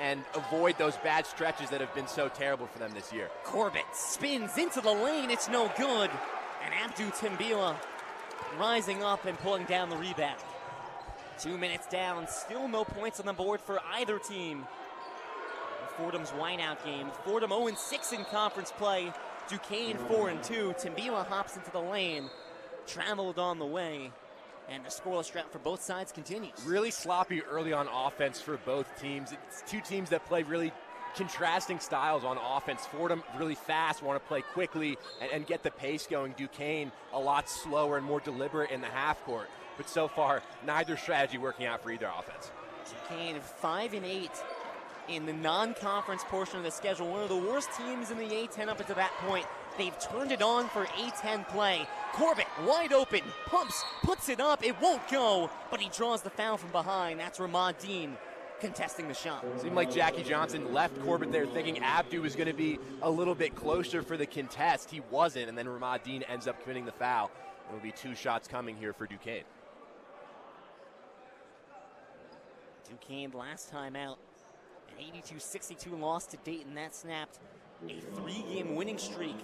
and avoid those bad stretches that have been so terrible for them this year. Corbett spins into the lane. It's no good. And Abdou Timbila rising up and pulling down the rebound. 2 minutes down, still no points on the board for either team. Fordham's whiteout game. Fordham 0-6 in conference play. Duquesne 4-2. Timbila hops into the lane, traveled on the way, and the scoreless drought for both sides continues. Really sloppy early on offense for both teams. It's two teams that play really contrasting styles on offense. Fordham really fast, want to play quickly and get the pace going. Duquesne a lot slower and more deliberate in the half court. But so far, neither strategy working out for either offense. Duquesne 5-8 in the non-conference portion of the schedule. One of the worst teams in the A-10 up until that point. They've turned it on for A-10 play. Corbett wide open, pumps, puts it up. It won't go, but he draws the foul from behind. That's Ramad Dean contesting the shot. Seemed like Jackie Johnson left Corbett there thinking Abdou was going to be a little bit closer for the contest. He wasn't, and then Ramad Dean ends up committing the foul. It'll be 2 shots coming here for Duquesne. Duquesne last time out, an 82-62 loss to date, and that snapped a 3-game winning streak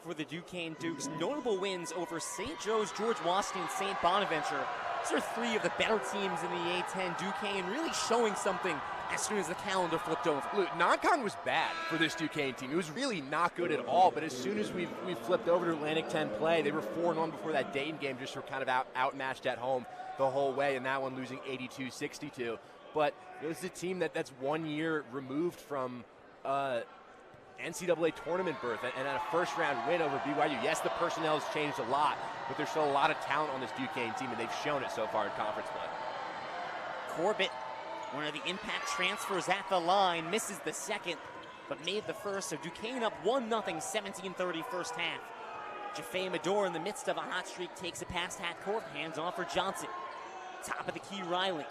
for the Duquesne Dukes. Notable wins over St. Joe's, George Washington, St. Bonaventure. These are 3 of the better teams in the A-10. Duquesne really showing something as soon as the calendar flipped over. Look, non-con was bad for this Duquesne team. It was really not good at all, but as soon as we flipped over to Atlantic 10 play, they were 4-1 before that Dayton game, just were kind of outmatched at home the whole way, and that one losing 82-62. But this is a team that's 1 year removed from NCAA tournament berth and at a first-round win over BYU. Yes, the personnel has changed a lot, but there's still a lot of talent on this Duquesne team, and they've shown it so far in conference play. Corbett, one of the impact transfers at the line, misses the second, but made the first. So Duquesne up 1-0, 17-30 first half. Jaffe Medor in the midst of a hot streak takes it past half court, hands off for Johnson. Top of the key, Riley.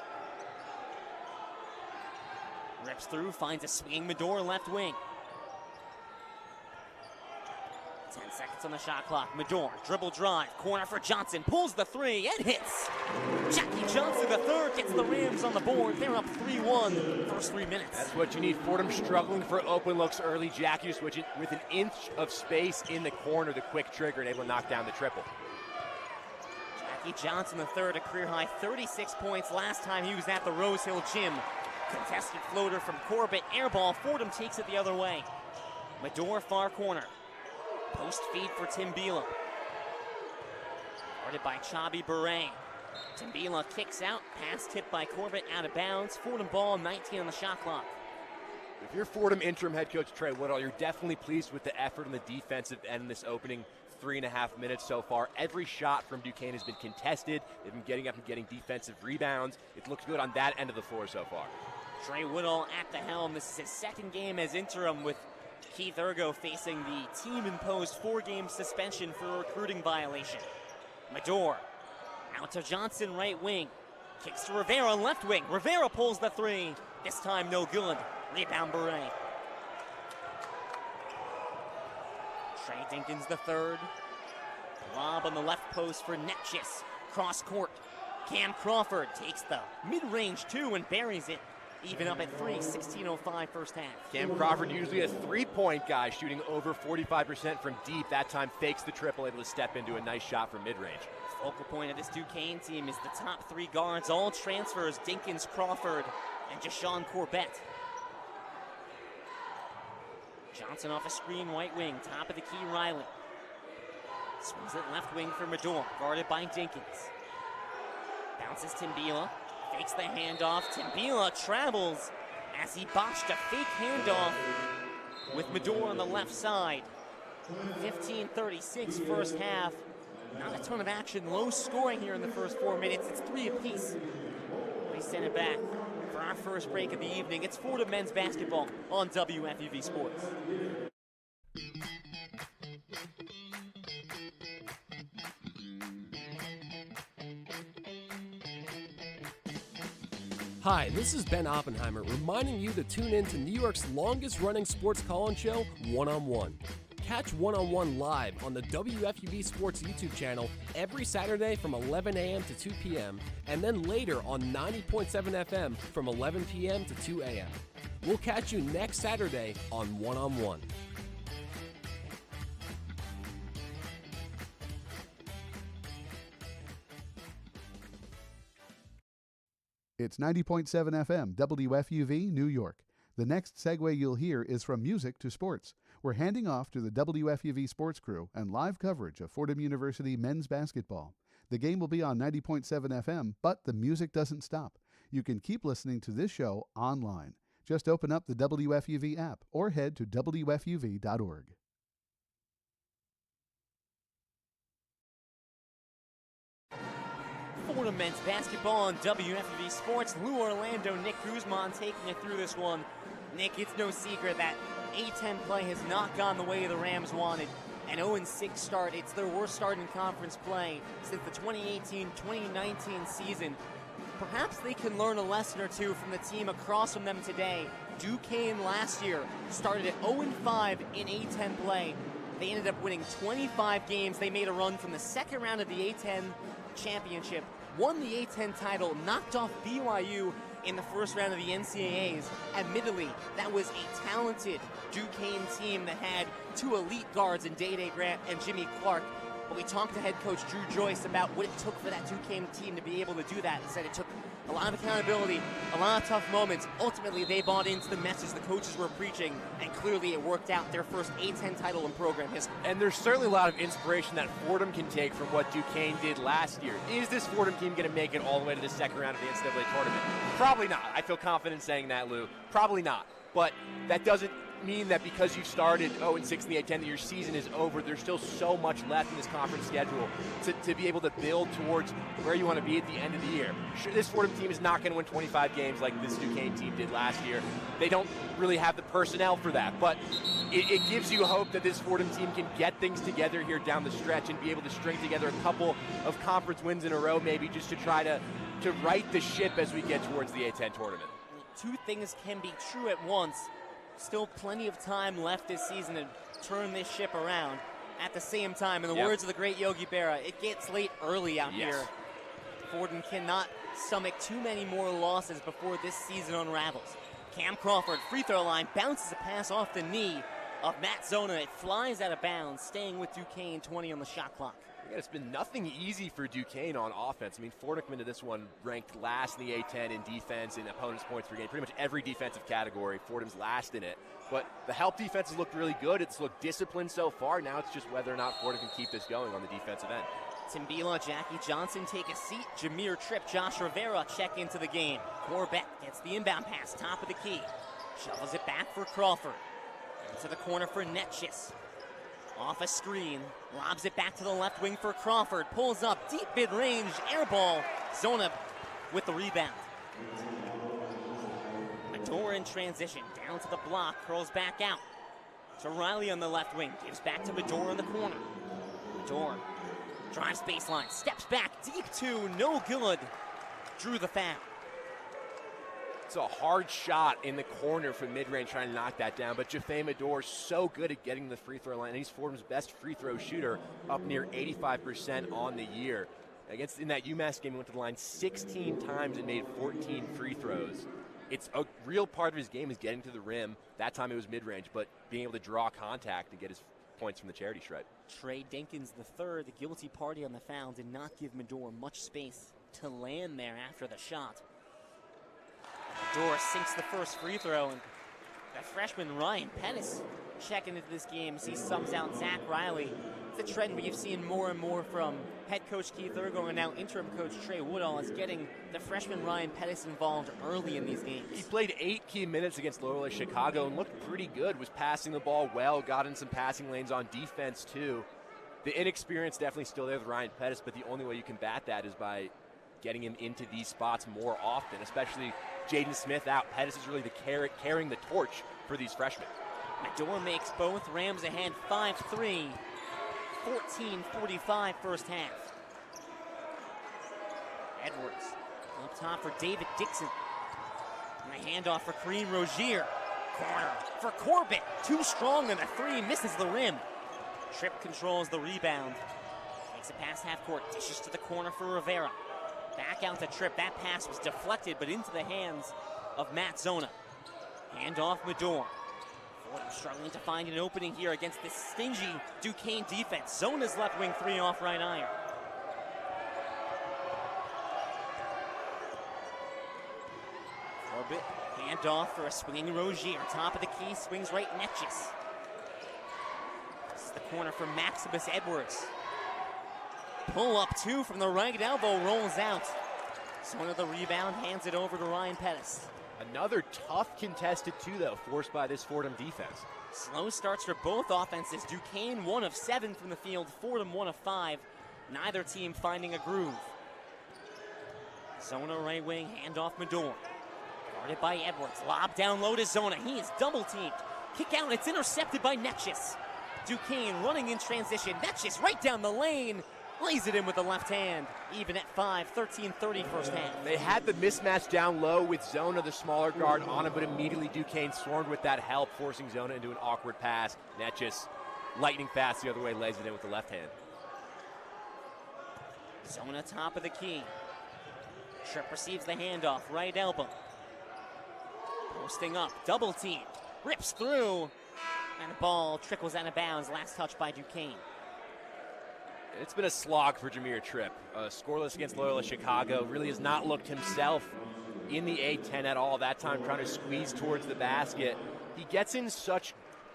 Rips through, finds a swinging Medor left wing. 10 seconds on the shot clock. Medor, dribble drive, corner for Johnson, pulls the 3 and hits. Jackie Johnson, the third, gets the Rams on the board. They're up 3-1 first 3 minutes. That's what you need. Fordham struggling for open looks early. Jackie switching with an inch of space in the corner, the quick trigger, and able to knock down the triple. Jackie Johnson, the third, a career-high 36 points last time he was at the Rose Hill Gym. Contested floater from Corbett, air ball. Fordham takes it the other way. Medor, far corner. Post feed for Timbila. Guarded by Chabi Beret. Timbila kicks out, pass tipped by Corbett, out of bounds. Fordham ball, 19 on the shot clock. If you're Fordham interim head coach Trey Woodall, you're definitely pleased with the effort on the defensive end in this opening 3.5 minutes so far. Every shot from Duquesne has been contested. They've been getting up and getting defensive rebounds. It looks good on that end of the floor so far. Trey Woodall at the helm. This is his second game as interim, with Keith Ergo facing the team-imposed 4-game suspension for a recruiting violation. Medor out to Johnson, right wing. Kicks to Rivera, left wing. Rivera pulls the 3. This time no good. Rebound Beret. Trey Dinkins the third. Lob on the left post for Netchis. Cross court. Cam Crawford takes the mid-range 2 and buries it. Even up at 3, 16:05 first half. Cam Crawford, usually a 3-point guy, shooting over 45% from deep. That time fakes the triple, able to step into a nice shot from mid-range. Focal point of this Duquesne team is the top 3 guards, all transfers, Dinkins, Crawford, and Jashawn Corbett. Johnson off a screen, right wing, top of the key, Riley. Swings it left wing for Medor, guarded by Dinkins. Bounces Timbila. Fakes the handoff. Timbila travels as he botched a fake handoff with Medor on the left side. 15-36 first half. Not a ton of action. Low scoring here in the first 4 minutes. It's 3 apiece. We send it back for our first break of the evening. It's Fordham men's basketball on WFUV Sports. Hi, this is Ben Oppenheimer reminding you to tune in to New York's longest-running sports call-in show, One-on-One. Catch One-on-One live on the WFUV Sports YouTube channel every Saturday from 11 a.m. to 2 p.m. and then later on 90.7 FM from 11 p.m. to 2 a.m. We'll catch you next Saturday on One on One. It's 90.7 FM, WFUV, New York. The next segue you'll hear is from music to sports. We're handing off to the WFUV sports crew and live coverage of Fordham University men's basketball. The game will be on 90.7 FM, but the music doesn't stop. You can keep listening to this show online. Just open up the WFUV app or head to WFUV.org. Fordham men's basketball on WFUV Sports. Lou Orlando, Nick Guzman taking it through this one. Nick, it's no secret that A-10 play has not gone the way the Rams wanted. An 0-6 start. It's their worst start in conference play since the 2018-2019 season. Perhaps they can learn a lesson or two from the team across from them today. Duquesne last year started at 0-5 in A-10 play. They ended up winning 25 games. They made a run from the second round of the A-10 championship, won the A-10 title, knocked off BYU in the first round of the NCAAs. Admittedly, that was a talented Duquesne team that had two elite guards in Day-Day Grant and Jimmy Clark. But we talked to head coach Drew Joyce about what it took for that Duquesne team to be able to do that. He said it took a lot of accountability, a lot of tough moments. Ultimately, they bought into the message the coaches were preaching, and clearly it worked out. Their first A-10 title in program history. And there's certainly a lot of inspiration that Fordham can take from what Duquesne did last year. Is this Fordham team going to make it all the way to the second round of the NCAA tournament? Probably not. I feel confident saying that, Lou. Probably not. But that doesn't mean that because you started 0-6 in the A-10 that your season is over. There's still so much left in this conference schedule to be able to build towards where you want to be at the end of the year. Sure, this Fordham team is not going to win 25 games like this Duquesne team did last year. They don't really have the personnel for that, but it gives you hope that this Fordham team can get things together here down the stretch and be able to string together a couple of conference wins in a row, maybe just to try to right the ship as we get towards the A-10 tournament. Two things can be true at once. Still plenty of time left this season to turn this ship around. At the same time, in the words of the great Yogi Berra, it gets late early out here. Fordham cannot stomach too many more losses before this season unravels. Cam Crawford, free throw line, bounces a pass off the knee of Matt Zona. It flies out of bounds, staying with Duquesne, 20 on the shot clock. Yeah, it's been nothing easy for Duquesne on offense. I mean, Fordham into this one ranked last in the A-10 in defense and opponents' points per game. Pretty much every defensive category, Fordham's last in it. But the help defense has looked really good. It's looked disciplined so far. Now it's just whether or not Fordham can keep this going on the defensive end. Timbila, Jackie Johnson take a seat. Jameer Tripp, Josh Rivera check into the game. Corbett gets the inbound pass, top of the key. Shovels it back for Crawford. Into the corner for Netchis. Off a screen, lobs it back to the left wing for Crawford. Pulls up, deep mid-range, air ball. Zona with the rebound. Medora in transition, down to the block, curls back out. To Riley on the left wing, gives back to Medora in the corner. Medora drives baseline, steps back, deep two, no good. Drew the foul. It's a hard shot in the corner from mid-range trying to knock that down, but Jaffe Medor's so good at getting the free throw line, and he's Fordham's best free throw shooter, up near 85% on the year. In that UMass game, he went to the line 16 times and made 14 free throws. It's a real part of his game is getting to the rim. That time it was mid-range, but being able to draw contact and get his points from the charity stripe. Trey Dinkins III, the guilty party on the foul, did not give Medora much space to land there after the shot. Medora sinks the first free throw, and that freshman Ryan Pettis checking into this game as he subs out Zach Riley. It's a trend we've seen more and more from head coach Keith Ergo and now interim coach Trey Woodall is getting the freshman Ryan Pettis involved early in these games. He played 8 key minutes against Loyola Chicago and looked pretty good, was passing the ball well, got in some passing lanes on defense too. The inexperience definitely still there with Ryan Pettis, but the only way you combat that is by getting him into these spots more often, especially Jaden Smith out. Pettis is really the carrying the torch for these freshmen. Medora makes both. Rams ahead 5-3, 14:45 first half. Edwards up top for David Dixon. And a handoff for Kareem Rozier. Corner for Corbett. Too strong on the three, misses the rim. Tripp controls the rebound. Takes it past half court, dishes to the corner for Rivera. Back out to Tripp. That pass was deflected, but into the hands of Matt Zona. Hand off Medor. Fordham struggling to find an opening here against this stingy Duquesne defense. Zona's left wing three off right iron. Corbett, hand off for a swinging Rogier. Top of the key, swings right Netches. This is the corner for Maximus Edwards. Pull up two from the right elbow, rolls out. Zona the rebound, hands it over to Ryan Pettis. Another tough contested two, though, forced by this Fordham defense. Slow starts for both offenses. Duquesne 1 of 7 from the field, Fordham 1 of 5. Neither team finding a groove. Zona right wing, handoff Medor. Guarded by Edwards, lob down low to Zona. He is double teamed. Kick out, it's intercepted by Netches. Duquesne running in transition. Netches right down the lane. Lays it in with the left hand. Even at 5, 13-30 first half. They had the mismatch down low with Zona, the smaller guard, on him, but immediately Duquesne swarmed with that help, forcing Zona into an awkward pass. Netches, lightning fast the other way, lays it in with the left hand. Zona top of the key. Tripp receives the handoff, right elbow. Posting up, double team. Rips through. And the ball trickles out of bounds. Last touch by Duquesne. It's been a slog for Jameer Tripp. Scoreless against Loyola Chicago. Really has not looked himself in the A-10 at all. That time trying to squeeze towards the basket. He gets in such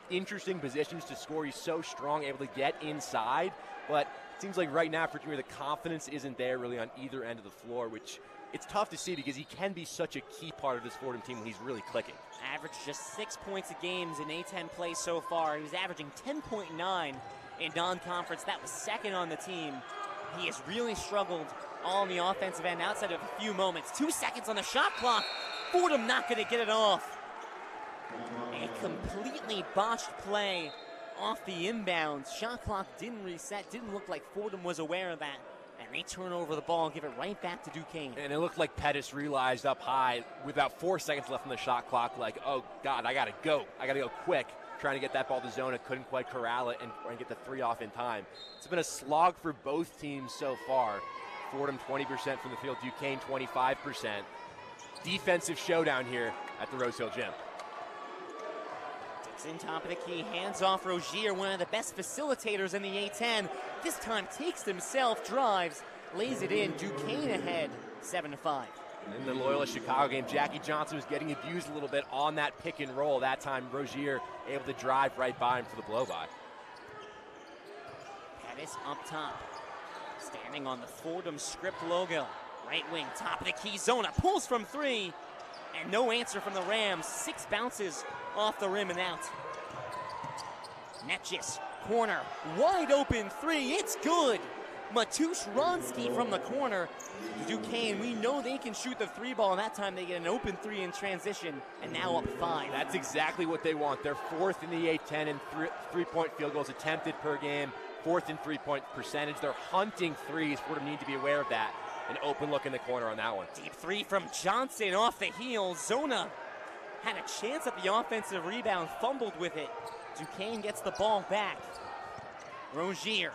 interesting positions to score. He's so strong, able to get inside. But it seems like right now for Jameer, the confidence isn't there really on either end of the floor, which it's tough to see because he can be such a key part of this Fordham team when he's really clicking. Averaged just 6 points a game in A-10 play so far. He was averaging 10.9 in non-conference. That was second on the team. He has really struggled on the offensive end outside of a few moments. 2 seconds on the shot clock. Fordham not going to get it off. A completely botched play off the inbounds. Shot clock didn't reset. Didn't look like Fordham was aware of that. And they turn over the ball and give it right back to Duquesne. And it looked like Pettis realized up high with about 4 seconds left on the shot clock, like, oh, God, I got to go. I got to go quick. Trying to get that ball to Zona, couldn't quite corral it and get the three off in time. It's been a slog for both teams so far. Fordham 20% from the field, Duquesne 25%. Defensive showdown here at the Rose Hill Gym. Dixon top of the key, hands off Rogier, one of the best facilitators in the A-10. This time takes himself, drives, lays it in. Duquesne ahead, 7-5. In the Loyola Chicago game, Jackie Johnson was getting abused a little bit on that pick and roll. That time, Rogier able to drive right by him for the blow-by. Pettis up top, standing on the Fordham script logo. Right wing, top of the key, Zona pulls from 3, and no answer from the Rams. 6 bounces off the rim and out. Netjes, corner, wide open 3, it's good. Matusz Ronsky from the corner. Duquesne, we know they can shoot the 3 ball, and that time they get an open 3 in transition, and now up 5. That's exactly what they want. They're 4th in the A-10 in three-point field goals attempted per game, 4th in three-point percentage. They're hunting threes. Fordham need to be aware of that. An open look in the corner on that one. Deep 3 from Johnson off the heel. Zona had a chance at the offensive rebound, fumbled with it. Duquesne gets the ball back. Rogier.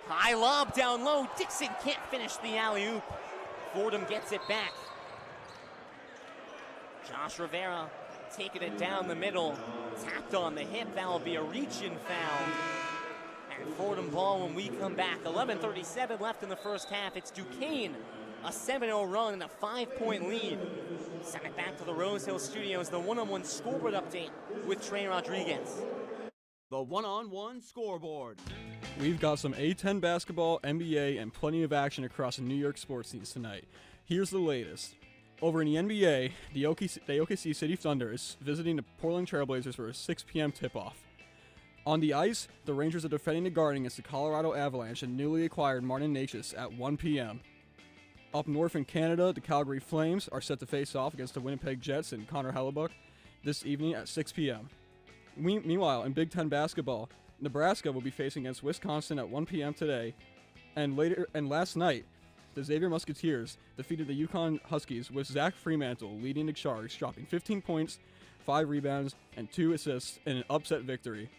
High lob down low. Dixon can't finish the alley-oop. Fordham gets it back. Josh Rivera taking it down the middle. Tapped on the hip. That will be a reach-in foul. And Fordham ball when we come back. 11:37 left in the first half. It's Duquesne. A 7-0 run and a 5-point lead. Send it back to the Rose Hill Studios. The one-on-one scoreboard update with Trey Rodriguez. The one-on-one scoreboard. We've got some A-10 basketball, NBA, and plenty of action across the New York sports scenes tonight. Here's the latest. Over in the NBA, the OKC City Thunder is visiting the Portland Trailblazers for a 6 p.m. tip-off. On the ice, the Rangers are defending the Garden against the Colorado Avalanche and newly acquired Martin Necas at 1 p.m. Up north in Canada, the Calgary Flames are set to face off against the Winnipeg Jets and Connor Hellebuck this evening at 6 p.m. Meanwhile, in Big Ten basketball, Nebraska will be facing against Wisconsin at 1 p.m. today, and last night, the Xavier Musketeers defeated the Yukon Huskies with Zach Fremantle leading the charge, dropping 15 points, 5 rebounds, and 2 assists in an upset victory.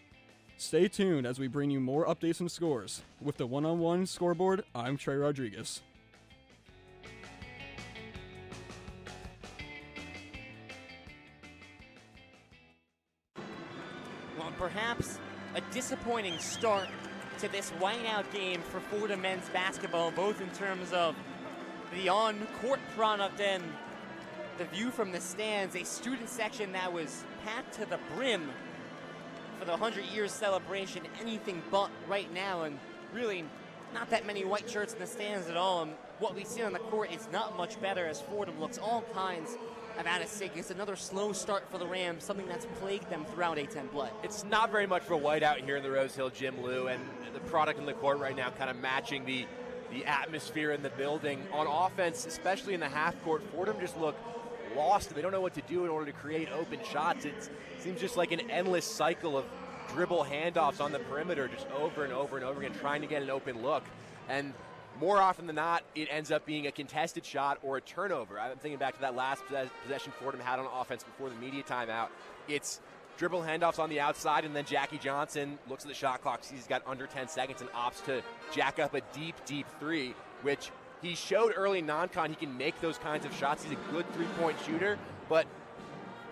Stay tuned as we bring you more updates and scores. With the one-on-one scoreboard, I'm Trey Rodriguez. Well, perhaps a disappointing start to this whiteout game for Fordham men's basketball, both in terms of the on-court product and the view from the stands. A student section that was packed to the brim for the 100 years celebration, anything but right now, and really not that many white shirts in the stands at all. And what we see on the court is not much better as Fordham looks all kinds of out of sync. It's another slow start for the Rams, something that's plagued them throughout A10 play. It's not very much for whiteout here in the Rose Hill Gym, Lou, and the product in the court right now kind of matching the atmosphere in the building. On offense, especially in the half court, Fordham just look lost. They don't know what to do in order to create open shots. It seems just like an endless cycle of dribble handoffs on the perimeter, just over and over and over again, trying to get an open look. And more often than not, it ends up being a contested shot or a turnover. I'm thinking back to that last possession Fordham had on offense before the media timeout. It's dribble handoffs on the outside, and then Jackie Johnson looks at the shot clock, sees he's got under 10 seconds, and opts to jack up a deep, deep three, which he showed early in non-con he can make those kinds of shots. He's a good three-point shooter, but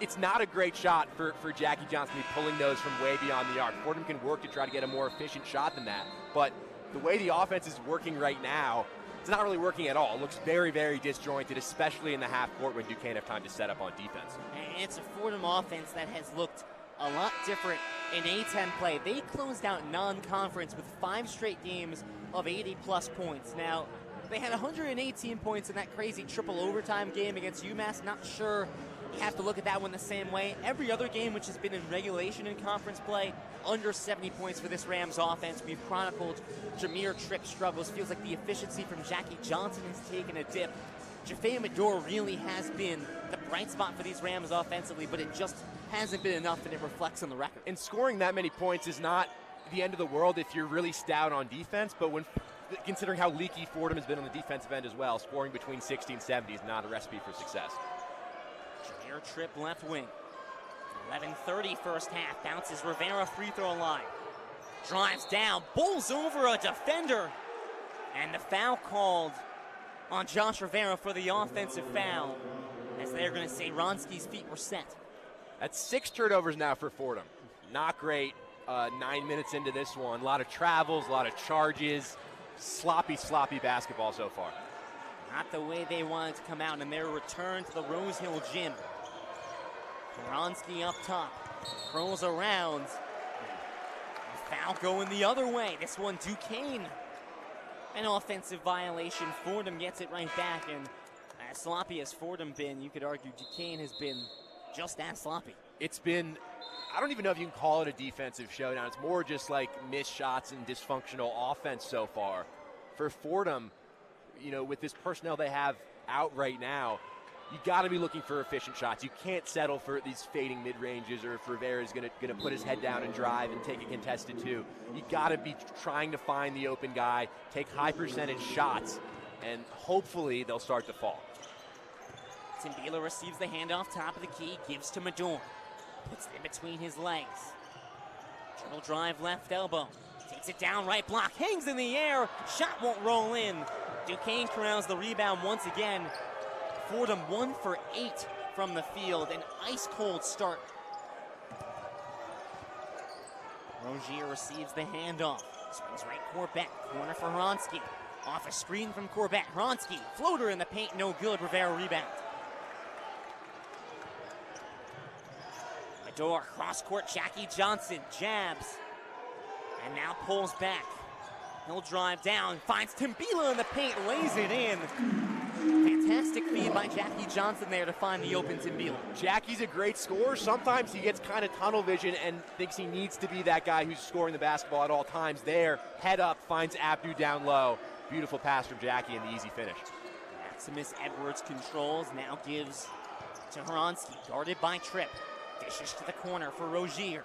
it's not a great shot for Jackie Johnson to be pulling those from way beyond the arc. Fordham can work to try to get a more efficient shot than that, but the way the offense is working right now, it's not really working at all. It looks very, very disjointed, especially in the half court when Duquesne have time to set up on defense. And it's a Fordham offense that has looked a lot different in A10 play. They closed out non-conference with 5 straight games of 80-plus points. Now, they had 118 points in that crazy triple overtime game against UMass. Not sure you have to look at that one the same way. Every other game which has been in regulation in conference play, under 70 points for this Rams offense. We've chronicled Jameer Tripp's struggles. Feels like the efficiency from Jackie Johnson has taken a dip. Jaffe Medor really has been the bright spot for these Rams offensively, but it just hasn't been enough, and it reflects on the record. And scoring that many points is not the end of the world if you're really stout on defense, but when considering how leaky Fordham has been on the defensive end as well, scoring between 60 and 70 is not a recipe for success. Jameer Tripp left wing. 11:30 first half. Bounces Rivera free throw line. Drives down, bowls over a defender. And the foul called on Josh Rivera for the offensive foul, as they're going to say Ronski's feet were set. That's 6 turnovers now for Fordham. Not great. 9 minutes into this one. A lot of travels, a lot of charges. Sloppy, sloppy basketball so far. Not the way they wanted to come out in their return to the Rose Hill Gym. Ronski up top, curls around. Foul going the other way. This one, Duquesne. An offensive violation. Fordham gets it right back, and as sloppy as Fordham been, you could argue Duquesne has been just as sloppy. It's been, I don't even know if you can call it a defensive showdown. It's more just like missed shots and dysfunctional offense so far. For Fordham, you know, with this personnel they have out right now, you got to be looking for efficient shots. You can't settle for these fading mid-ranges, or if Rivera's going to put his head down and drive and take a contested 2. You got to be trying to find the open guy, take high percentage shots, and hopefully they'll start to fall. Timbila receives the handoff, top of the key, gives to Medor. Puts it in between his legs. Dribble drive, left elbow. Takes it down, right block, hangs in the air. Shot won't roll in. Duquesne corrals the rebound once again. Fordham 1 for 8 from the field. An ice-cold start. Rogier receives the handoff. Swings right Corbett. Corner for Hronsky. Off a screen from Corbett. Hronsky, floater in the paint, no good. Rivera rebound. Medor, cross-court, Jackie Johnson, jabs. And now pulls back. He'll drive down, finds Timbila in the paint, lays it in. Fantastic feed by Jackie Johnson there to find the open Timbila. Jackie's a great scorer. Sometimes he gets kind of tunnel vision and thinks he needs to be that guy who's scoring the basketball at all times. There, head up, finds Abdu down low. Beautiful pass from Jackie and the easy finish. Maximus Edwards controls, now gives to Hronsky, guarded by Tripp. Dishes to the corner for Rogier.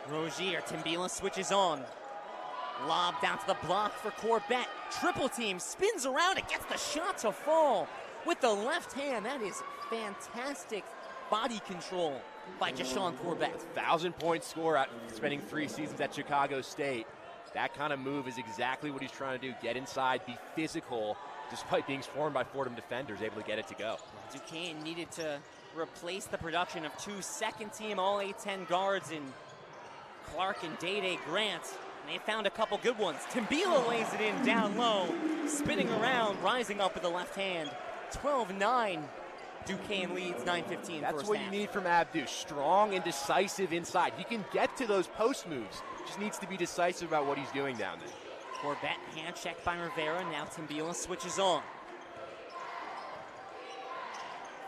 Rogier, Timbila switches on. Lob down to the block for Corbett. Triple team, spins around, it gets the shot to fall. With the left hand, that is fantastic body control by Jashawn Corbett. 1,000-point score after spending 3 seasons at Chicago State. That kind of move is exactly what he's trying to do. Get inside, be physical, despite being swarmed by Fordham defenders, able to get it to go. Duquesne needed to replace the production of two second-team All-A-10 guards in Clark and Day-Day Grant. And they found a couple good ones. Timbila lays it in down low, spinning around, rising up with the left hand. 12-9. Duquesne leads 9:15. That's what you need from Abdu. Strong and decisive inside. He can get to those post moves. Just needs to be decisive about what he's doing down there. Corbett hand checked by Rivera. Now Timbila switches on.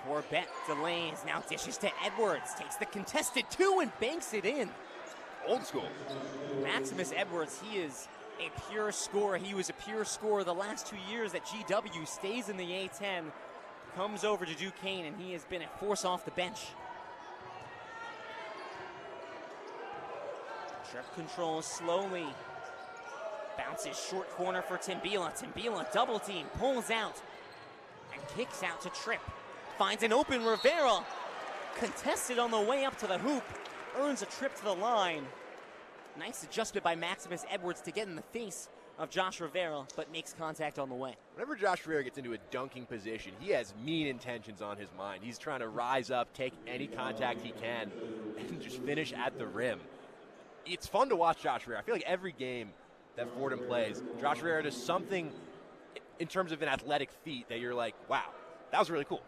Corbett delays. Now dishes to Edwards. Takes the contested two and banks it in. Old school. Maximus Edwards, he is a pure scorer. He was a pure scorer the last 2 years at GW. Stays in the A-10. Comes over to Duquesne, and he has been a force off the bench. Trip control slowly. Bounces short corner for Timbila. Timbila double team, pulls out, and kicks out to Tripp. Finds an open Rivera. Contested on the way up to the hoop. Earns a trip to the line. Nice adjustment by Maximus Edwards to get in the face of Josh Rivera, but makes contact on the way. Whenever Josh Rivera gets into a dunking position, he has mean intentions on his mind. He's trying to rise up, take any contact he can, and just finish at the rim. It's fun to watch Josh Rivera. I feel like every game that Fordham plays, Josh Rivera does something in terms of an athletic feat that you're like, wow, that was really cool.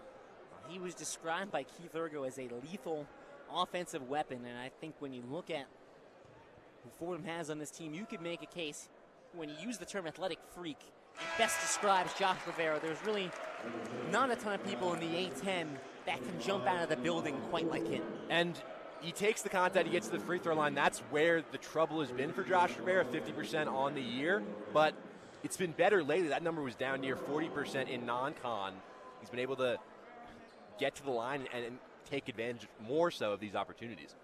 He was described by Keith Urgo as a lethal offensive weapon, and I think when you look at who Fordham has on this team, you could make a case when you use the term athletic freak, it best describes Josh Rivera. There's really not a ton of people in the A-10 that can jump out of the building quite like him. And he takes the contact, he gets to the free throw line. That's where the trouble has been for Josh Rivera, 50% on the year. But it's been better lately. That number was down near 40% in non-con. He's been able to get to the line and take advantage more so of these opportunities.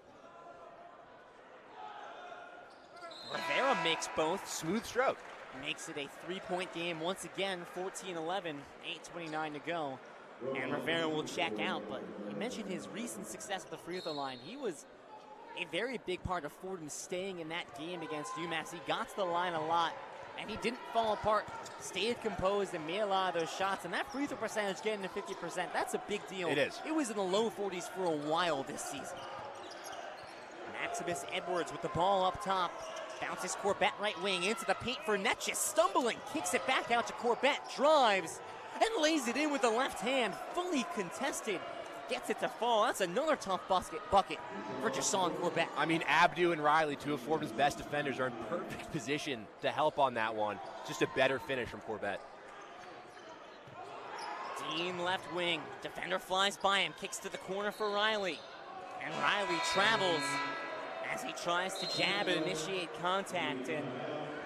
Rivera makes both. Smooth stroke. Makes it a three-point game once again, 14-11, 8:29 to go. And Rivera will check out, but you mentioned his recent success at the free throw line. He was a very big part of Fordham staying in that game against UMass. He got to the line a lot, and he didn't fall apart. Stayed composed and made a lot of those shots. And that free throw percentage getting to 50%, that's a big deal. It is. It was in the low 40s for a while this season. Maximus Edwards with the ball up top. Bounces Corbett right wing into the paint for Netchis. Stumbling, kicks it back out to Corbett. Drives and lays it in with the left hand. Fully contested. Gets it to fall. That's another tough bucket for Jason Corbett. I mean, Abdu and Riley, two of Fordham's best defenders, are in perfect position to help on that one. Just a better finish from Corbett. Dean left wing. Defender flies by him. Kicks to the corner for Riley. And Riley travels as he tries to jab and initiate contact. And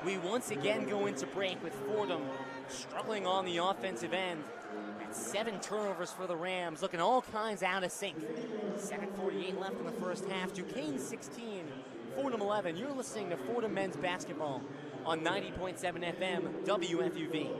we once again go into break with Fordham struggling on the offensive end. And 7 turnovers for the Rams, looking all kinds out of sync. 7:48 left in the first half. Duquesne 16, Fordham 11. You're listening to Fordham men's basketball on 90.7 FM WFUV.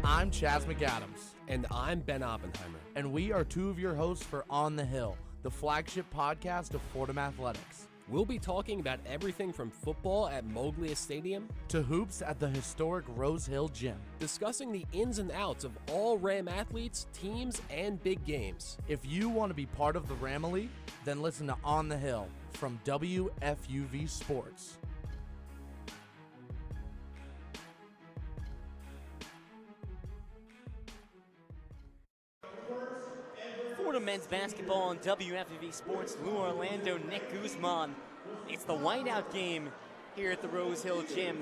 I'm Chaz McAdams. And I'm Ben Oppenheimer. And we are two of your hosts for On the Hill, the flagship podcast of Fordham Athletics. We'll be talking about everything from football at Moglia Stadium to hoops at the historic Rose Hill Gym. Discussing the ins and outs of all Ram athletes, teams, and big games. If you want to be part of the Ramily, then listen to On the Hill from WFUV Sports. Fordham men's basketball on WFUV Sports. Lou Orlando, Nick Guzman. It's the whiteout game here at the Rose Hill Gym.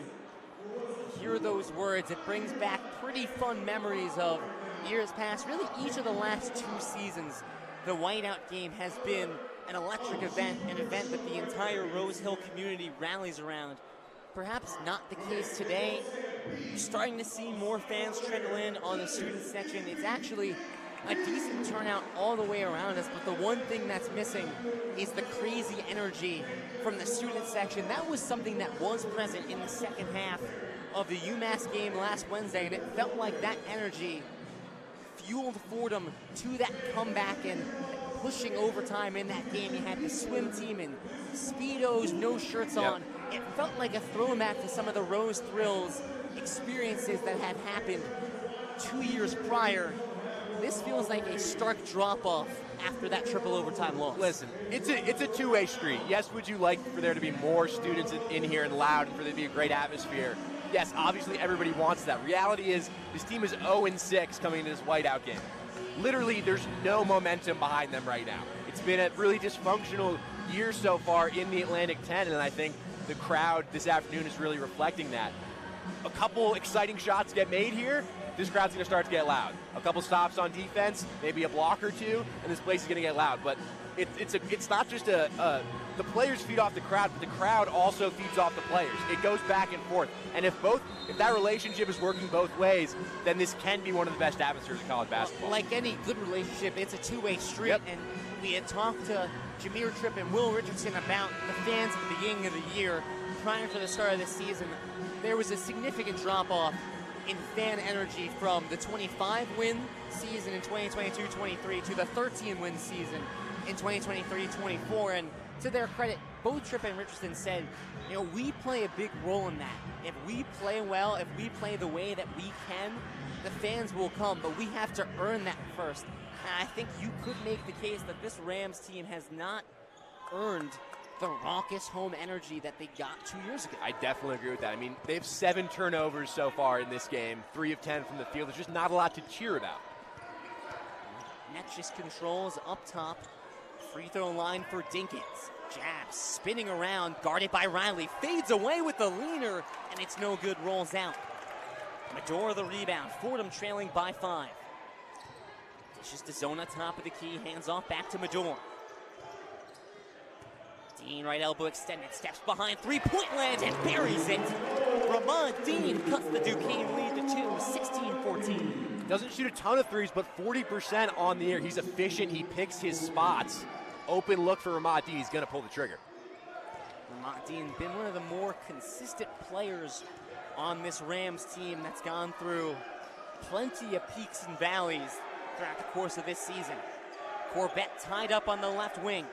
Hear those words. It brings back pretty fun memories of years past. Really, each of the last 2 seasons, the whiteout game has been an electric event, an event that the entire Rose Hill community rallies around. Perhaps not the case today. You're starting to see more fans trickle in on the student section. It's actually a decent turnout all the way around us, but the one thing that's missing is the crazy energy from the student section. That was something that was present in the second half of the UMass game last Wednesday, and it felt like that energy fueled Fordham to that comeback and pushing overtime in that game. You had the swim team in Speedos, no shirts on, it felt like a throwback to some of the Rose Thrills experiences that had happened 2 years prior. This feels like a stark drop-off after that triple overtime loss. Listen, it's a two-way street. Yes, would you like for there to be more students in here and loud and for there to be a great atmosphere? Yes, obviously everybody wants that. Reality is this team is 0-6 coming into this whiteout game. Literally, there's no momentum behind them right now. It's been a really dysfunctional year so far in the Atlantic 10, and I think the crowd this afternoon is really reflecting that. A couple exciting shots get made here, this crowd's going to start to get loud. A couple stops on defense, maybe a block or two, and this place is going to get loud. But it's not just the players feed off the crowd, but the crowd also feeds off the players. It goes back and forth. And if that relationship is working both ways, then this can be one of the best atmospheres of college basketball. Like any good relationship, it's a two-way street. Yep. And we had talked to Jameer Tripp and Will Richardson about the fans at the beginning of the year, prior to the start of the season. There was a significant drop-off in fan energy from the 25-win season in 2022-23 to the 13-win season in 2023-24. And to their credit, both Tripp and Richardson said, we play a big role in that. If we play well, if we play the way that we can, the fans will come, but we have to earn that first. And I think you could make the case that this Rams team has not earned the raucous home energy that they got 2 years ago. I definitely agree with that. I mean, they have 7 turnovers so far in this game, 3 of 10 from the field. There's just not a lot to cheer about. Netchis controls up top. Free throw line for Dinkins. Jab spinning around, guarded by Riley. Fades away with the leaner, and it's no good, rolls out. Medora the rebound. Fordham trailing by 5. Dishes to Zona, top of the key. Hands off back to Medora. Dean, right elbow extended, steps behind, three-point land and buries it. Ramon Dean cuts the Duquesne lead to 2, 16-14. Doesn't shoot a ton of threes, but 40% on the air. He's efficient. He picks his spots. Open look for Ramon Dean. He's going to pull the trigger. Ramon Dean been one of the more consistent players on this Rams team that's gone through plenty of peaks and valleys throughout the course of this season. Corbett tied up on the left wing.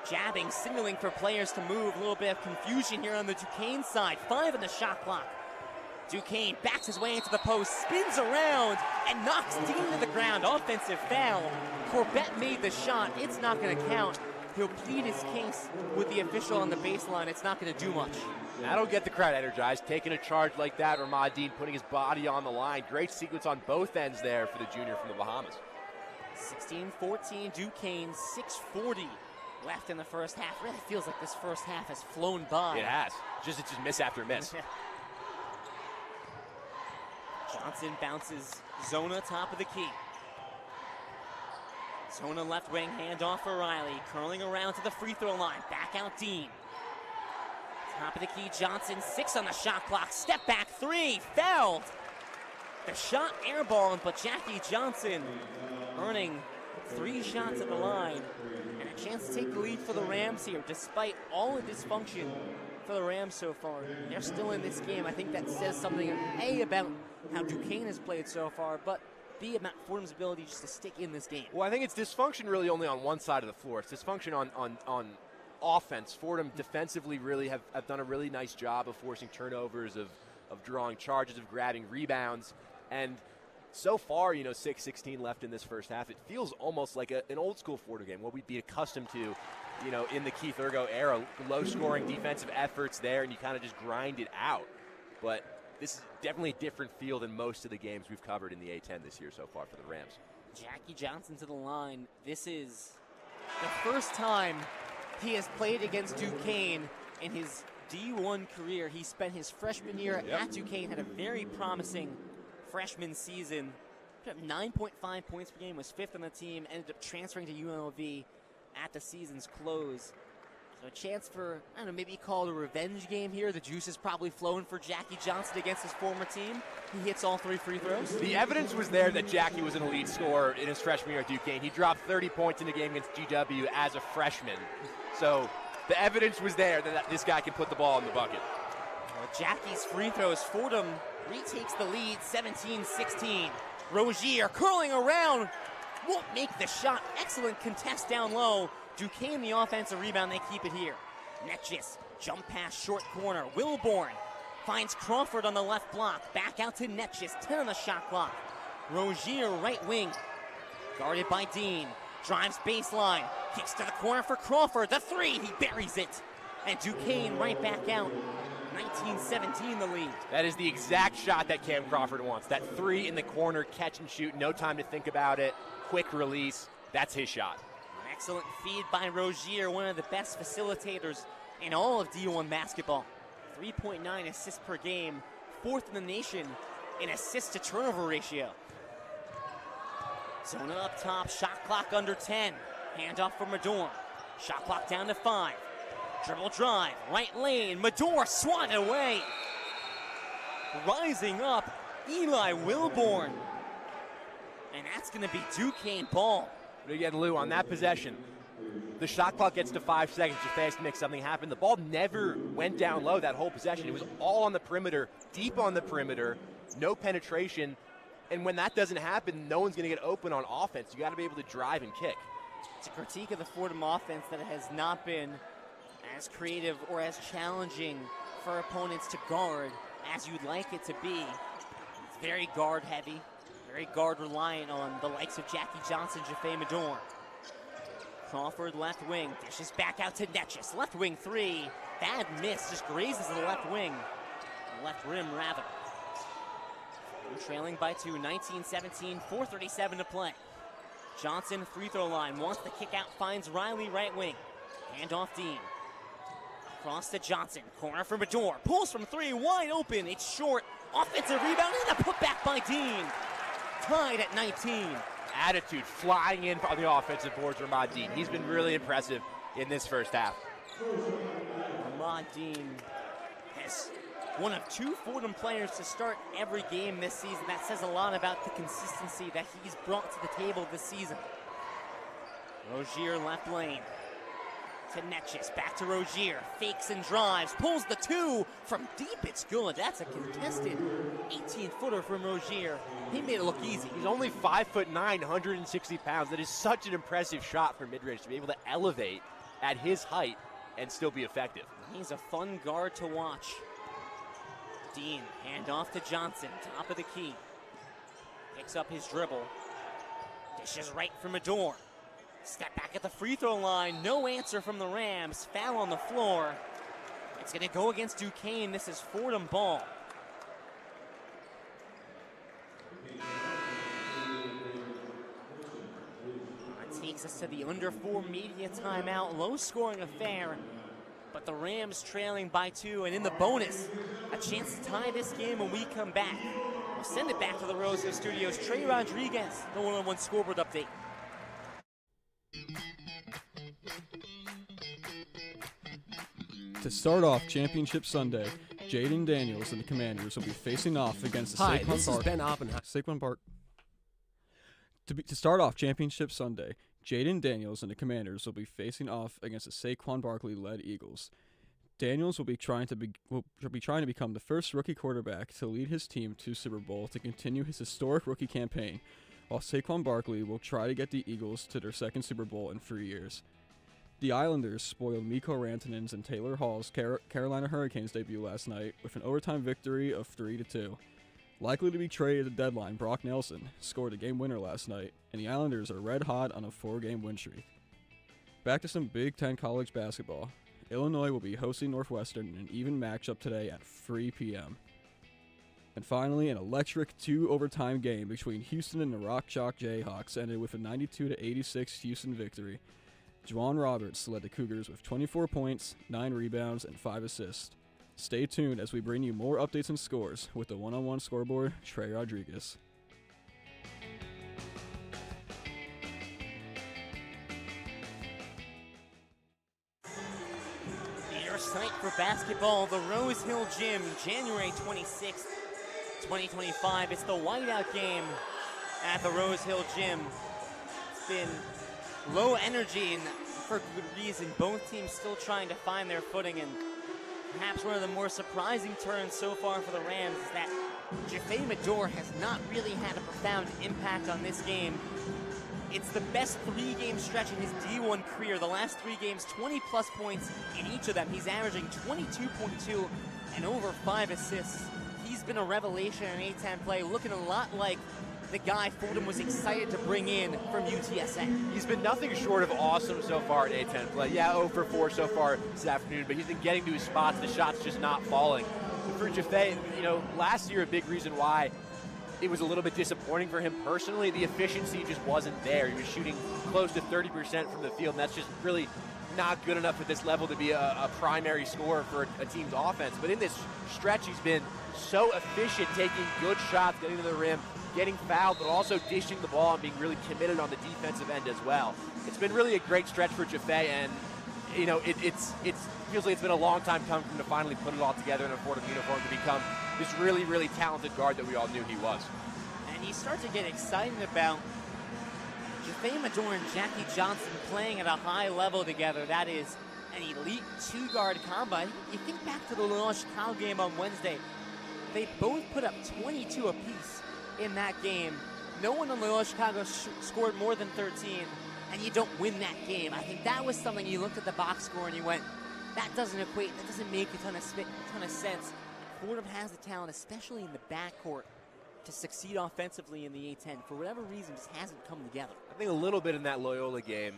Jabbing, signaling for players to move. A little bit of confusion here on the Duquesne side. 5 on the shot clock. Duquesne backs his way into the post, spins around, and knocks Dean to the ground. Offensive foul. Corbett made the shot. It's not going to count. He'll plead his case with the official on the baseline. It's not going to do much. That'll get the crowd energized. Taking a charge like that, Ramon Dean putting his body on the line. Great sequence on both ends there for the junior from the Bahamas. 16-14, Duquesne, 6:40 left in the first half. Really feels like this first half has flown by. It has. It's just miss after miss. Johnson bounces Zona, top of the key. Zona left wing, handoff for Riley. Curling around to the free throw line. Back out Dean. Top of the key, Johnson, 6 on the shot clock. Step back 3, fouled. The shot airballed, but Jackie Johnson earning 3 shots at the line. And a chance to take the lead for the Rams here, despite all the dysfunction for the Rams so far. They're still in this game. I think that says something, A, about how Duquesne has played so far, but B, about Fordham's ability just to stick in this game. Well, I think it's dysfunction really only on one side of the floor. It's dysfunction on offense. Fordham defensively really have done a really nice job of forcing turnovers, of drawing charges, of grabbing rebounds. And so far, 6:16 left in this first half. It feels almost like an old school Fordham game, what we'd be accustomed to, in the Keith Urgo era. Low-scoring defensive efforts there, and you kind of just grind it out. But this is definitely a different feel than most of the games we've covered in the A-10 this year so far for the Rams. Jackie Johnson to the line. This is the first time he has played against Duquesne in his D1 career. He spent his freshman year at Duquesne, had a very promising freshman season. 9.5 points per game, was 5th on the team, ended up transferring to UNLV at the season's close. So a chance for, maybe call it a revenge game here. The juice is probably flowing for Jackie Johnson against his former team. He hits all 3 free throws. The evidence was there that Jackie was an elite scorer in his freshman year at Duquesne. He dropped 30 points in a game against GW as a freshman. So the evidence was there that this guy can put the ball in the bucket. Well, Jackie's free throws. Fordham retakes the lead, 17-16. Rogier curling around, won't make the shot. Excellent contest down low. Duquesne the offensive rebound, they keep it here. Netchis Jump pass, short corner. Wilborn finds Crawford on the left block. Back out to Netchis, 10 on the shot clock. Rozier, right wing, guarded by Dean. Drives baseline, kicks to the corner for Crawford. The three, he buries it. And Duquesne right back out. 19-17 the lead. That is the exact shot that Cam Crawford wants. That three in the corner, catch and shoot, no time to think about it. Quick release, that's his shot. An excellent feed by Rozier, one of the best facilitators in all of D1 basketball. 3.9 assists per game, 4th in the nation in assist to turnover ratio. Zona up top, shot clock under 10. Handoff for Mador. Shot clock down to 5. Dribble drive, right lane. Mador swatted away. Rising up, Eli Wilborn. And that's going to be Duquesne ball. But again, Lou, on that possession, the shot clock gets to 5 seconds. You're fast to make something happen. The ball never went down low that whole possession. It was all on the perimeter, deep on the perimeter, no penetration. And when that doesn't happen, no one's going to get open on offense. You got to be able to drive and kick. It's a critique of the Fordham offense that it has not been as creative or as challenging for opponents to guard as you'd like it to be. It's very guard heavy, very guard reliant on the likes of Jackie Johnson, Jaffe Mador. Crawford left wing, dishes back out to Netchis. Left wing three, bad miss, just grazes the left wing. Left rim rather. Trailing by 2, 19-17, 4:37 to play. Johnson, free throw line, wants the kick out, finds Riley, right wing. Handoff Dean. Across to Johnson, corner for Mador. Pulls from 3, wide open, it's short. Offensive rebound and a putback by Dean. Tied at 19. Attitude flying in on the offensive boards for Ahmad Dean. He's been really impressive in this first half. Ahmad Dean has one of 2 Fordham players to start every game this season. That says a lot about the consistency that he's brought to the table this season. Rozier left lane to Netchis, back to Rozier, fakes and drives, pulls the 2 from deep, it's good. That's a contested 18-footer from Rozier. He made it look easy. He's only 5'9", 160 pounds. That is such an impressive shot for mid-range to be able to elevate at his height and still be effective. He's a fun guard to watch. Dean, handoff to Johnson, top of the key. Picks up his dribble. Dishes right for Mador. Step back at the free throw line. No answer from the Rams. Foul on the floor. It's going to go against Duquesne. This is Fordham ball. That takes us to the under 4 media timeout. Low scoring affair. But the Rams trailing by 2, and in the bonus, a chance to tie this game when we come back. We'll send it back to the Rose Hill Studios. Trey Rodriguez, the one-on-one scoreboard update. To start off Championship Sunday, Jaden Daniels and the Commanders will be facing off against the Hi, Saquon this is Park. Ben Oppenheimer. Saquon Park. To start off Championship Sunday, Jaden Daniels and the Commanders will be facing off against the Saquon Barkley-led Eagles. Daniels will be trying to become the first rookie quarterback to lead his team to Super Bowl to continue his historic rookie campaign, while Saquon Barkley will try to get the Eagles to their second Super Bowl in 3 years. The Islanders spoiled Mikko Rantanen's and Taylor Hall's Carolina Hurricanes debut last night with an overtime victory of 3-2. Likely to be traded at the deadline, Brock Nelson scored a game winner last night, and the Islanders are red hot on a 4-game win streak. Back to some Big Ten college basketball. Illinois will be hosting Northwestern in an even matchup today at 3 p.m. And finally, an electric 2-overtime game between Houston and the Rock Chalk Jayhawks ended with a 92-86 Houston victory. Juwan Roberts led the Cougars with 24 points, 9 rebounds, and 5 assists. Stay tuned as we bring you more updates and scores with the one-on-one scoreboard, Trey Rodriguez. Your site for basketball, the Rose Hill Gym, January 26th, 2025. It's the whiteout game at the Rose Hill Gym. It's been low energy and for good reason. Both teams still trying to find their footing, and perhaps one of the more surprising turns so far for the Rams is that Jaffe Mador has not really had a profound impact on this game It's the best 3-game stretch in his D1 career. The last 3 games, 20-plus points in each of them. He's averaging 22.2 and over 5 assists. He's been a revelation in A10 play, looking a lot like the guy Fordham was excited to bring in from UTSA. He's been nothing short of awesome so far in A10 play. Yeah, 0 for 4 so far this afternoon, but he's been getting to his spots. The shot's just not falling. For Jaffe, last year a big reason why it was a little bit disappointing for him personally, the efficiency just wasn't there. He was shooting close to 30% from the field, and that's just really not good enough at this level to be a primary scorer for a team's offense. But in this stretch, he's been so efficient, taking good shots, getting to the rim, getting fouled, but also dishing the ball and being really committed on the defensive end as well. It's been really a great stretch for Jaffe, and it feels like it's been a long time coming for him to finally put it all together in a Fordham uniform to become this really, really talented guard that we all knew he was. And you start to get excited about Jaffe Madore and Jackie Johnson playing at a high level together. That is an elite 2-guard combo. You think back to the Loyola Chicago game on Wednesday. They both put up 22 apiece in that game. No one on Loyola Chicago scored more than 13, and you don't win that game. I think that was something you looked at the box score and you went, that doesn't equate, that doesn't make a ton of sense. Fordham has the talent, especially in the backcourt, to succeed offensively in the A10. For whatever reason, just hasn't come together. I think a little bit in that Loyola game,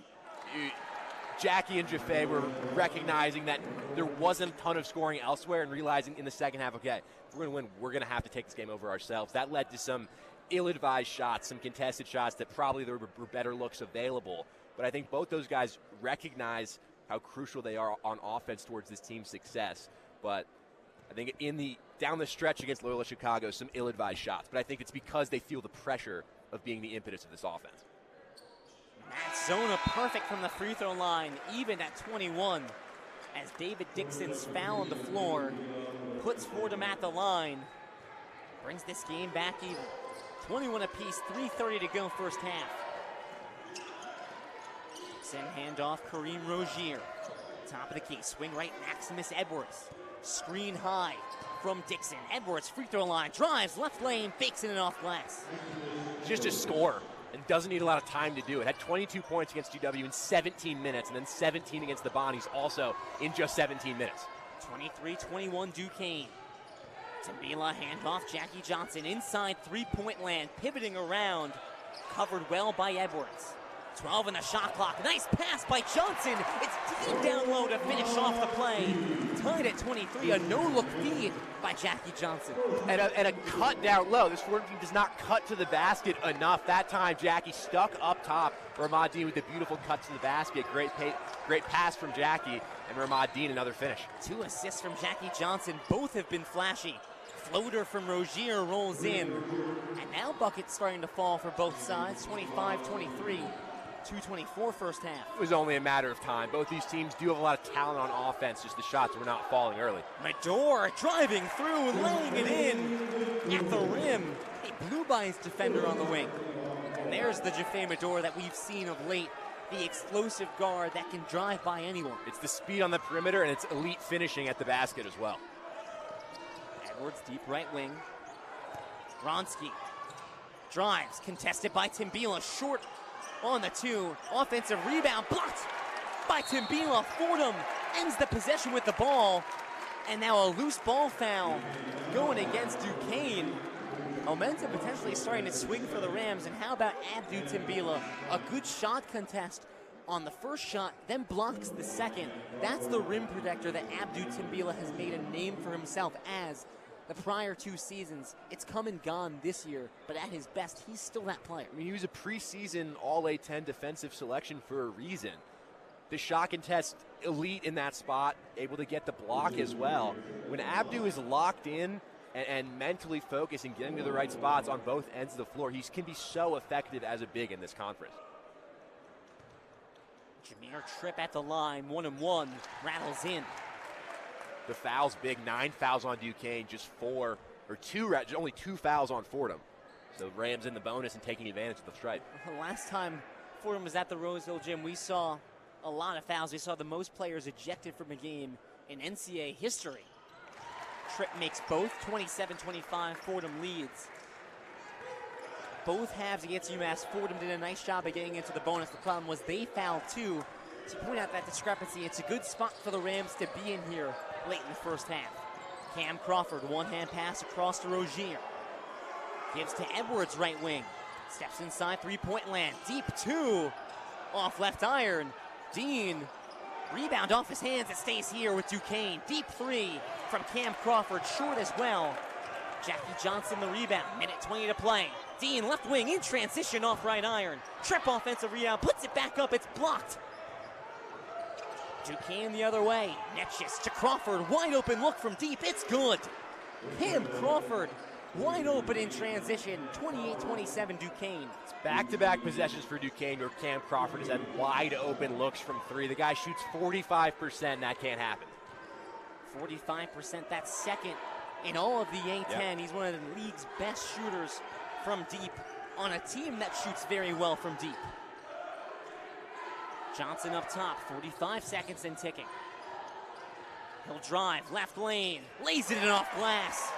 Jackie and Jaffe were recognizing that there wasn't a ton of scoring elsewhere and realizing in the second half, okay, if we're going to win, we're going to have to take this game over ourselves. That led to some ill-advised shots, some contested shots that probably there were better looks available. But I think both those guys recognize how crucial they are on offense towards this team's success. But I think down the stretch against Loyola Chicago, some ill-advised shots. But I think it's because they feel the pressure of being the impetus of this offense. Matt Zona perfect from the free throw line, even at 21, as David Dixon's foul on the floor puts Fordham at the line, brings this game back even. 21 apiece, 3:30 to go first half. Dixon handoff, Kareem Rozier. Top of the key, swing right, Maximus Edwards. Screen high from Dixon. Edwards, free throw line, drives, left lane, fakes it off glass. Just a scorer and doesn't need a lot of time to do it. Had 22 points against GW in 17 minutes, and then 17 against the Bonnies also in just 17 minutes. 23-21 Duquesne. Tambila handoff, Jackie Johnson inside three-point land, pivoting around, covered well by Edwards. 12 in the shot clock, nice pass by Johnson. It's deep down low to finish off the play. Tied at 23, a no-look feed by Jackie Johnson. And a cut down low. This Fordham team does not cut to the basket enough. That time, Jackie stuck up top. Ramad Dean with the beautiful cut to the basket. Great pass from Jackie, and Ramad Dean another finish. 2 assists from Jackie Johnson. Both have been flashy. Floater from Rozier rolls in. And now buckets starting to fall for both sides. 25-23. 2:24 first half. It was only a matter of time. Both these teams do have a lot of talent on offense, just the shots were not falling early. Madore driving through, laying it in at the rim. He blew by his defender on the wing. And there's the Jaffe Madore that we've seen of late, the explosive guard that can drive by anyone. It's the speed on the perimeter, and it's elite finishing at the basket as well. Edwards, deep right wing. Bronski drives, contested by Tambila, short on the 2, offensive rebound, blocked by Tambila. Fordham ends the possession with the ball, and now a loose ball foul going against Duquesne. Momentum potentially starting to swing for the Rams, and how about Abdu Tambila? A good shot contest on the first shot, then blocks the second. That's the rim protector that Abdu Tambila has made a name for himself as. The prior 2 seasons, it's come and gone this year, but at his best, he's still that player. I mean, he was a preseason All-A-10 defensive selection for a reason. The shot contest, elite in that spot, able to get the block as well. When Abdu is locked in and mentally focused and getting to the right spots on both ends of the floor, he can be so effective as a big in this conference. Jameer Tripp at the line, 1-and-1, rattles in. The foul's big, 9 fouls on Duquesne, just only 2 fouls on Fordham. So Rams in the bonus and taking advantage of the stripe. Last time Fordham was at the Rose Hill Gym, we saw a lot of fouls. We saw the most players ejected from a game in NCAA history. Tripp makes both, 27-25, Fordham leads. both halves against UMass. Fordham did a nice job of getting into the bonus. The problem was they fouled too. To point out that discrepancy, it's a good spot for the Rams to be in here late in the first half. Cam Crawford, one-hand pass across to Rozier. Gives to Edwards, right wing. Steps inside, three-point land. Deep two, off left iron. Dean, rebound off his hands. It stays here with Duquesne. Deep three from Cam Crawford, short as well. Jackie Johnson the rebound, minute 20 to play. Dean left wing in transition off right iron. Tripp offensive rebound, puts it back up, it's blocked. Duquesne the other way. Netchis to Crawford, wide open look from deep, it's good. Cam Crawford, wide open in transition, 28-27 Duquesne. It's back-to-back possessions for Duquesne where Cam Crawford has had wide open looks from three. The guy shoots 45%, that can't happen. 45%, that's second in all of the A-10. Yep. He's one of the league's best shooters from deep on a team that shoots very well from deep. Johnson up top, 45 seconds and ticking. He'll drive, left lane, lays it in off glass.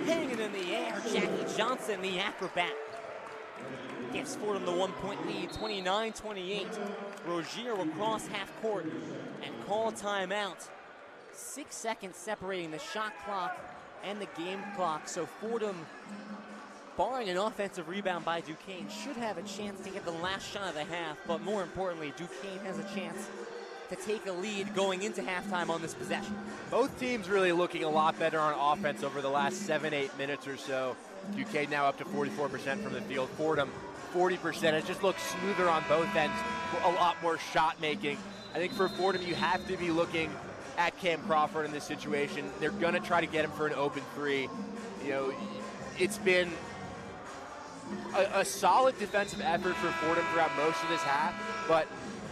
Hanging in the air, Jackie Johnson, the acrobat. Gives Fordham the 1-point lead, 29-28. Rozier will cross half court and call timeout. 6 seconds separating the shot clock and the game clock. So Fordham, barring an offensive rebound by Duquesne, should have a chance to get the last shot of the half. But more importantly, Duquesne has a chance to take a lead going into halftime on this possession. Both teams really looking a lot better on offense over the last 7-8 minutes or so. Duquesne now up to 44% from the field. Fordham, 40%. It just looks smoother on both ends, a lot more shot making. I think for Fordham, you have to be looking at Cam Crawford in this situation. They're going to try to get him for an open three. You know, it's been a solid defensive effort for Fordham throughout most of this half, but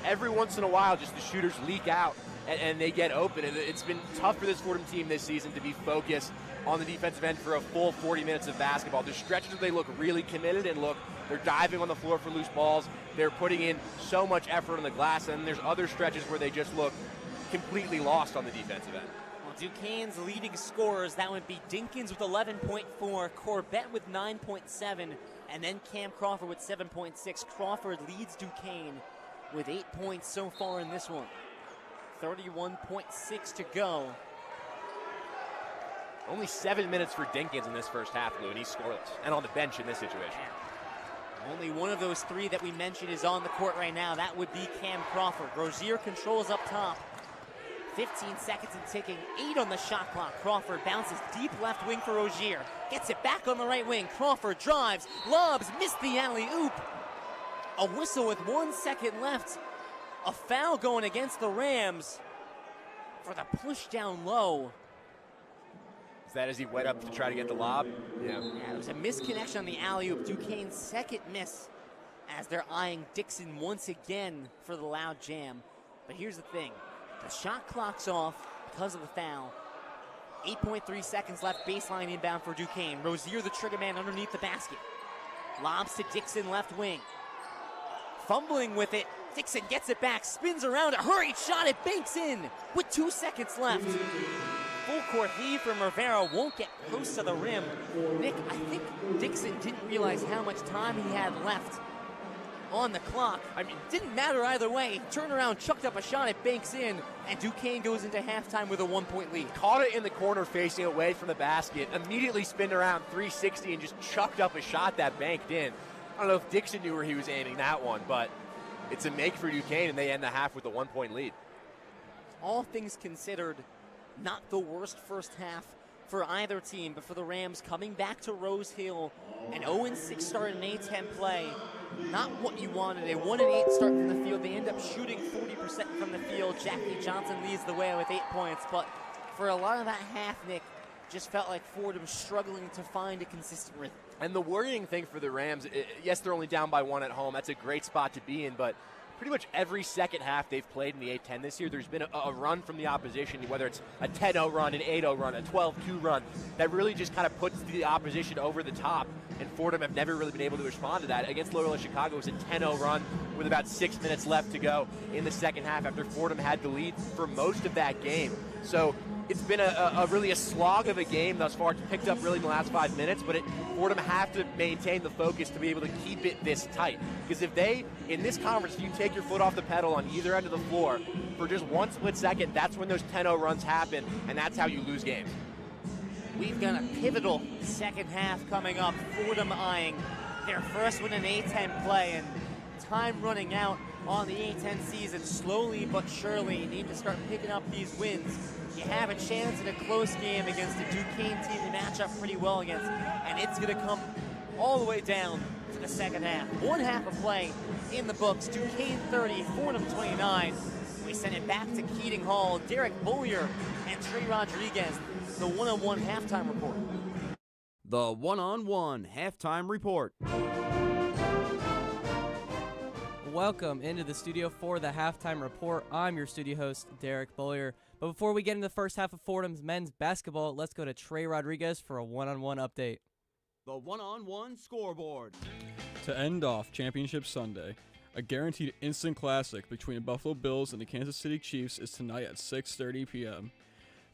every once in a while, just the shooters leak out and they get open. And it's been tough for this Fordham team this season to be focused on the defensive end for a full 40 minutes of basketball. There's stretches where they look really committed and they're diving on the floor for loose balls. They're putting in so much effort on the glass, and there's other stretches where they just look completely lost on the defensive end. Well, Duquesne's leading scorers, that would be Dinkins with 11.4, Corbett with 9.7, and then Cam Crawford with 7.6. Crawford leads Duquesne with 8 points so far in this one. 31.6 to go. Only 7 minutes for Dinkins in this first half, Lou, and he's scoreless and on the bench in this situation. Only one of those three that we mentioned is on the court right now. That would be Cam Crawford. Rozier controls up top. 15 seconds and ticking. 8 on the shot clock. Crawford bounces deep left wing for Rozier. Gets it back on the right wing. Crawford drives, lobs, missed the alley-oop. A whistle with 1 second left. A foul going against the Rams for the push down low. Is that as he went up to try to get the lob? Yeah, it was a misconnection on the alley-oop. Duquesne's second miss as they're eyeing Dixon once again for the loud jam. But here's the thing. The shot clock's off because of the foul. 8.3 seconds left, baseline inbound for Duquesne. Rozier, the trigger man, underneath the basket. Lobs to Dixon, left wing. Fumbling with it. Dixon gets it back, spins around, a hurried shot, it banks in with 2 seconds left. Full court heave from Rivera, won't get close to the rim. Nick, I think Dixon didn't realize how much time he had left on the clock. I mean, didn't matter either way. Turned around, chucked up a shot, it banks in, and Duquesne goes into halftime with a 1-point lead. Caught it in the corner facing away from the basket, immediately spinned around 360 and just chucked up a shot that banked in. I don't know if Dixon knew where he was aiming that one, but it's a make for Duquesne, and they end the half with a 1-point lead. All things considered, not the worst first half for either team, but for the Rams coming back to Rose Hill, an 0-6 start in A-10 play. Not what you wanted, a 1-8 start from the field. They end up shooting 40% from the field. Jackie Johnson leads the way with 8 points, but for a lot of that half, Nick, just felt like Fordham struggling to find a consistent rhythm. And the worrying thing for the Rams, yes, they're only down by 1 at home. That's a great spot to be in, but pretty much every second half they've played in the A-10 this year, there's been a run from the opposition, whether it's a 10-0 run, an 8-0 run, a 12-2 run, that really just kind of puts the opposition over the top, and Fordham have never really been able to respond to that. Against Loyola Chicago, it was a 10-0 run with about 6 minutes left to go in the second half after Fordham had the lead for most of that game. So it's been a really a slog of a game thus far. It's picked up really in the last 5 minutes, but Fordham have to maintain the focus to be able to keep it this tight. Because if they, in this conference, if you take your foot off the pedal on either end of the floor for just one split second, that's when those 10-0 runs happen, and that's how you lose games. We've got a pivotal second half coming up. Fordham eyeing their first win in A10 play, and time running out on the A10 season. Slowly but surely, you need to start picking up these wins. You have a chance in a close game against a Duquesne team you match up pretty well against, and it's going to come all the way down to the second half. One half of play in the books. Duquesne 30, Fordham 29. We send it back to Keating Hall. Derek Bollier and Trey Rodriguez, the one-on-one halftime report. The one-on-one halftime report. Welcome into the studio for the halftime report. I'm your studio host, Derek Bollier. But before we get into the first half of Fordham's men's basketball, let's go to Trey Rodriguez for a one-on-one update. The one-on-one scoreboard. To end off Championship Sunday, a guaranteed instant classic between the Buffalo Bills and the Kansas City Chiefs is tonight at 6:30 p.m.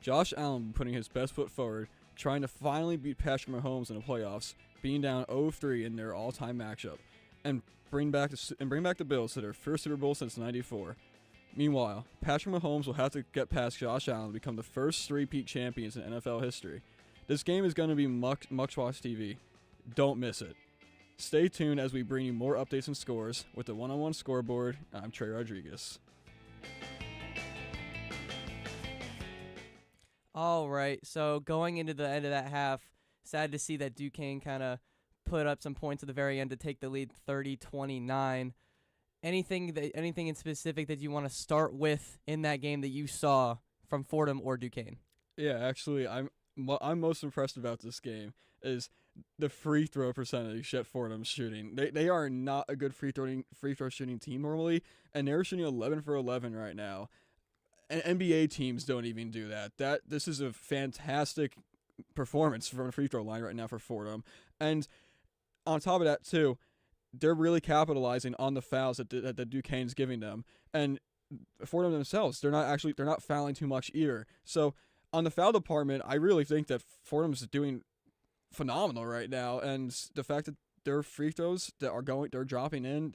Josh Allen putting his best foot forward, trying to finally beat Patrick Mahomes in the playoffs, being down 0-3 in their all-time matchup, and bring back the Bills to their first Super Bowl since '94. Meanwhile, Patrick Mahomes will have to get past Josh Allen to become the first three-peat champions in NFL history. This game is going to be much-watch TV. Don't miss it. Stay tuned as we bring you more updates and scores with the one-on-one scoreboard. I'm Trey Rodriguez. All right, so going into the end of that half, sad to see that Duquesne kind of put up some points at the very end to take the lead 30-29. Anything in specific that you want to start with in that game that you saw from Fordham or Duquesne? Yeah, actually, I'm most impressed about this game is the free throw percentage that Fordham's shooting. They are not a good free throw shooting team normally, and they're shooting 11 for 11 right now. And NBA teams don't even do that. This is a fantastic performance from the free throw line right now for Fordham. And on top of that too, they're really capitalizing on the fouls that Duquesne's giving them. And Fordham themselves, they're not fouling too much either. So on the foul department, I really think that Fordham's doing phenomenal right now. And the fact that their free throws they're dropping in,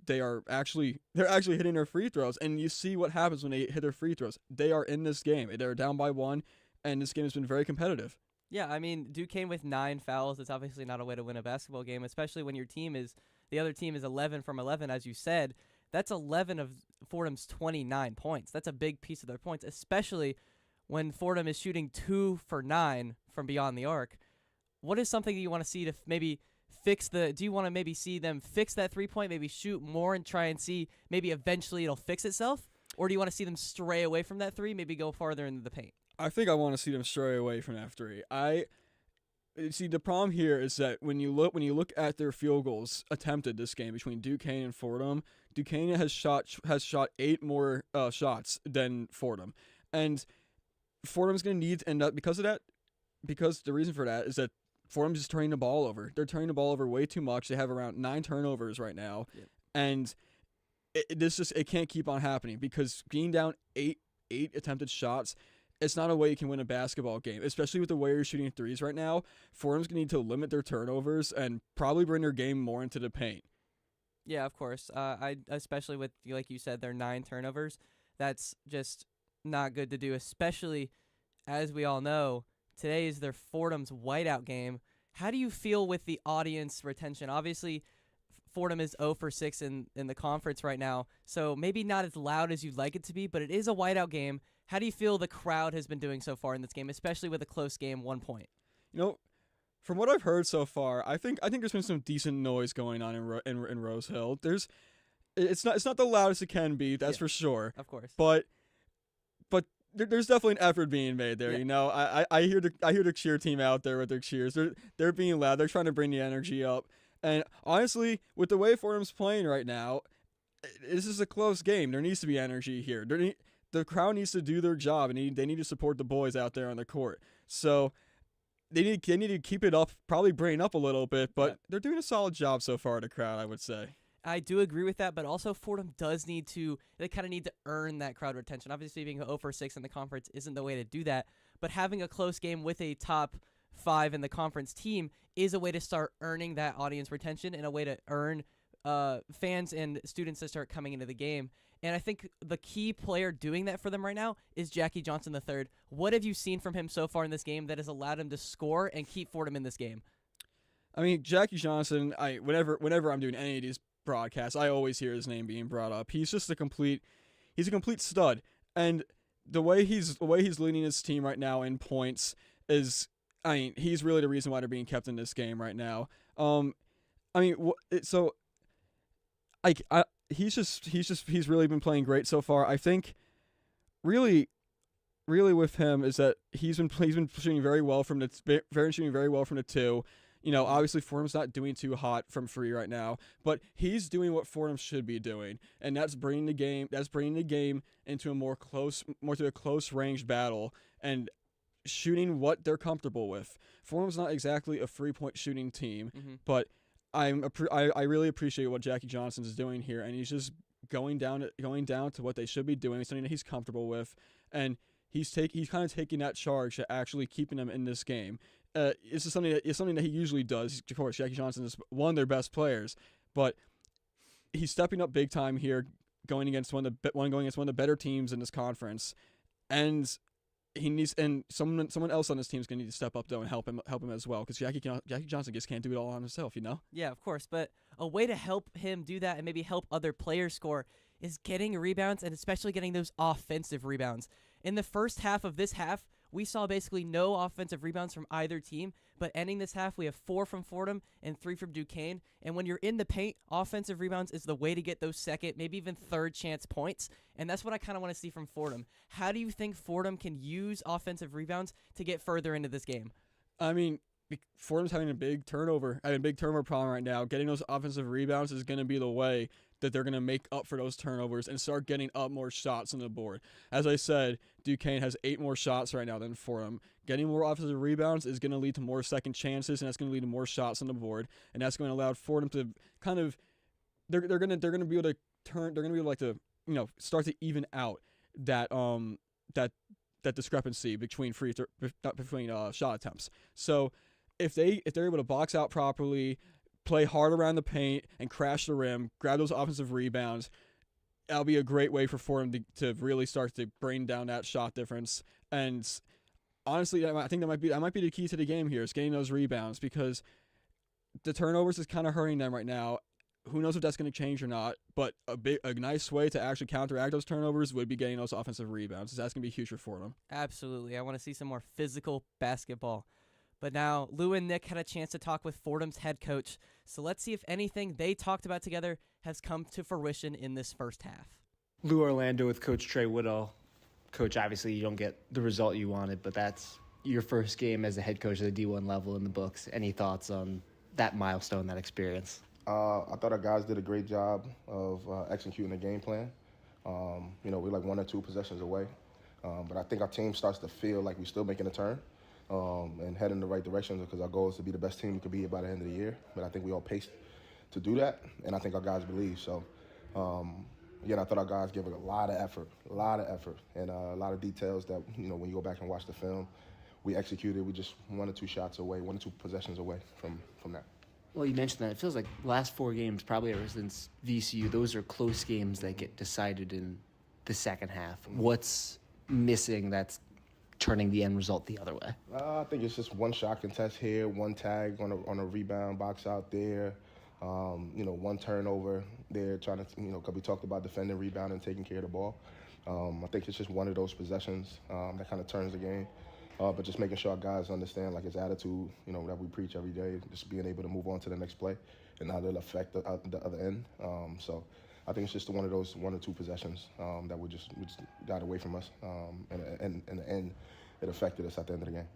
they're actually hitting their free throws. And you see what happens when they hit their free throws. They are in this game. They're down by 1, and this game has been very competitive. Yeah, I mean, Duquesne with 9 fouls, it's obviously not a way to win a basketball game, especially when the other team is 11 from 11, as you said. That's 11 of Fordham's 29 points. That's a big piece of their points, especially when Fordham is shooting 2 for 9 from beyond the arc. What is something that you want to see to maybe fix do you want to maybe see them fix that 3-point, maybe shoot more and try and see maybe eventually it'll fix itself? Or do you want to see them stray away from that 3, maybe go farther into the paint? I think I want to see them stray away from that 3. See, the problem here is that when you look at their field goals attempted this game between Duquesne and Fordham, Duquesne has shot 8 more shots than Fordham, and Fordham's going to need to end up because of that. Because the reason for that is that Fordham's just turning the ball over. They're turning the ball over way too much. They have around 9 turnovers right now, and it can't keep on happening because being down 8 attempted shots. It's not a way you can win a basketball game, especially with the way you're shooting threes right now. Fordham's going to need to limit their turnovers and probably bring their game more into the paint. Yeah, of course. Especially with, like you said, their 9 turnovers. That's just not good to do, especially, as we all know, today is their Fordham's whiteout game. How do you feel with the audience retention? Obviously, Fordham is 0 for 6 in the conference right now, so maybe not as loud as you'd like it to be, but it is a whiteout game. How do you feel the crowd has been doing so far in this game, especially with a close game, 1 point? From what I've heard so far, I think there's been some decent noise going on in Rose Hill. It's not the loudest it can be, that's for sure. Of course. But there's definitely an effort being made there. Yeah. I hear the cheer team out there with their cheers. They're being loud. They're trying to bring the energy up. And honestly, with the way Fordham's playing right now, this is a close game. There needs to be energy here. The crowd needs to do their job, and they need to support the boys out there on the court. So they need to keep it up, probably bring it up a little bit, but they're doing a solid job so far, the crowd, I would say. I do agree with that, but also Fordham does they kind of need to earn that crowd retention. Obviously, being 0 for 6 in the conference isn't the way to do that, but having a close game with a top 5 in the conference team is a way to start earning that audience retention and a way to earn fans and students to start coming into the game. And I think the key player doing that for them right now is Jackie Johnson III. What have you seen from him so far in this game that has allowed him to score and keep Fordham in this game? I mean, Jackie Johnson, whenever I'm doing any of these broadcasts, I always hear his name being brought up. He's just a complete stud. And the way he's leading his team right now in points is, I mean, he's really the reason why they're being kept in this game right now. He's really been playing great so far. I think really with him is that he's been shooting very well from the two. You know, obviously Fordham's not doing too hot from free right now, but he's doing what Fordham should be doing, and that's bringing the game into a close range battle and shooting what they're comfortable with. Fordham's not exactly a 3-point shooting team, but I really appreciate what Jackie Johnson is doing here, and he's just going down to what they should be doing, something that he's comfortable with, and he's kind of taking that charge to actually keeping them in this game. It's something that he usually does. Of course, Jackie Johnson is one of their best players, but he's stepping up big time here, going against one of the better teams in this conference, and someone else on this team is going to need to step up though and help him as well, because Jackie Johnson just can't do it all on himself, you know. Yeah, of course, but a way to help him do that and maybe help other players score is getting rebounds, and especially getting those offensive rebounds. In the first half of this half, we saw basically no offensive rebounds from either team, but ending this half, we have 4 from Fordham and 3 from Duquesne. And when you're in the paint, offensive rebounds is the way to get those second, maybe even third chance points. And that's what I kind of want to see from Fordham. How do you think Fordham can use offensive rebounds to get further into this game? I mean, Fordham's having a big turnover problem right now. Getting those offensive rebounds is going to be the way that they're going to make up for those turnovers and start getting up more shots on the board. As I said, Duquesne has 8 more shots right now than Fordham. Getting more offensive rebounds is going to lead to more second chances, and that's going to lead to more shots on the board, and that's going to allow Fordham to kind of they're going to be able to start to even out that discrepancy between shot attempts. So if they're able to box out properly, play hard around the paint, and crash the rim, grab those offensive rebounds, that'll be a great way for Fordham to really start to bring down that shot difference. And honestly, I think that might be the key to the game here, is getting those rebounds, because the turnovers is kind of hurting them right now. Who knows if that's going to change or not, but a nice way to actually counteract those turnovers would be getting those offensive rebounds. That's going to be huge for Fordham. Absolutely. I want to see some more physical basketball. But now, Lou and Nick had a chance to talk with Fordham's head coach, so let's see if anything they talked about together has come to fruition in this first half. Lou Orlando with Coach Trey Woodall. Coach, obviously you don't get the result you wanted, but that's your first game as a head coach at the D1 level in the books. Any thoughts on that milestone, that experience? I thought our guys did a great job of executing the game plan. We're like 1 or 2 possessions away, but I think our team starts to feel like we're still making a turn. And head in the right direction, because our goal is to be the best team we could be by the end of the year. But I think we all paced to do that, and I think our guys believe. So, again, I thought our guys gave a lot of effort, and a lot of details that, when you go back and watch the film, we executed. We just 1 or 2 shots away, 1 or 2 possessions away from that. Well, you mentioned that. It feels like the last 4 games, probably ever since VCU, those are close games that get decided in the second half. What's missing that's turning the end result the other way? I think it's just 1 shot contest here, 1 tag on a rebound box out there, 1 turnover there, trying to, because we talked about defending, rebound, and taking care of the ball. I think it's just 1 of those possessions that kind of turns the game. But just making sure our guys understand, like, his attitude, that we preach every day, just being able to move on to the next play and how it'll affect the other end. So I think it's just one of those 1 or 2 possessions that we just got away from us. And in the end, it affected us at the end of the game.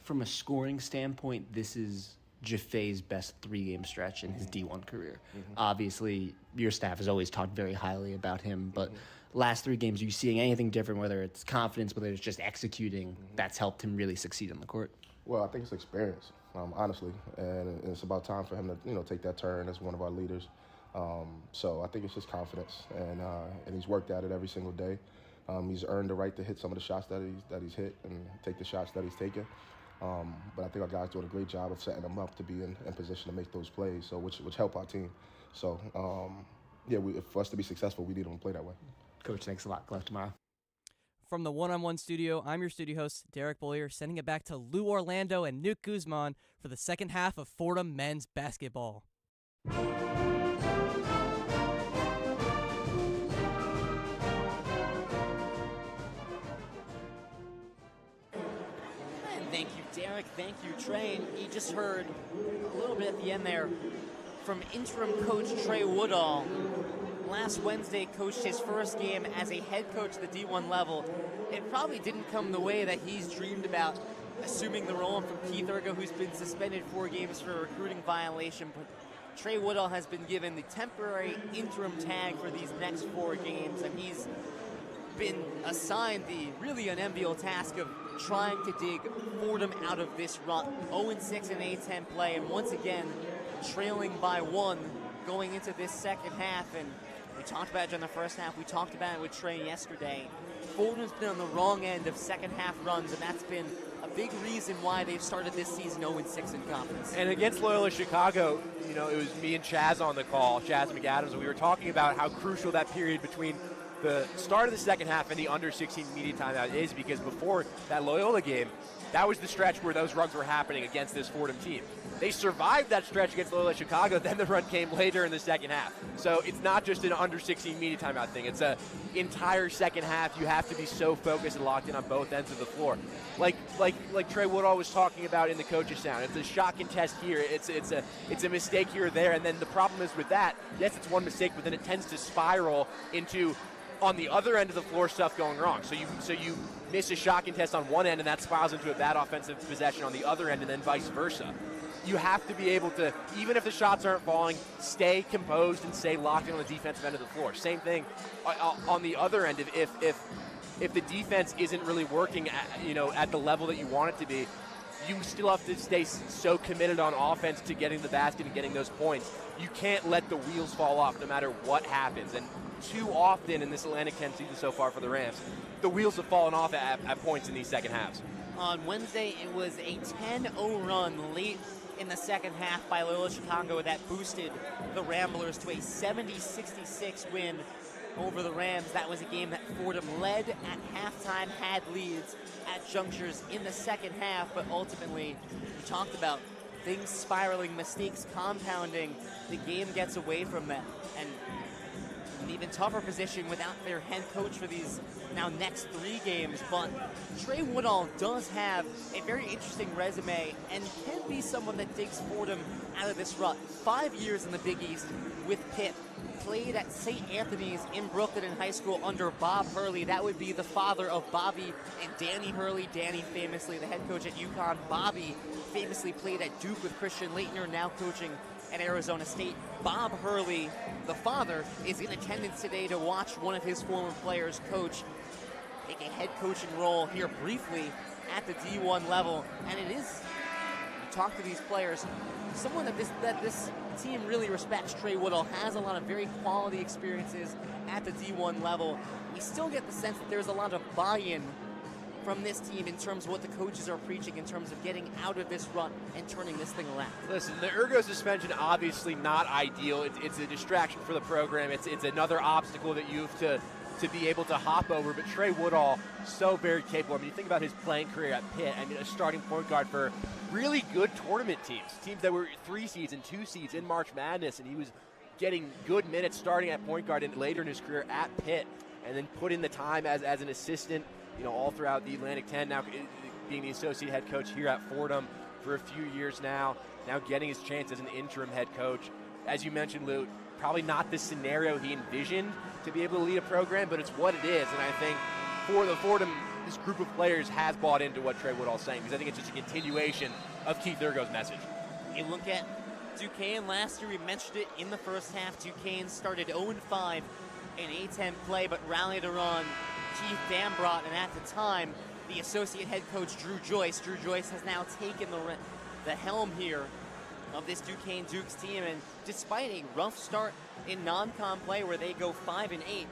From a scoring standpoint, this is Jaffe's best 3-game stretch in his D1 career. Obviously, your staff has always talked very highly about him, but last 3 games, are you seeing anything different, whether it's confidence, whether it's just executing, that's helped him really succeed on the court? Well, I think it's experience, honestly, and it's about time for him to, take that turn as one of our leaders. So I think it's just confidence, and he's worked at it every single day. He's earned the right to hit some of the shots that he's hit and take the shots that he's taken. But I think our guys doing a great job of setting him up to be in position to make those plays, so which help our team. So, for us to be successful, we need them to play that way. Coach, thanks a lot. Good luck tomorrow. From the one-on-one studio, I'm your studio host, Derek Boyer, sending it back to Lou Orlando and Nick Guzman for the second half of Fordham men's basketball. Thank you, Derek. Thank you, Trey. You just heard a little bit at the end there from interim coach Trey Woodall. Last Wednesday, coached his first game as a head coach at the D1 level. It probably didn't come the way that he's dreamed about, assuming the role from Keith Ergo, who's been suspended 4 games for a recruiting violation. But Trey Woodall has been given the temporary interim tag for these next 4 games, and he's been assigned the really unenviable task of trying to dig Fordham out of this rut. 0-6 in A10 play, and once again, trailing by 1 going into this second half. And we talked about it during the first half. We talked about it with Trey yesterday. Fordham's been on the wrong end of second half runs, and that's been a big reason why they've started this season 0-6 in conference. And against Loyola Chicago, it was me and Chaz on the call, Chaz McAdams, and we were talking about how crucial that period between the start of the second half and the under-16 media timeout is, because before that Loyola game, that was the stretch where those runs were happening against this Fordham team. They survived that stretch against Loyola Chicago, then the run came later in the second half. So it's not just an under-16 media timeout thing. It's an entire second half. You have to be so focused and locked in on both ends of the floor. Like Trey Woodall was talking about in the coach's sound. It's a shot contest here. It's a mistake here or there. And then the problem is with that, yes, it's one mistake, but then it tends to spiral into, on the other end of the floor, stuff going wrong. So you miss a shot contest on one end, and that spirals into a bad offensive possession on the other end, and then vice versa. You have to be able to, even if the shots aren't falling, stay composed and stay locked in on the defensive end of the floor. Same thing on the other end. If the defense isn't really working at the level that you want it to be, you still have to stay so committed on offense to getting the basket and getting those points. You can't let the wheels fall off no matter what happens. And too often in this Atlantic 10 season so far for the Rams, the wheels have fallen off at points in these second halves. On Wednesday, it was a 10-0 run late in the second half by Loyola Chicago that boosted the Ramblers to a 70-66 win over the Rams. That was a game that Fordham led at halftime, had leads at junctures in the second half, but ultimately, we talked about things spiraling, mistakes compounding. The game gets away from them, and an even tougher position without their head coach for these now next 3 games. But Trey Woodall does have a very interesting resume and can be someone that digs Fordham out of this rut. 5 years in the Big East with Pitt. Played at St. Anthony's in Brooklyn in high school under Bob Hurley. That would be the father of Bobby and Danny Hurley. Danny famously the head coach at UConn. Bobby famously played at Duke with Christian Laettner, now coaching at Arizona State. Bob Hurley, the father, is in attendance today to watch one of his former players coach, take a head coaching role here briefly at the D1 level. And it is, you talk to these players, someone that this team really respects. Trey Woodall has a lot of very quality experiences at the D1 level. We still get the sense that there's a lot of buy-in from this team in terms of what the coaches are preaching in terms of getting out of this rut and turning this thing around. Listen, the Ergo suspension obviously not ideal. It's a distraction for the program. It's another obstacle that you have to be able to hop over. But Trey Woodall, so very capable. I mean, you think about his playing career at Pitt. I mean, a starting point guard for really good tournament teams that were 3 seeds and 2 seeds in March Madness, and he was getting good minutes starting at point guard and later in his career at Pitt, and then put in the time as an assistant, all throughout the Atlantic 10, now being the associate head coach here at Fordham for a few years now getting his chance as an interim head coach. As you mentioned, Lou, probably not the scenario he envisioned to be able to lead a program, but it's what it is. And I think for the Fordham, this group of players has bought into what Trey Woodall's saying, because I think it's just a continuation of Keith Ergo's message. You look at Duquesne last year, we mentioned it in the first half. Duquesne started 0-5 in A10 play, but rallied around Keith Dambrot, and at the time, the associate head coach Drew Joyce. Drew Joyce has now taken the helm here of this Duquesne Dukes team, and despite a rough start in non-con play where they go 5-8,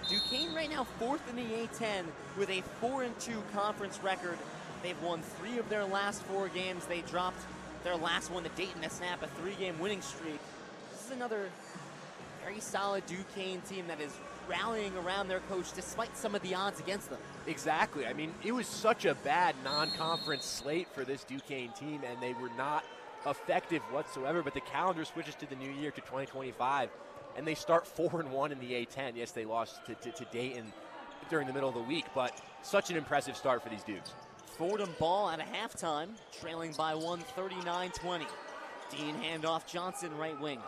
Duquesne right now 4th in the A-10 with a 4-2 conference record. They've won 3 of their last 4 games. They dropped their last one to Dayton to snap a 3-game winning streak. This is another very solid Duquesne team that is rallying around their coach despite some of the odds against them. Exactly. I mean, it was such a bad non-conference slate for this Duquesne team, and they were not effective whatsoever, but the calendar switches to the new year, to 2025, and they start 4-1 in the A-10. Yes, they lost to Dayton during the middle of the week, but such an impressive start for these Dukes. Fordham ball at a halftime, trailing by 1, 39-20. Dean handoff Johnson, right wing.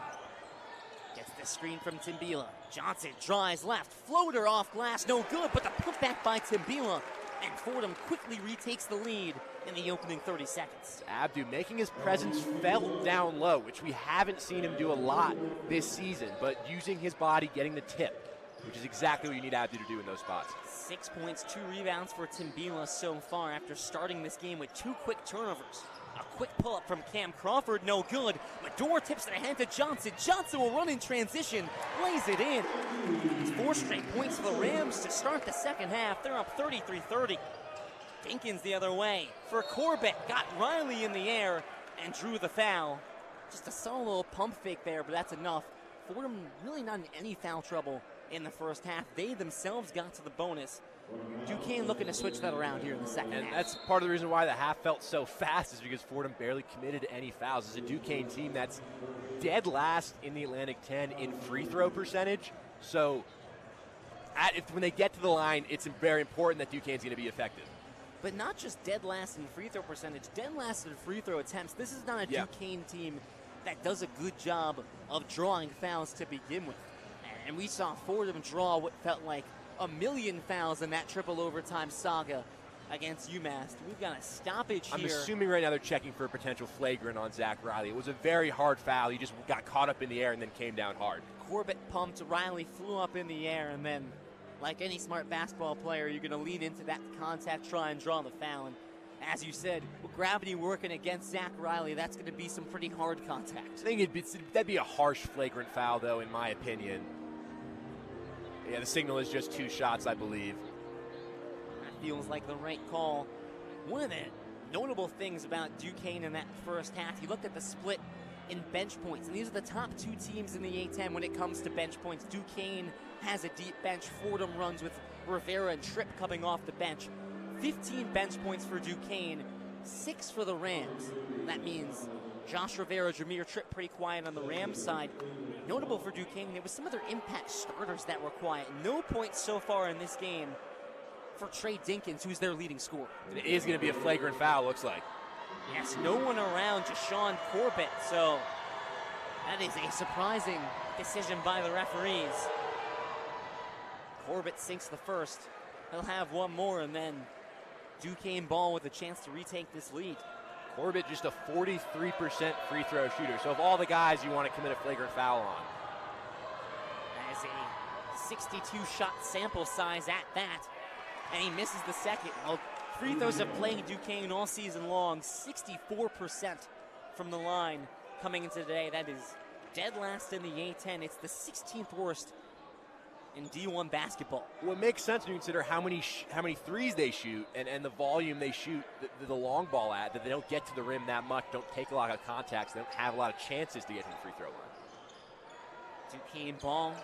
Gets the screen from Timbila. Johnson drives left, floater off glass, no good, but the putback by Timbila, and Fordham quickly retakes the lead in the opening 30 seconds. Abdu making his presence felt down low, which we haven't seen him do a lot this season, but using his body, getting the tip, which is exactly what you need Abdu to do in those spots. 6 points, 2 rebounds for Timbila so far after starting this game with 2 quick turnovers. A quick pull-up from Cam Crawford, no good. Medor tips it ahead to Johnson. Johnson will run in transition, lays it in. 4 straight points for the Rams to start the second half. They're up 33-30. Dinkins the other way for Corbett. Got Riley in the air and drew the foul. Just a solo pump fake there, but that's enough. Fordham really not in any foul trouble in the first half. They themselves got to the bonus. Duquesne looking to switch that around here in the second half. And that's part of the reason why the half felt so fast, is because Fordham barely committed any fouls. It's a Duquesne team that's dead last in the Atlantic 10 in free throw percentage. So when they get to the line, it's very important that Duquesne's going to be effective. But not just dead last in free throw percentage, dead last in free throw attempts. This is not a Duquesne team that does a good job of drawing fouls to begin with. And we saw Fordham draw what felt like a million fouls in that triple overtime saga against UMass. We've got a stoppage here. I'm assuming right now they're checking for a potential flagrant on Zach Riley. It was a very hard foul. He just got caught up in the air and then came down hard. Corbett pumped, Riley flew up in the air, and then, like any smart basketball player, you're going to lean into that contact, try and draw the foul. And as you said, with gravity working against Zach Riley, that's going to be some pretty hard contact. I think that'd be a harsh flagrant foul, though, in my opinion. Yeah, the signal is just 2 shots, I believe. That feels like the right call. One of the notable things about Duquesne in that first half, you look at the split in bench points, and these are the top 2 teams in the A-10 when it comes to bench points. Duquesne has a deep bench. Fordham runs with Rivera and Tripp coming off the bench. 15 bench points for Duquesne, 6 for the Rams. That means Josh Rivera, Jameer Tripp pretty quiet on the Rams side. Notable for Duquesne, it was some of their impact starters that were quiet. No points so far in this game for Trey Dinkins, who's their leading scorer. It is going to be a flagrant foul, looks like. Yes, no one around Jashawn Corbett, so that is a surprising decision by the referees. Corbett sinks the first. He'll have one more, and then Duquesne ball with a chance to retake this lead. Corbett just a 43% free throw shooter. So of all the guys you want to commit a flagrant foul on. That is a 62 shot sample size at that. And he misses the second. Well, free throws have plagued Duquesne all season long. 64% from the line coming into today. That is dead last in the A-10. It's the 16th worst in D1 basketball. Well, it makes sense when you consider how many threes they shoot and the volume they shoot the long ball at, that they don't get to the rim that much, don't take a lot of contacts, they don't have a lot of chances to get to the free throw line. Duquesne ball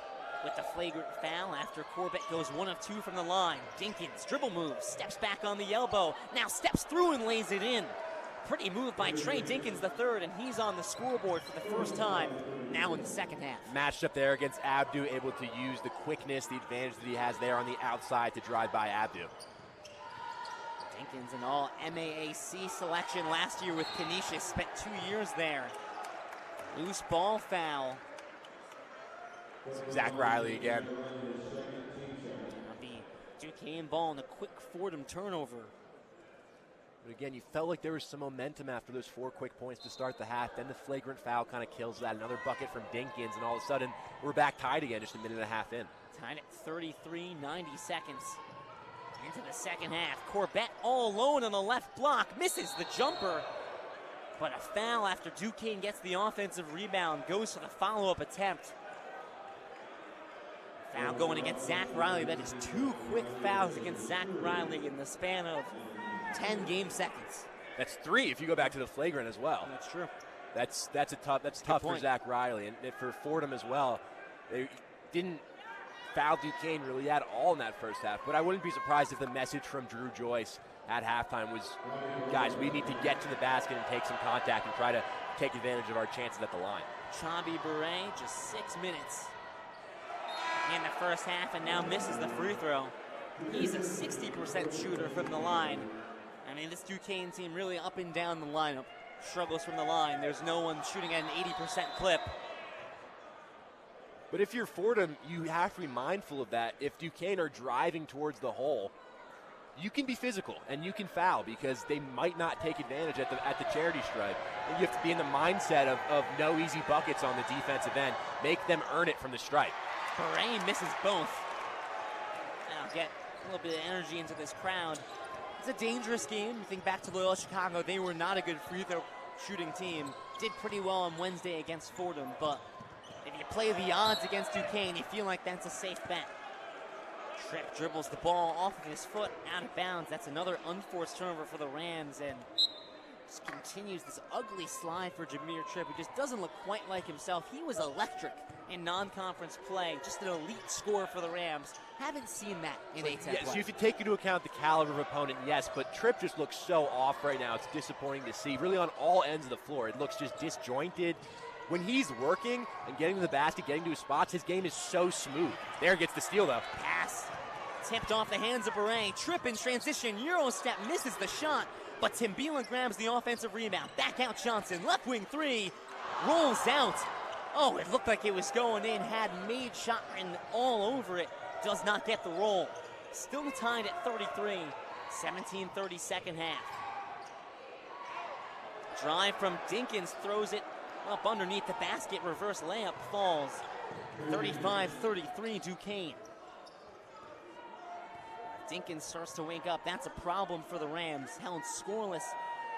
with the flagrant foul after Corbett goes 1 of 2 from the line. Dinkins, dribble move, steps back on the elbow, now steps through and lays it in. Pretty move by Trey Dinkins III, and he's on the scoreboard for the first time now in the second half. Matched up there against Abdu, able to use the quickness, the advantage that he has there on the outside to drive by Abdu. Dinkins, an all MAAC selection last year with Canisius, spent 2 years there. Loose ball foul. Zach Riley again. That'll be Duquesne ball and a quick Fordham turnover. But again, you felt like there was some momentum after those 4 quick points to start the half. Then the flagrant foul kind of kills that. Another bucket from Dinkins, and all of a sudden, we're back tied again just a minute and a half in. Tied at 33, 90 seconds into the second half. Corbett all alone on the left block, misses the jumper. But a foul after Duquesne gets the offensive rebound, goes for the follow-up attempt. Foul going against Zach Riley. That is 2 quick fouls against Zach Riley in the span of 10 game seconds. That's 3 if you go back to the flagrant as well. That's true. That's tough for Zach Riley, and for Fordham as well. They didn't foul Duquesne really at all in that first half, but I wouldn't be surprised if the message from Drew Joyce at halftime was, guys, we need to get to the basket and take some contact and try to take advantage of our chances at the line. Chabi Beret, just 6 minutes in the first half, and now misses the free throw. He's a 60% shooter from the line. I mean, this Duquesne team really up and down the lineup. Struggles from the line. There's no one shooting at an 80% clip. But if you're Fordham, you have to be mindful of that. If Duquesne are driving towards the hole, you can be physical and you can foul because they might not take advantage at the charity stripe. And you have to be in the mindset of no easy buckets on the defensive end. Make them earn it from the stripe. Beret misses both. Now get a little bit of energy into this crowd. It's a dangerous game. You think back to Loyola Chicago, they were not a good free throw shooting team. Did pretty well on Wednesday against Fordham, but if you play the odds against Duquesne, you feel like that's a safe bet. Tripp dribbles the ball off of his foot, out of bounds. That's another unforced turnover for the Rams, and just continues this ugly slide for Jameer Tripp, who just doesn't look quite like himself. He was electric in non-conference play, just an elite scorer for the Rams. Haven't seen that in A-10 play. So if you take into account the caliber of opponent, yes, but Tripp just looks so off right now. It's disappointing to see, really on all ends of the floor. It looks just disjointed. When he's working and getting to the basket, getting to his spots, his game is so smooth. There gets the steal, though. Pass tipped off the hands of Beret. Tripp in transition, Euro step, misses the shot, but Timbila grabs the offensive rebound. Back out Johnson, left wing three, rolls out. Oh, it looked like it was going in, had made shot written all over it. Does not get the roll. Still tied at 33, 17-30 second half. Drive from Dinkins, throws it up underneath the basket, reverse layup, falls. 35-33 Duquesne. Dinkins starts to wake up. That's a problem for the Rams. Held scoreless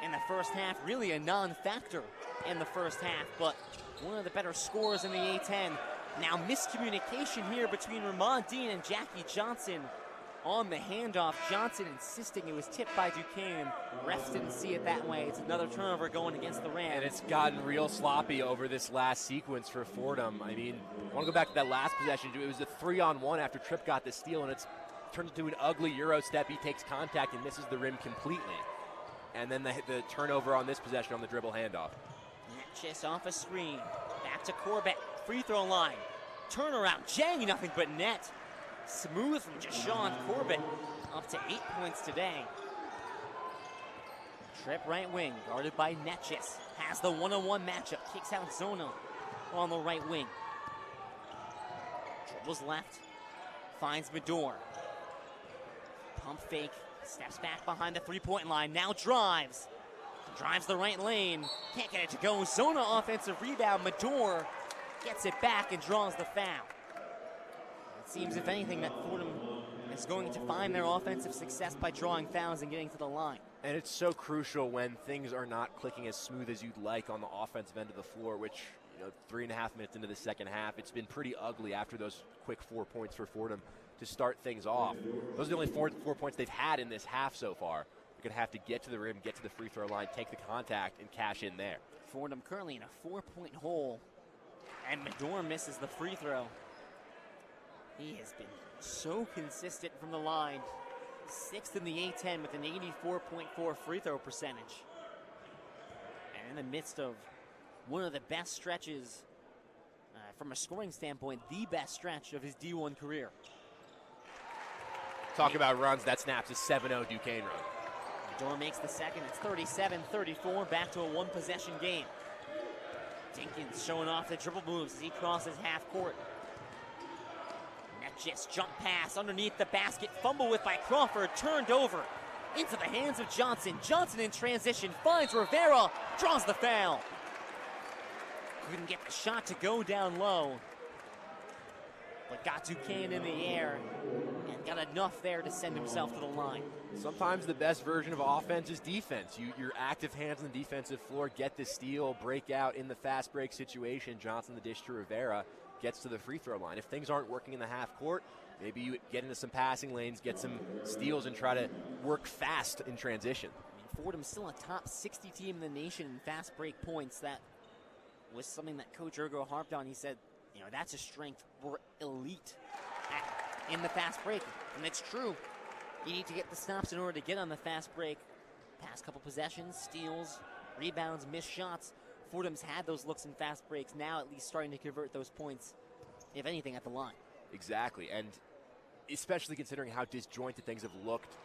in the first half. Really a non-factor in the first half, but one of the better scorers in the A-10. Now miscommunication here between Ramon Dean and Jackie Johnson on the handoff. Johnson insisting it was tipped by Duquesne. Refs didn't see it that way. It's another turnover going against the Rams. And it's gotten real sloppy over this last sequence for Fordham. I mean, I want to go back to that last possession. It was a 3-on-1 after Tripp got the steal, and it's turned into an ugly Euro step. He takes contact and misses the rim completely. And then the turnover on this possession on the dribble handoff. Natchez off a screen. Back to Corbett. Free throw line. Turnaround. Jang, nothing but net. Smooth from Jashawn Corbett. Up to 8 points today. Tripp right wing. Guarded by Natchez. Has the one-on-one matchup. Kicks out Zona on the right wing. Dribbles left. Finds Medor. Pump fake. Steps back behind the three-point line. Now drives. Drives the right lane. Can't get it to go. Zona offensive rebound. Medor gets it back and draws the foul. It seems, if anything, that Fordham is going to find their offensive success by drawing fouls and getting to the line. And it's so crucial when things are not clicking as smooth as you'd like on the offensive end of the floor, which, 3.5 minutes into the second half, it's been pretty ugly after those quick 4 points for Fordham to start things off. Those are the only four points they've had in this half so far. They're going to have to get to the rim, get to the free throw line, take the contact, and cash in there. Fordham currently in a 4-point hole, and Medor misses the free throw. He has been so consistent from the line. 6th in the A-10 with an 84.4 free throw percentage. And in the midst of one of the best stretches, from a scoring standpoint, the best stretch of his D1 career. Talk about runs, that snaps a 7-0 Duquesne run. Medor makes the second. It's 37-34, back to a one-possession game. Dinkins showing off the dribble moves as he crosses half court. Natchez jump pass underneath the basket, fumble with by Crawford, turned over into the hands of Johnson. Johnson in transition, finds Rivera, draws the foul. Couldn't get the shot to go down low, but got Duquesne in the air and got enough there to send himself to the line. Sometimes the best version of offense is defense. Your active hands on the defensive floor, get the steal, break out in the fast break situation. Johnson the dish to Rivera gets to the free throw line. If things aren't working in the half court, maybe you get into some passing lanes, get some steals, and try to work fast in transition. Fordham's still a top 60 team in the nation in fast break points. That was something that Coach Ergo harped on. He said, that's a strength. We're elite in the fast break. And it's true. You need to get the stops in order to get on the fast break. Past couple possessions, steals, rebounds, missed shots. Fordham's had those looks in fast breaks, now at least starting to convert those points, if anything, at the line. Exactly, and especially considering how disjointed things have looked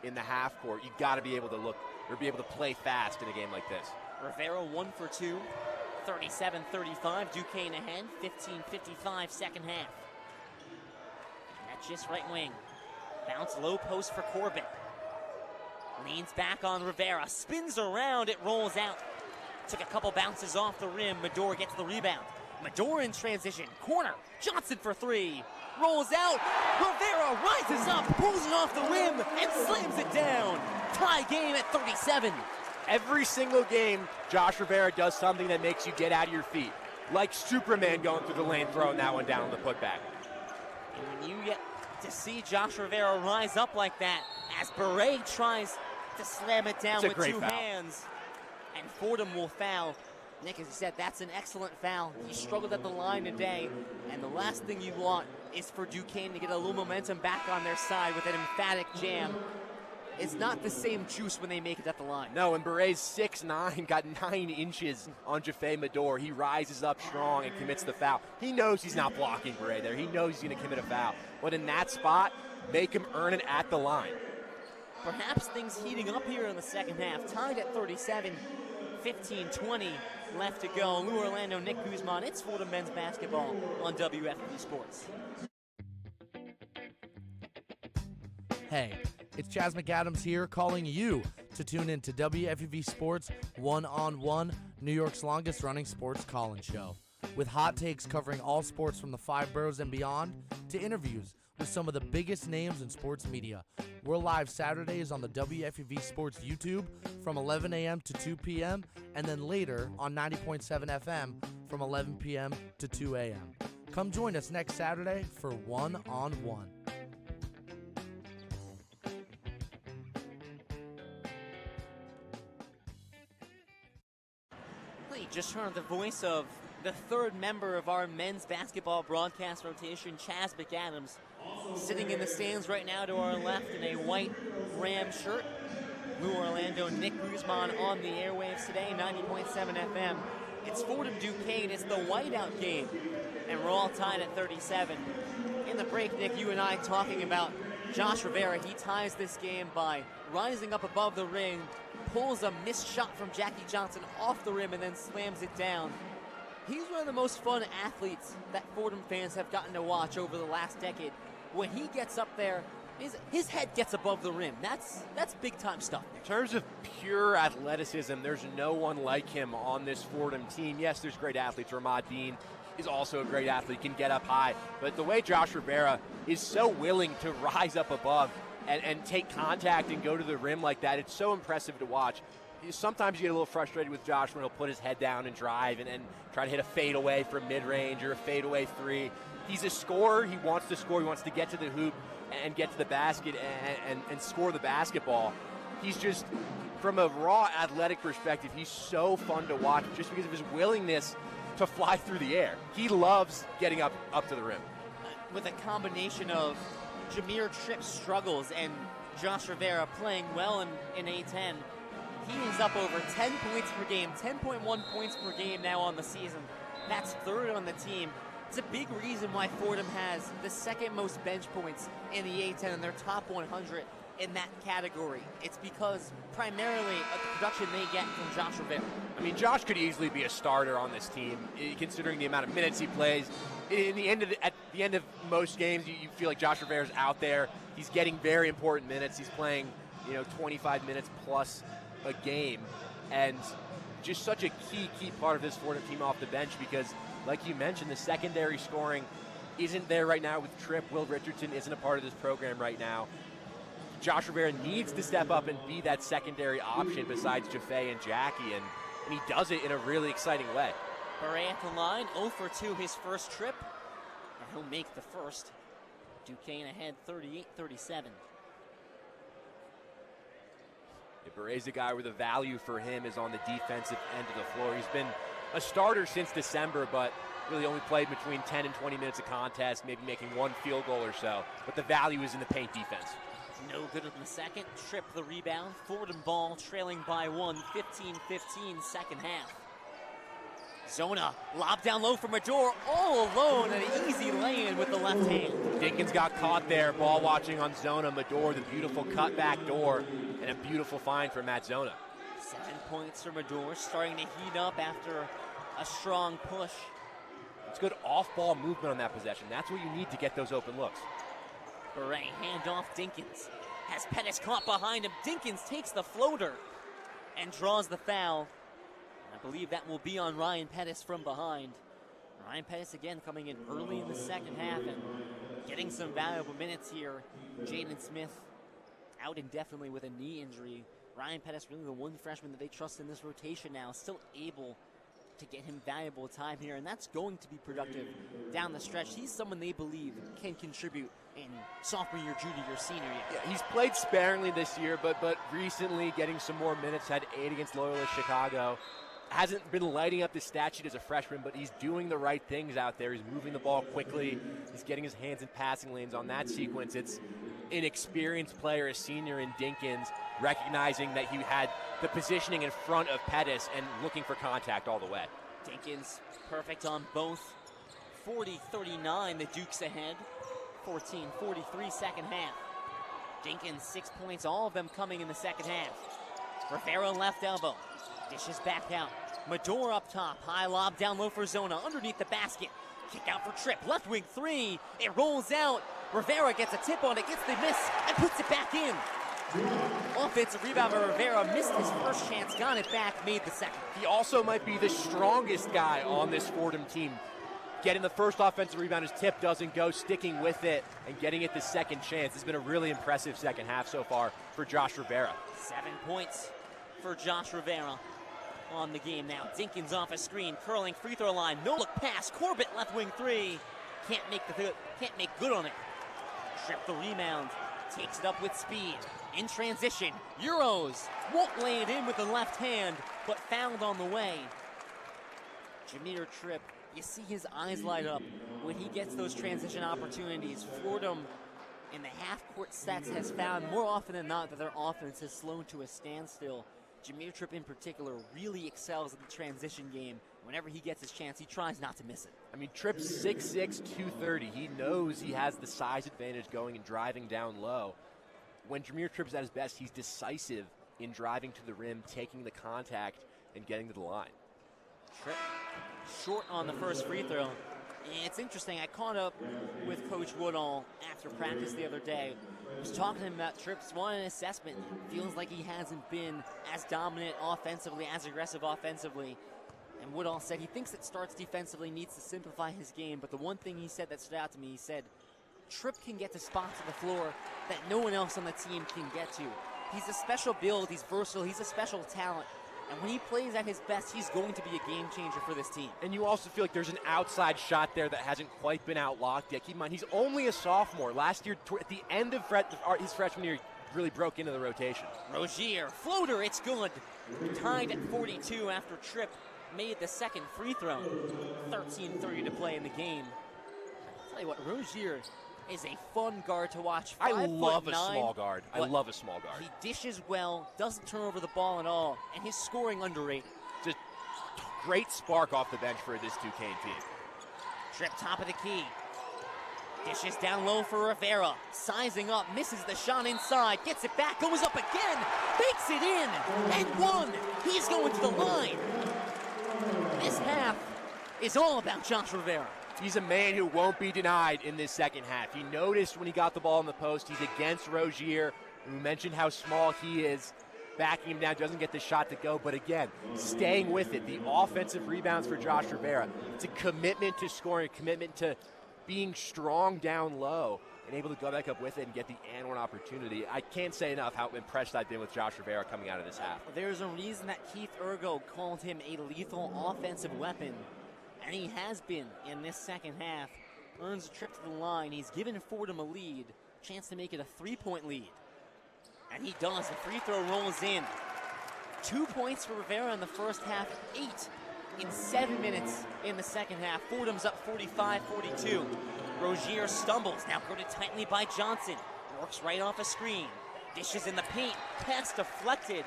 in the half court, you've got to be able to look or be able to play fast in a game like this. Rivera 1 for 2, 37-35, Duquesne ahead, 15-55 second half. That's just right wing. Bounce low post for Corbin. Leans back on Rivera, spins around, it rolls out. Took a couple bounces off the rim, Medor gets the rebound. Medor in transition, corner, Johnson for 3. Rolls out, Rivera rises up, pulls it off the rim, and slams it down. Tie game at 37. Every single game, Josh Rivera does something that makes you get out of your feet. Like Superman going through the lane, throwing that one down on the putback. And when you get to see Josh Rivera rise up like that, as Beret tries to slam it down with two hands, and Fordham will foul. Nick, as you said, that's an excellent foul. He struggled at the line today, and the last thing you want is for Duquesne to get a little momentum back on their side with an emphatic jam. It's not the same juice when they make it at the line. No, and Beret's 6'9", got 9 inches on Jaffe Medor. He rises up strong and commits the foul. He knows he's not blocking Beret there. He knows he's going to commit a foul. But in that spot, make him earn it at the line. Perhaps things heating up here in the second half. Tied at 37, 15-20 left to go. Lou Orlando, Nick Guzman. It's Fordham men's basketball on WFUV Sports. Hey, it's Chaz McAdams here calling you to tune in to WFUV Sports One-on-One, New York's longest running sports call-in show. With hot takes covering all sports from the 5 boroughs and beyond, to interviews with some of the biggest names in sports media. We're live Saturdays on the WFUV Sports YouTube from 11 a.m. to 2 p.m. and then later on 90.7 FM from 11 p.m. to 2 a.m. Come join us next Saturday for One-on-One. Just heard the voice of the third member of our men's basketball broadcast rotation, Chaz McAdams, sitting in the stands right now to our left in a white Ram shirt. Lou Orlando, Nick Guzman on the airwaves today, 90.7 FM. It's Fordham Duquesne, it's the whiteout game, and we're all tied at 37. In the break, Nick, you and I talking about Josh Rivera. He ties this game by rising up above the ring, pulls a missed shot from Jackie Johnson off the rim and then slams it down. He's one of the most fun athletes that Fordham fans have gotten to watch over the last decade. When he gets up there, his head gets above the rim. That's big time stuff. In terms of pure athleticism, there's no one like him on this Fordham team. Yes, there's great athletes. Ramad Dean is also a great athlete, can get up high. But the way Josh Rivera is so willing to rise up above and take contact and go to the rim like that, it's so impressive to watch. Sometimes you get a little frustrated with Josh when he'll put his head down and drive and try to hit a fadeaway from mid-range or a fadeaway 3. He's a scorer. He wants to score. He wants to get to the hoop and get to the basket and score the basketball. He's just, from a raw athletic perspective, he's so fun to watch just because of his willingness to fly through the air. He loves getting up to the rim. With a combination of Jameer Tripp's struggles and Josh Rivera playing well in A10, he is up over 10 points per game, 10.1 points per game now on the season. That's third on the team. It's a big reason why Fordham has the second most bench points in the A10 and their top 100 in that category. It's because primarily of the production they get from Josh Rivera. I mean, Josh could easily be a starter on this team, considering the amount of minutes he plays. At the end of most games, you feel like Josh Rivera's out there. He's getting very important minutes. He's playing, 25 minutes plus a game, and just such a key part of this Fordham team off the bench because, like you mentioned, the secondary scoring isn't there right now with Tripp. Will Richardson isn't a part of this program right now. Josh Rivera needs to step up and be that secondary option besides Jaffe and Jackie, and he does it in a really exciting way. Beret at the line, 0 for 2 his first trip. he'll make the first. Duquesne ahead 38-37. Beret's the guy where the value for him is on the defensive end of the floor. He's been a starter since December, but really only played between 10 and 20 minutes of contest, maybe making one field goal or so. But the value is in the paint defense. No good in the second. Trip the rebound. Fordham ball trailing by one. 15-15 second half. Zona, lob down low for Major, all alone, an easy lay-in with the left hand. Dinkins got caught there, ball watching on Zona. Mador, the beautiful cutback door, and a beautiful find for Matt Zona. 7 points for Mador, starting to heat up after a strong push. It's good off-ball movement on that possession. That's what you need to get those open looks. Beret, hand off Dinkins. Has Pettis caught behind him. Dinkins takes the floater and draws the foul. I believe that will be on Ryan Pettis from behind. Ryan Pettis again coming in early in the second half and getting some valuable minutes here. Jaden Smith out indefinitely with a knee injury. Ryan Pettis really the one freshman that they trust in this rotation now, still able to get him valuable time here, and that's going to be productive down the stretch. He's someone they believe can contribute in sophomore year, junior year, senior year. Yeah, he's played sparingly this year, but recently getting some more minutes, had 8 against Loyola Chicago. Hasn't been lighting up the stat sheet as a freshman, but he's doing the right things out there. He's moving the ball quickly. He's getting his hands in passing lanes. On that sequence, it's an experienced player, a senior in Dinkins, recognizing that he had the positioning in front of Pettis and looking for contact all the way. Dinkins perfect on both. 40-39, the Dukes ahead. 14-43 second half. Dinkins 6 points, all of them coming in the second half. Rivera left elbow. Dishes back out. Mador up top. High lob down low for Zona. Underneath the basket. Kick out for Tripp. Left wing three. It rolls out. Rivera gets a tip on it. Gets the miss and puts it back in. Offensive rebound by Rivera. Missed his first chance. Got it back. Made the second. He also might be the strongest guy on this Fordham team. Getting the first offensive rebound, his tip doesn't go, sticking with it and getting it the second chance. It's been a really impressive second half so far for Josh Rivera. 7 points for Josh Rivera on the game now. Dinkins off a screen, curling free throw line, no look pass. Corbett left wing three, can't make good on it. Trip the rebound, takes it up with speed. In transition, Euros won't lay it in with the left hand, but fouled on the way. Jameer Tripp, you see his eyes light up when he gets those transition opportunities. Fordham in the half-court sets has found more often than not that their offense has slowed to a standstill. Jameer Tripp in particular really excels in the transition game. Whenever he gets his chance, he tries not to miss it. I mean, Tripp's 6'6", 230. He knows he has the size advantage going and driving down low. When Jameer Tripp's at his best, he's decisive in driving to the rim, taking the contact, and getting to the line. Tripp short on the first free throw. It's interesting, I caught up with Coach Woodall after practice the other day. I was talking to him about Tripp's one assessment. Feels like he hasn't been as dominant offensively, as aggressive offensively. And Woodall said he thinks that starts defensively, needs to simplify his game. But the one thing he said that stood out to me, he said, Tripp can get to spots on the floor that no one else on the team can get to. He's a special build, he's versatile, he's a special talent. And when he plays at his best, he's going to be a game changer for this team. And you also feel like there's an outside shot there that hasn't quite been outlocked yet. Keep in mind, he's only a sophomore. Last year, at the end of his freshman year, really broke into the rotation. Rozier, floater, it's good. Tied at 42 after Tripp made the second free throw. 13:30 to play in the game. I'll tell you what, Rozier is a fun guard to watch. I love a small guard. I love a small guard. He dishes well, doesn't turn over the ball at all, and his scoring underrated. Just great spark off the bench for this Duquesne team. Tripp top of the key. Dishes down low for Rivera. Sizing up, misses the shot inside, gets it back, goes up again, bakes it in, and one. He's going to the line. This half is all about Josh Rivera. He's a man who won't be denied in this second half. He noticed when he got the ball in the post, he's against Rozier. We mentioned how small he is. Backing him down, doesn't get the shot to go, but again, staying with it. The offensive rebounds for Josh Rivera. It's a commitment to scoring, a commitment to being strong down low and able to go back up with it and get the and one opportunity. I can't say enough how impressed I've been with Josh Rivera coming out of this half. There's a reason that Keith Ergo called him a lethal offensive weapon. And he has been in this second half. earns a trip to the line. He's given Fordham a lead, chance to make it a 3-point lead. And he does. The free throw rolls in. 2 points for Rivera in the first half, 8 in 7 minutes in the second half. Fordham's up 45-42. Rozier stumbles, now guarded tightly by Johnson. Works right off a screen. Dishes in the paint, pass deflected.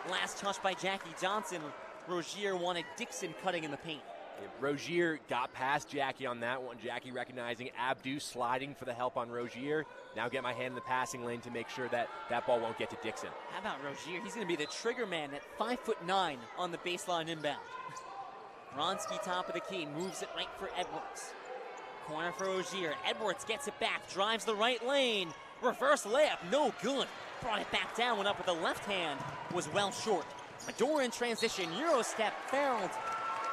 Last touch by Jackie Johnson. Rozier wanted Dixon cutting in the paint. Yeah, Rozier got past Jackie on that one. Jackie recognizing Abdu sliding for the help on Rozier. Now get my hand in the passing lane to make sure that that ball won't get to Dixon. How about Rozier? He's going to be the trigger man at 5'9" on the baseline inbound. Bronski top of the key, moves it right for Edwards. Corner for Rozier. Edwards gets it back, drives the right lane. Reverse layup, no good. Brought it back down, went up with the left hand, was well short. Medor in transition, Euro step, fouled.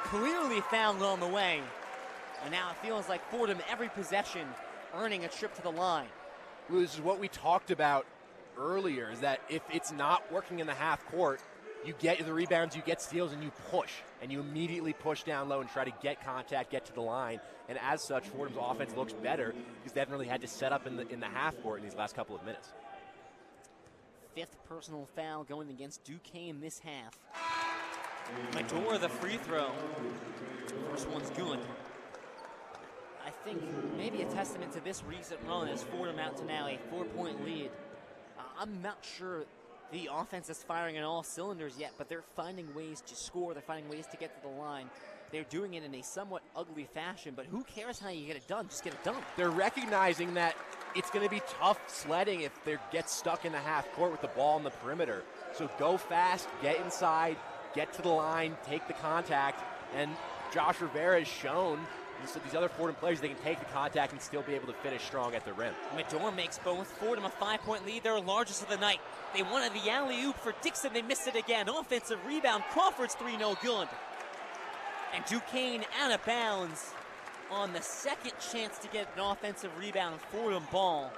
Clearly fouled on the way. And now it feels like Fordham every possession earning a trip to the line. Well, this is what we talked about earlier, is that if it's not working in the half court, you get the rebounds, you get steals, and you push. And you immediately push down low and try to get contact, get to the line. And as such, Fordham's offense looks better because they haven't really had to set up in the half court in these last couple of minutes. 5th personal foul going against Duquesne this half. Medor the free throw. First one's good. I think maybe a testament to this recent run as Fordham out to now a 4-point lead. I'm not sure the offense is firing on all cylinders yet, but they're finding ways to score. They're finding ways to get to the line. They're doing it in a somewhat ugly fashion, but who cares how you get it done? Just get it done. They're recognizing that it's going to be tough sledding if they get stuck in the half court with the ball on the perimeter. So go fast, get inside, get to the line, take the contact, and Josh Rivera has shown these other Fordham players, they can take the contact and still be able to finish strong at the rim. Medor makes both. Fordham a 5-point lead, their largest of the night. They wanted the alley-oop for Dixon, they missed it again. Offensive rebound, Crawford's three no good. And Duquesne out of bounds on the second chance to get an offensive rebound. Fordham ball.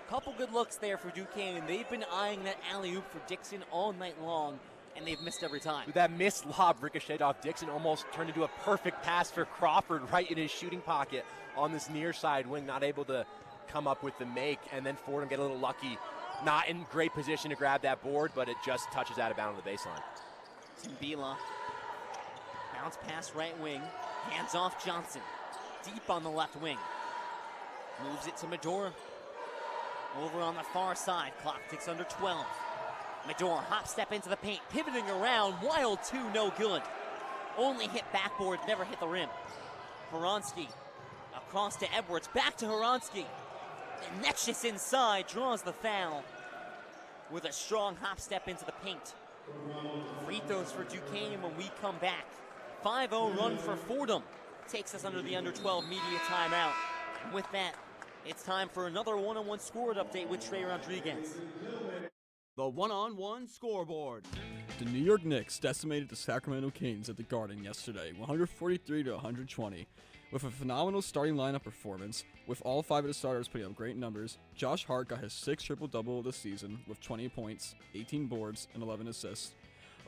Couple good looks there for Duquesne. They've been eyeing that alley-oop for Dixon all night long, and they've missed every time. That missed lob ricocheted off Dixon, almost turned into a perfect pass for Crawford right in his shooting pocket on this near side wing, not able to come up with the make, and then Fordham get a little lucky. Not in great position to grab that board, but it just touches out of bounds on the baseline. Timbila, bounce pass right wing, hands off Johnson, deep on the left wing. Moves it to Medor. Over on the far side, clock ticks under 12. Medor hop step into the paint, pivoting around, wild two, no good. Only hit backboard, never hit the rim. Horansky across to Edwards, back to Horansky. And Netchis inside, draws the foul with a strong hop step into the paint. Free throws for Duquesne when we come back. 5-0 run for Fordham. Takes us under the under 12 media timeout. And with that, it's time for another one-on-one scored update with Trey Rodriguez. The one-on-one scoreboard. The New York Knicks decimated the Sacramento Kings at the Garden yesterday, 143-120. With a phenomenal starting lineup performance, with all 5 of the starters putting up great numbers, Josh Hart got his 6th triple-double of the season with 20 points, 18 boards, and 11 assists.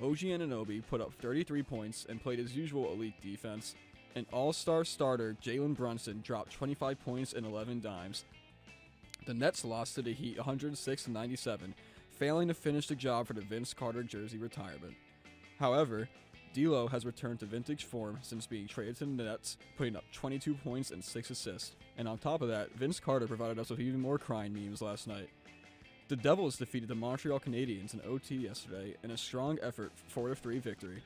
OG Anunoby put up 33 points and played his usual elite defense. And all-star starter Jalen Brunson dropped 25 points and 11 dimes. The Nets lost to the Heat 106-97, failing to finish the job for the Vince Carter jersey retirement. However, D'Lo has returned to vintage form since being traded to the Nets, putting up 22 points and 6 assists. And on top of that, Vince Carter provided us with even more crying memes last night. The Devils defeated the Montreal Canadiens in OT yesterday in a strong effort 4-3 victory.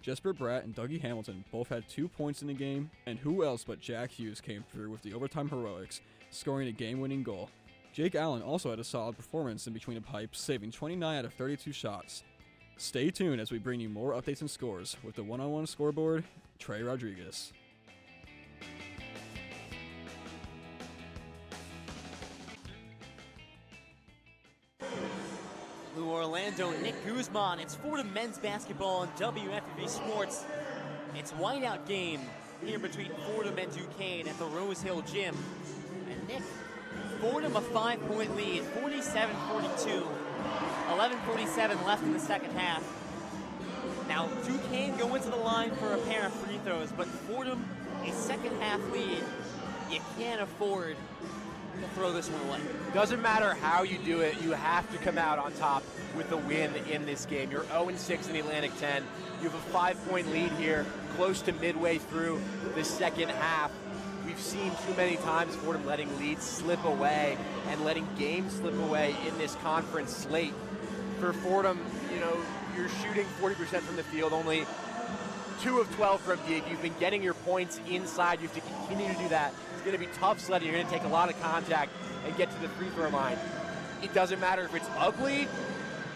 Jesper Bratt and Dougie Hamilton both had 2 points in the game, and who else but Jack Hughes came through with the overtime heroics, scoring a game-winning goal. Jake Allen also had a solid performance in between the pipes, saving 29 out of 32 shots. Stay tuned as we bring you more updates and scores with the one-on-one scoreboard, Trey Rodriguez. Orlando and Nick Guzman. It's Fordham men's basketball on WFUV Sports. It's whiteout game here between Fordham and Duquesne at the Rose Hill Gym. And Nick, Fordham a 5-point lead, 47-42. 11:47 left in the second half. Now Duquesne go into the line for a pair of free throws, but Fordham a second half lead You can't afford to throw this one away. Doesn't matter how you do it, you have to come out on top with the win in this game. You're 0-6 in the Atlantic 10. You have a 5-point lead here, close to midway through the second half. We've seen too many times Fordham letting leads slip away and letting games slip away in this conference slate. For Fordham, you're shooting 40% from the field, only 2 of 12 from deep. You've been getting your points inside. You have to continue to do that. It's going to be tough sledding. You're going to take a lot of contact and get to the free throw line. It doesn't matter if it's ugly.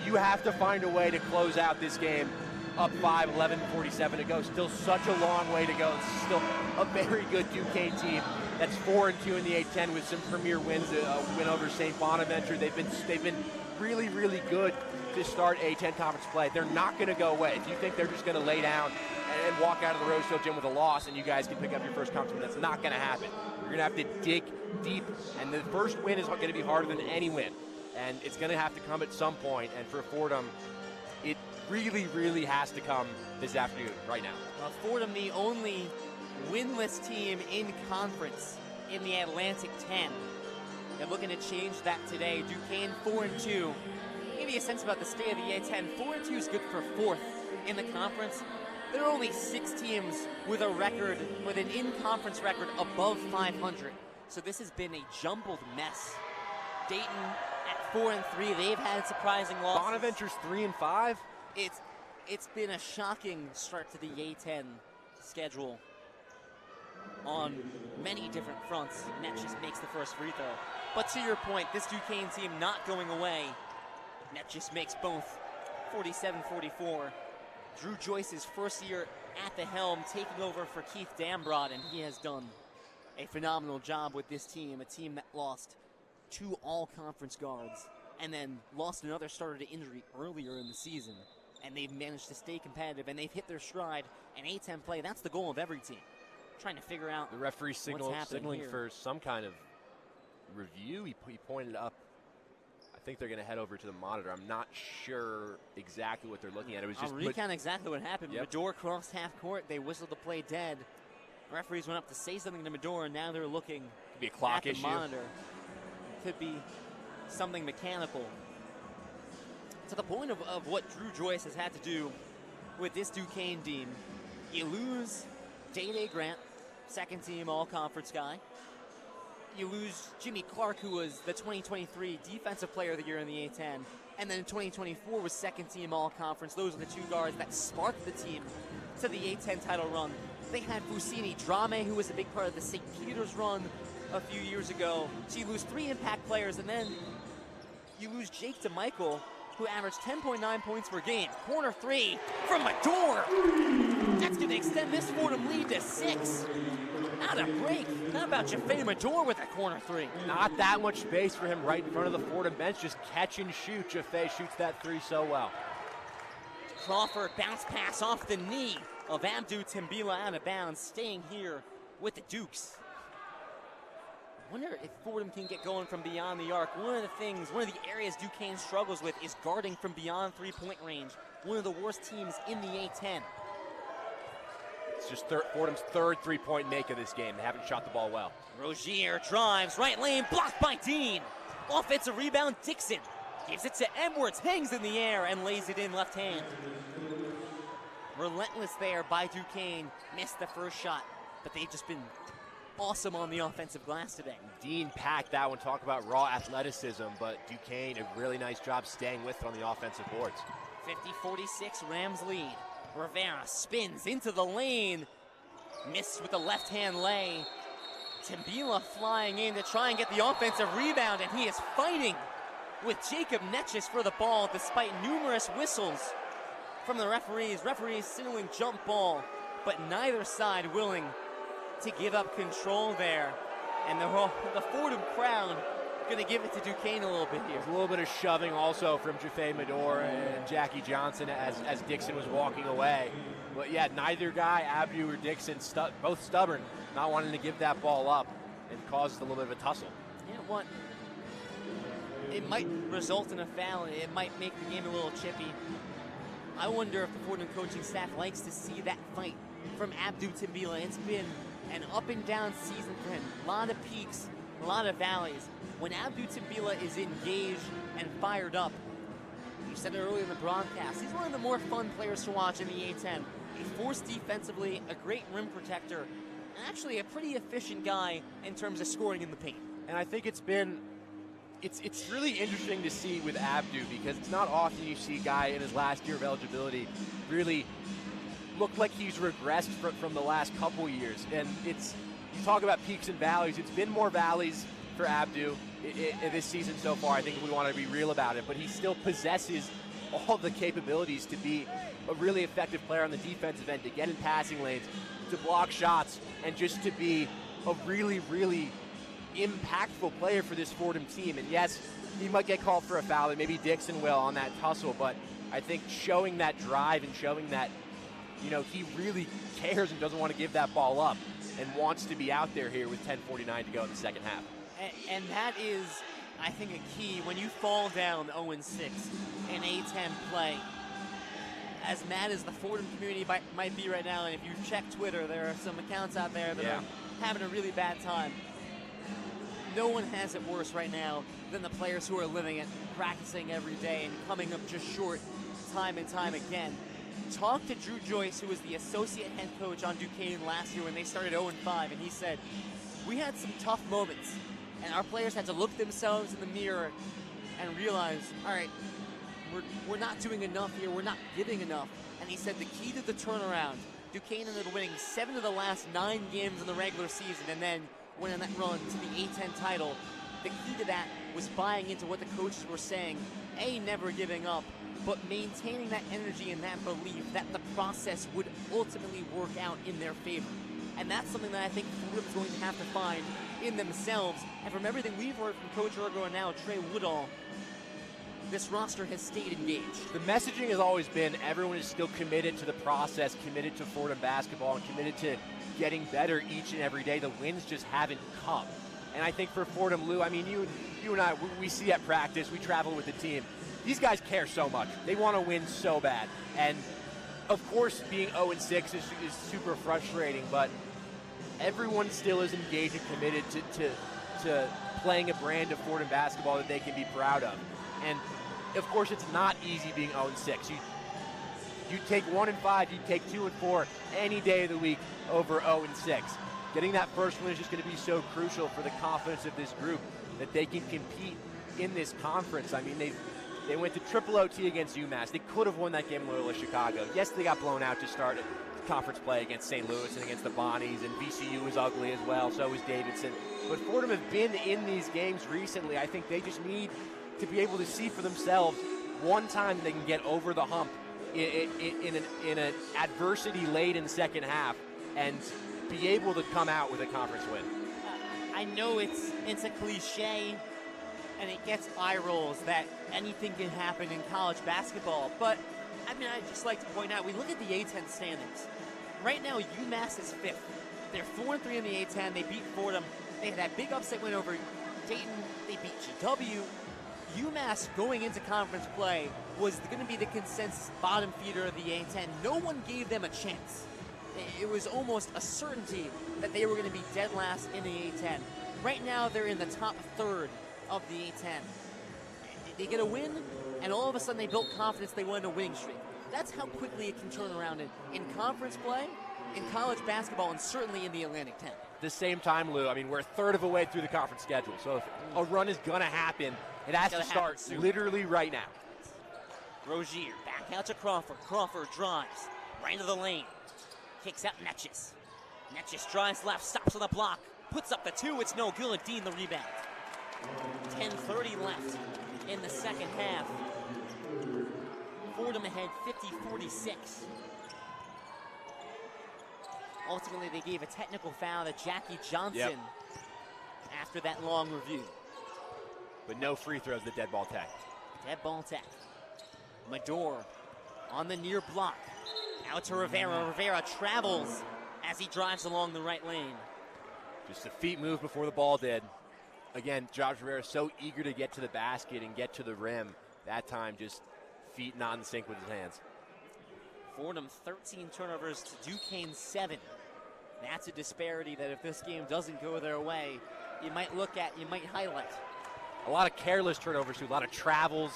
You have to find a way to close out this game up 5, 11:47 to go. Still such a long way to go. It's still a very good Duquesne team that's 4-2 in the A-10 with some premier wins. A win over St. Bonaventure. They've been really, really good to start A-10 conference play. They're not going to go away. If you think they're just going to lay down and walk out of the Rosefield Gym with a loss and you guys can pick up your first conference win, that's not going to happen. You're going to have to dig deep, and the first win is going to be harder than any win, and it's going to have to come at some point. And for Fordham, it really, really has to come this afternoon, right now. Fordham, the only winless team in conference in the Atlantic 10. They're looking to change that today. Duquesne 4-2. Give you a sense about the state of the A-10. 4-2 is good for 4th in the conference. There are only 6 teams with an in-conference record above 500. So this has been a jumbled mess. Dayton at 4-3. They've had surprising losses. Bonaventure's 3-5. It's been a shocking start to the A-10 schedule on many different fronts. Net just makes the first free throw. But to your point, this Duquesne team not going away. Net just makes both. 47-44. Drew Joyce's first year at the helm, taking over for Keith Dambrod, and he has done a phenomenal job with this team, a team that lost 2 all-conference guards and then lost another starter to injury earlier in the season. And they've managed to stay competitive, and they've hit their stride. And A-10 play, that's the goal of every team. Trying to figure out the referee signaling here. for some kind of review. He pointed up. I think they're going to head over to the monitor. I'm not sure exactly what they're looking at. It was just I'll recount exactly what happened. Yep. Medor crossed half court. They whistled the play dead. Referees went up to say something to Medor, and now they're looking Could be a clock at the issue. monitor. Could be something mechanical. To the point of what Drew Joyce has had to do with this Duquesne team. You lose Day-Day Grant, second team all-conference guy. You lose Jimmy Clark, who was the 2023 Defensive Player of the Year in the A-10. And then in 2024 was second team all-conference. Those are the 2 guards that sparked the team to the A-10 title run. They had Fusini Drame, who was a big part of the St. Peter's run a few years ago. So you lose 3 impact players, and then you lose Jake DeMichael, who averaged 10.9 points per game. Corner 3 from Medor. That's going to extend this Fordham lead to 6. Not a break. How about Jaffe Medor with a corner 3? Not that much space for him right in front of the Fordham bench. Just catch and shoot. Jaffe shoots that 3 so well. Crawford bounce pass off the knee of Abdu Timbila out of bounds, staying here with the Dukes. I wonder if Fordham can get going from beyond the arc. One of the areas Duquesne struggles with is guarding from beyond 3-point range. One of the worst teams in the A-10. It's just Fordham's 3rd 3-point make of this game. They haven't shot the ball well. Rozier drives, right lane, blocked by Dean. Offensive rebound, Dixon. Gives it to Edwards, hangs in the air, and lays it in left hand. Relentless there by Duquesne. Missed the first shot, but they've just been awesome on the offensive glass today. Dean packed that one. Talk about raw athleticism, but Duquesne, a really nice job staying with it on the offensive boards. 50-46, Rams lead. Rivera spins into the lane. Missed with the left-hand lay. Timbila flying in to try and get the offensive rebound, and he is fighting with Jacob Netchis for the ball despite numerous whistles from the referees. Referees signaling jump ball, but neither side willing to give up control there. And the Fordham crowd going to give it to Duquesne a little bit here. There's a little bit of shoving also from Jaffe Medor and Jackie Johnson as Dixon was walking away. But yeah, neither guy, Abdu or Dixon, both stubborn, not wanting to give that ball up, and caused a little bit of a tussle. You know what? It might result in a foul. It might make the game a little chippy. I wonder if the Fordham coaching staff likes to see that fight from Abdu Timbila. It's been an up and down season for him. A lot of peaks, a lot of valleys. When Abdou Timbila is engaged and fired up, you said it earlier in the broadcast, he's one of the more fun players to watch in the A-10. A force defensively, a great rim protector, and actually a pretty efficient guy in terms of scoring in the paint. And I think it's really interesting to see with Abdou, because it's not often you see a guy in his last year of eligibility really look like he's regressed from the last couple years. And you talk about peaks and valleys. It's been more valleys for Abdou this season so far. I think we want to be real about it, but he still possesses all the capabilities to be a really effective player on the defensive end, to get in passing lanes, to block shots, and just to be a really, really impactful player for this Fordham team. And yes, he might get called for a foul, and maybe Dixon will on that tussle, but I think showing that drive and showing that, he really cares and doesn't want to give that ball up and wants to be out there here with 10:49 to go in the second half. And that is, I think, a key when you fall down 0-6 in A-10 play. As mad as the Fordham community might be right now, and if you check Twitter, there are some accounts out there that are having a really bad time. No one has it worse right now than the players who are living it, practicing every day and coming up just short time and time again. Talk to Drew Joyce, who was the associate head coach on Duquesne last year when they started 0-5, and he said, we had some tough moments, and our players had to look themselves in the mirror and realize, all right, we're not doing enough here, we're not giving enough. And he said the key to the turnaround, Duquesne ended up winning 7 of the last 9 games in the regular season, and then went on that run to the A-10 title. The key to that was buying into what the coaches were saying, never giving up, but maintaining that energy and that belief that the process would ultimately work out in their favor. And that's something that I think Fordham's going to have to find in themselves. And from everything we've heard from Coach Ergo and now Trey Woodall, this roster has stayed engaged. The messaging has always been everyone is still committed to the process, committed to Fordham basketball, and committed to getting better each and every day. The wins just haven't come. And I think for Fordham, Lou, I mean, you and I, we see at practice, we travel with the team. These guys care so much. They want to win so bad. And, of course, being 0-6 is super frustrating, but everyone still is engaged and committed to playing a brand of Fordham basketball that they can be proud of. And, of course, it's not easy being 0-6. You take 1-5, you take 2-4 any day of the week over 0-6. Getting that first win is just going to be so crucial for the confidence of this group that they can compete in this conference. I mean, they went to triple OT against UMass. They could have won that game in Loyola Chicago. Yes, they got blown out to start conference play against St. Louis and against the Bonnies, and VCU was ugly as well, so was Davidson. But Fordham have been in these games recently. I think they just need to be able to see for themselves one time they can get over the hump in an adversity late in the second half and be able to come out with a conference win. I know it's a cliche, and it gets eye rolls that anything can happen in college basketball. But, I mean, I'd just like to point out, we look at the A-10 standings. Right now, UMass is 5th. They're 4-3 in the A-10. They beat Fordham. They had that big upset win over Dayton. They beat GW. UMass going into conference play was going to be the consensus bottom feeder of the A-10. No one gave them a chance. It was almost a certainty that they were going to be dead last in the A-10. Right now, they're in the top third of the A-10. They get a win, and all of a sudden they built confidence. They went on a winning streak. That's how quickly it can turn around in conference play, in college basketball, and certainly in the Atlantic 10. At the same time, Lou, I mean, we're a third of a way through the conference schedule, so if a run is going to happen, it has to start literally right now. Rozier back out to Crawford. Crawford drives right into the lane. Kicks out Netchis. Netchis drives left, stops on the block, puts up the 2. It's no good. Dean the rebound. 10:30 left in the second half. Fordham ahead 50-46. Ultimately, they gave a technical foul to Jackie Johnson after that long review. But no free throws, the dead ball tech. Dead ball tech. Mador on the near block. Out to Rivera. Rivera travels as he drives along the right lane. Just a feet move before the ball did. Again, Josh Rivera so eager to get to the basket and get to the rim. That time, just feet not in sync with his hands. Fordham 13 turnovers to Duquesne 7. That's a disparity that if this game doesn't go their way, you might highlight. A lot of careless turnovers, too, a lot of travels,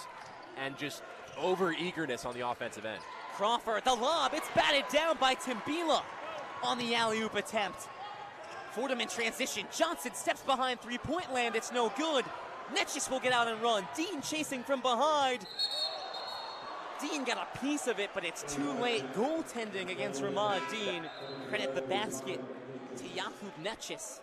and just over-eagerness on the offensive end. Crawford, the lob, it's batted down by Timbila on the alley-oop attempt. Fordham in transition, Johnson steps behind three-point land, it's no good. Netchis will get out and run, Dean chasing from behind. Dean got a piece of it, but it's too late. Goaltending against Ramad Dean. Credit the basket to Jakub Netchis.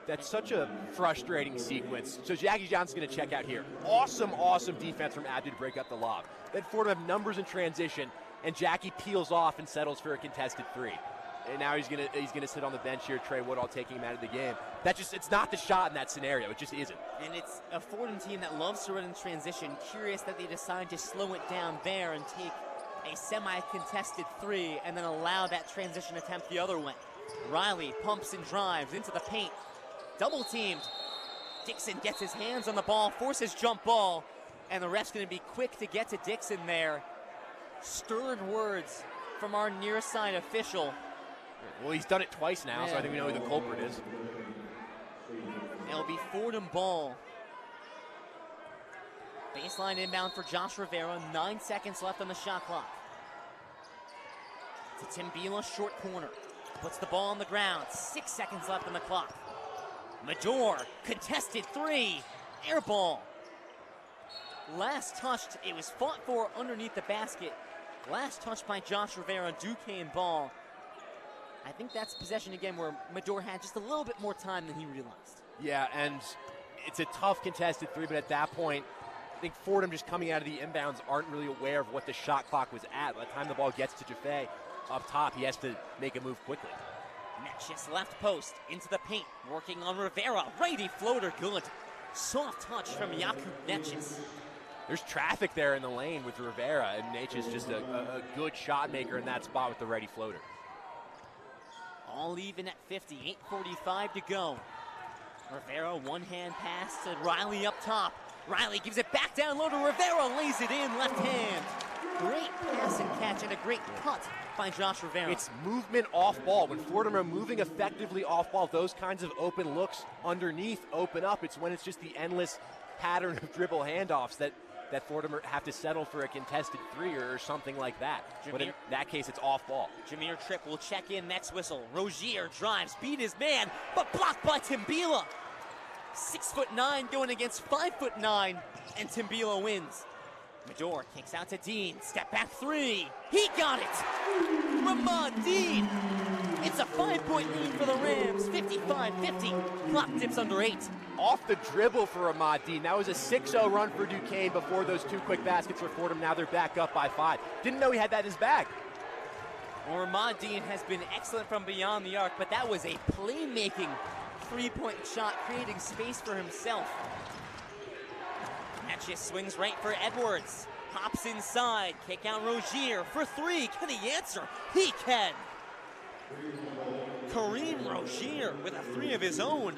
That's such a frustrating sequence. So Jackie Johnson's going to check out here. Awesome defense from Abdu to break up the lob. Then Fordham have numbers in transition, and Jackie peels off and settles for a contested three. And now he's gonna sit on the bench here. Trey Woodall taking him out of the game. It's not the shot in that scenario. It just isn't. And it's a Fordham team that loves to run in transition. Curious that they decide to slow it down there and take a semi-contested three and then allow that transition attempt the other way. Riley pumps and drives into the paint. Double teamed. Dixon gets his hands on the ball, forces jump ball, and the ref's going to be quick to get to Dixon there. Stern words from our near side official. Well, he's done it twice now, so I think we know who the culprit is. It'll be Fordham ball. Baseline inbound for Josh Rivera. 9 seconds left on the shot clock. To Timbila, short corner. Puts the ball on the ground. 6 seconds left on the clock. Medor, contested three. Air ball. Last touched, it was fought for underneath the basket. Last touch by Josh Rivera, Duquesne ball. I think that's possession again where Medor had just a little bit more time than he realized. Yeah, and it's a tough contested three, but at that point, I think Fordham just coming out of the inbounds aren't really aware of what the shot clock was at. By the time the ball gets to Jaffe up top, he has to make a move quickly. Netchis left post into the paint, working on Rivera. Righty floater, good. Soft touch from Jakub Netchis. There's traffic there in the lane with Rivera, and Netchis just a good shot maker in that spot with the righty floater. All even at 50, 8:45 to go. Rivera, one-hand pass to Riley up top. Riley gives it back down low to Rivera, lays it in, left hand. Great pass and catch and a great cut by Josh Rivera. It's movement off ball. When Fordham are moving effectively off ball, those kinds of open looks underneath open up. It's when it's just the endless pattern of dribble handoffs that Fordham have to settle for a contested three or something like that. But in that case, it's off ball. Jameer Tripp will check in, next whistle. Rozier drives, beat his man, but blocked by Timbila. 6'9" going against 5'9", and Timbila wins. Medor kicks out to Dean, step back three. He got it! Ramad Dean! It's a 5-point lead for the Rams, 55-50. Clock dips under 8. Off the dribble for Ramad Dean. That was a 6-0 run for Duquesne before those two quick baskets for Fordham. Now they're back up by 5. Didn't know he had that in his bag. Well, Ramad Dean has been excellent from beyond the arc, but that was a playmaking three-point shot, creating space for himself. Netchis swings right for Edwards. Hops inside, kick out Rozier for three. Can he answer? He can. Kareem Rozier with a three of his own.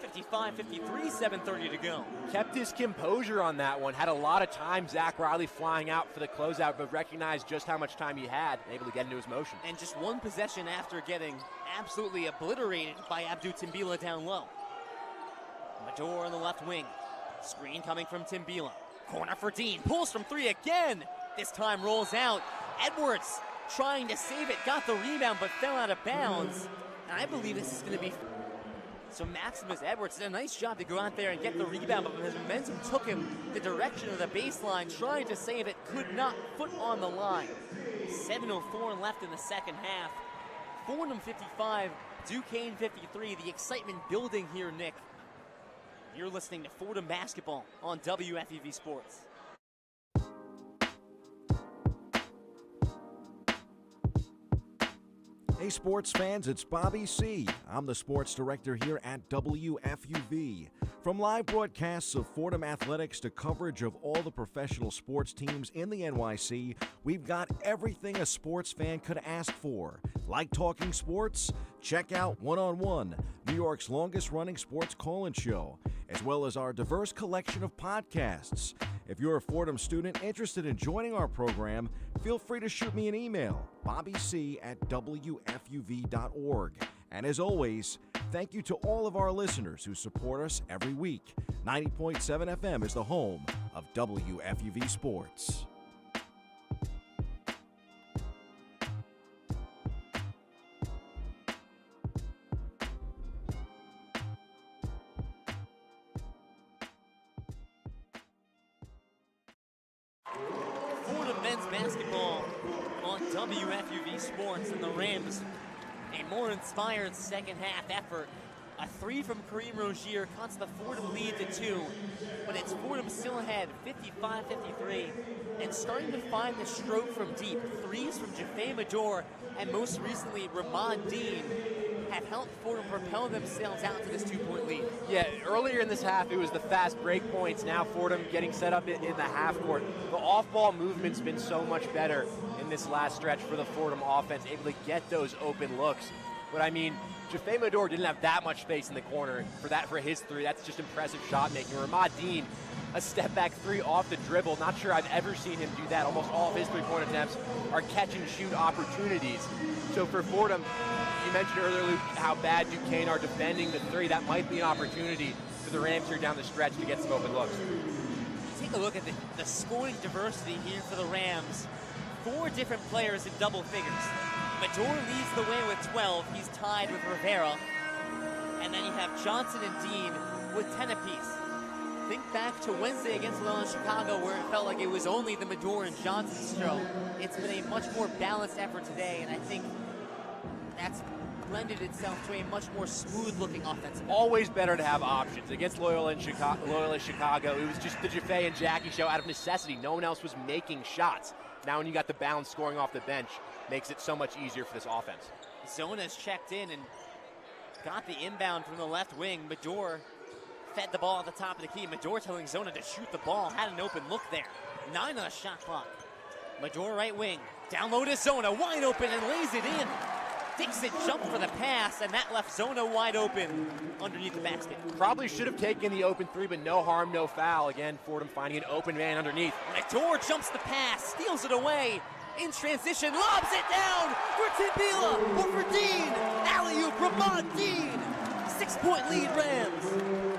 55-53, 7:30 to go. Kept his composure on that one. Had a lot of time. Zach Riley flying out for the closeout, but recognized just how much time he had, able to get into his motion. And just one possession after getting absolutely obliterated by Abdu Timbila down low. Medor on the left wing. Screen coming from Timbila. Corner for Dean. Pulls from three again. This time rolls out. Edwards trying to save it. Got the rebound, but fell out of bounds. And I believe this is going to be... So Maximus Edwards did a nice job to go out there and get the rebound, but his momentum took him the direction of the baseline, trying to save it, could not, foot on the line. 7:04 left in the second half. Fordham 55, Duquesne 53. The excitement building here, Nick. You're listening to Fordham basketball on WFUV Sports. Hey sports fans, it's Bobby C. I'm the sports director here at WFUV. From live broadcasts of Fordham athletics to coverage of all the professional sports teams in the NYC, we've got everything a sports fan could ask for. Like talking sports? Check out One on One, New York's longest running sports call-in show, as well as our diverse collection of podcasts. If you're a Fordham student interested in joining our program, feel free to shoot me an email, bobbyc@wfuv.org. And as always, thank you to all of our listeners who support us every week. 90.7 FM is the home of WFUV Sports. Fordham men's basketball on WFUV Sports, and the Rams a more inspired second half effort. A three from Kareem Rozier cuts the Fordham lead to 2, but it's Fordham still ahead, 55-53, and starting to find the stroke from deep. Threes from Jaffe Mador and most recently Ramad Dean have helped Fordham propel themselves out to this 2-point lead. Yeah, earlier in this half, it was the fast break points. Now Fordham getting set up in the half court. The off-ball movement's been so much better in this last stretch for the Fordham offense, able to get those open looks. But I mean, Jaffe Mador didn't have that much space in the corner for his three. That's just impressive shot making. Ramad Dean, a step back three off the dribble. Not sure I've ever seen him do that. Almost all of his three-point attempts are catch and shoot opportunities. So for Fordham, you mentioned earlier, Luke, how bad Duquesne are defending the three. That might be an opportunity for the Rams here down the stretch to get some open looks. Take a look at the scoring diversity here for the Rams. 4 different players in double figures. Mador leads the way with 12. He's tied with Rivera. And then you have Johnson and Dean with 10 apiece. Think back to Wednesday against Loyola Chicago, where it felt like it was only the Mador and Johnson show. It's been a much more balanced effort today, and I think that's blended itself to a much more smooth-looking offensive. Always better to have options. Against Loyola Chicago, it was just the Jaffe and Jackie show out of necessity. No one else was making shots. Now when you got the balance scoring off the bench, makes it so much easier for this offense. Zona's checked in and got the inbound from the left wing. Mador fed the ball at the top of the key. Mador telling Zona to shoot the ball. Had an open look there. 9 on the shot clock. Mador right wing. Down low to Zona. Wide open and lays it in. Dixon jumped for the pass, and that left Zona wide open underneath the basket. Probably should have taken the open three, but no harm, no foul. Again, Fordham finding an open man underneath. Mador jumps the pass, steals it away. In transition, lobs it down for Timbila or for Dean. Alley-oop, Ramad Dean. 6-point lead, Rams.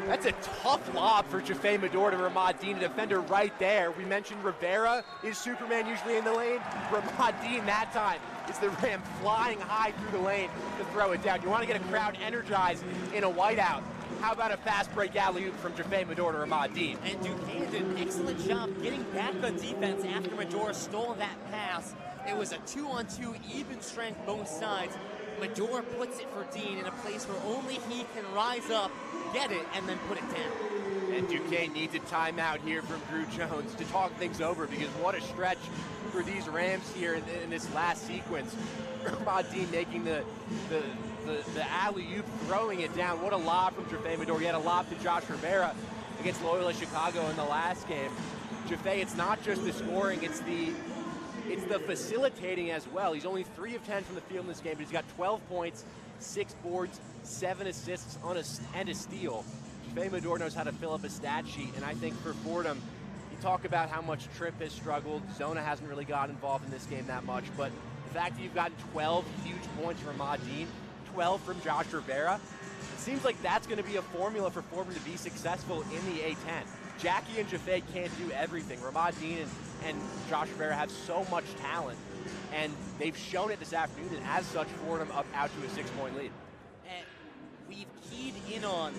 That's a tough lob for Jaffe Mador to Ramad Dean, a defender right there. We mentioned Rivera is Superman usually in the lane. Ramad Dean that time is the Ram flying high through the lane to throw it down. You want to get a crowd energized in a whiteout. How about a fast break alley-oop from Jaffe Mador to Ramad Dean? And Duquesne did an excellent job getting back on defense after Mador stole that pass. It was a 2-on-2 even strength both sides. Mador puts it for Dean in a place where only he can rise up, get it, and then put it down. And Duquesne needs a timeout here from Drew Jones to talk things over, because what a stretch for these Rams here in this last sequence. Ramad Dean making the alley-oop, throwing it down. What a lob from Jaffe Mador. He had a lob to Josh Rivera against Loyola Chicago in the last game. Jaffe, it's not just the scoring, it's the facilitating as well. He's only 3 of 10 from the field in this game, but he's got 12 points, 6 boards, 7 assists and a steal. Jaffe Mador knows how to fill up a stat sheet, and I think for Fordham, you talk about how much Tripp has struggled. Zona hasn't really got involved in this game that much, but the fact that you've gotten 12 huge points from Ramad Dean, 12 from Josh Rivera, it seems like that's going to be a formula for Fordham to be successful in the A-10. Jackie and Jaffe can't do everything. Ramad Dean and Josh Rivera have so much talent, and they've shown it this afternoon, and as such, Fordham up out to a 6-point lead. And we've keyed in on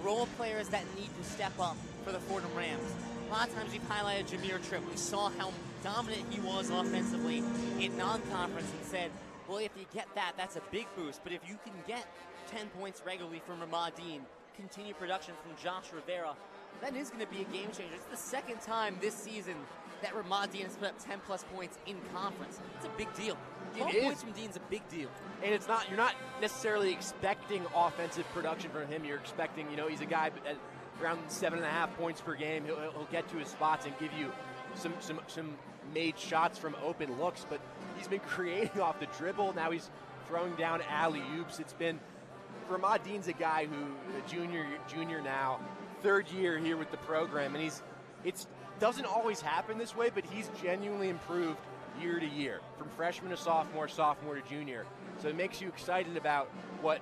role players that need to step up for the Fordham Rams. A lot of times we've highlighted Jameer Tripp. We saw how dominant he was offensively in non-conference and said, well, if you get that, that's a big boost. But if you can get 10 points regularly from Ramad Dean, continue production from Josh Rivera, that is going to be a game changer. It's the second time this season that Ramad Dean has put up 10-plus points in conference. It's a big deal. 12 points from Dean's a big deal. And it's not, you're not necessarily expecting offensive production from him. You're expecting, he's a guy at around 7.5 points per game. He'll get to his spots and give you some made shots from open looks, but he's been creating off the dribble. Now he's throwing down alley-oops. It's been, Ramad Dean's a guy who, a junior now, 3rd year here with the program, and he's it doesn't always happen this way, but he's genuinely improved year to year, from freshman to sophomore, sophomore to junior. So it makes you excited about what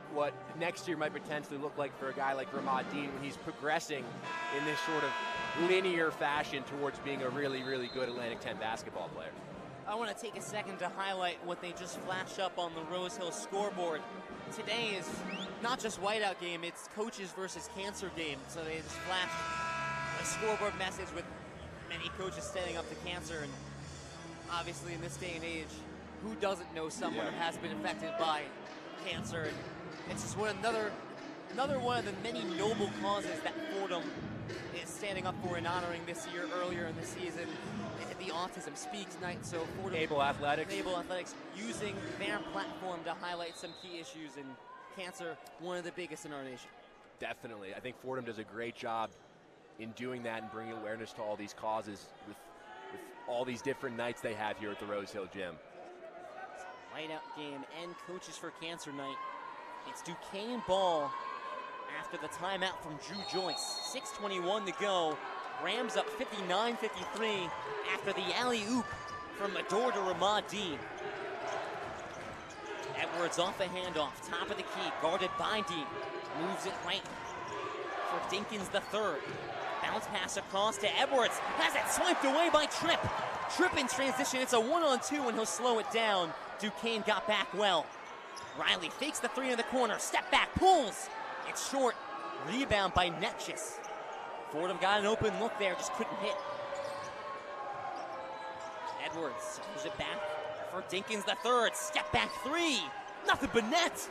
next year might potentially look like for a guy like Ramad Dean when he's progressing in this sort of linear fashion towards being a really, really good Atlantic 10 basketball player. I want to take a second to highlight what they just flashed up on the Rose Hill scoreboard. Today is not just whiteout game, it's coaches versus cancer game. So they just flashed a scoreboard message with many coaches standing up to cancer. And obviously in this day and age, who doesn't know someone who has been affected by cancer? And it's just another one of the many noble causes that Fordham is standing up for and honoring this year. Earlier in the season, the Autism Speaks night. So Fordham Able Athletics using their platform to highlight some key issues, and cancer, one of the biggest in our nation. Definitely. I think Fordham does a great job in doing that and bringing awareness to all these causes with all these different nights they have here at the Rose Hill Gym. Whiteout game and Coaches for Cancer night. It's Duquesne ball after the timeout from Drew Joyce. 6:21 to go. Rams up 59-53 after the alley-oop from Mador to Ramad Dean. Edwards off the handoff, top of the key, guarded by Dean. Moves it right for Dinkins the third. Bounce pass across to Edwards. Has it swiped away by Tripp. Tripp in transition. It's a 1-on-2 and he'll slow it down. Duquesne got back well. Riley fakes the three in the corner. Step back, pulls. It's short. Rebound by Netchis. Fordham got an open look there, just couldn't hit. Edwards pulls it back for Dinkins the third. Step back three. Nothing but net.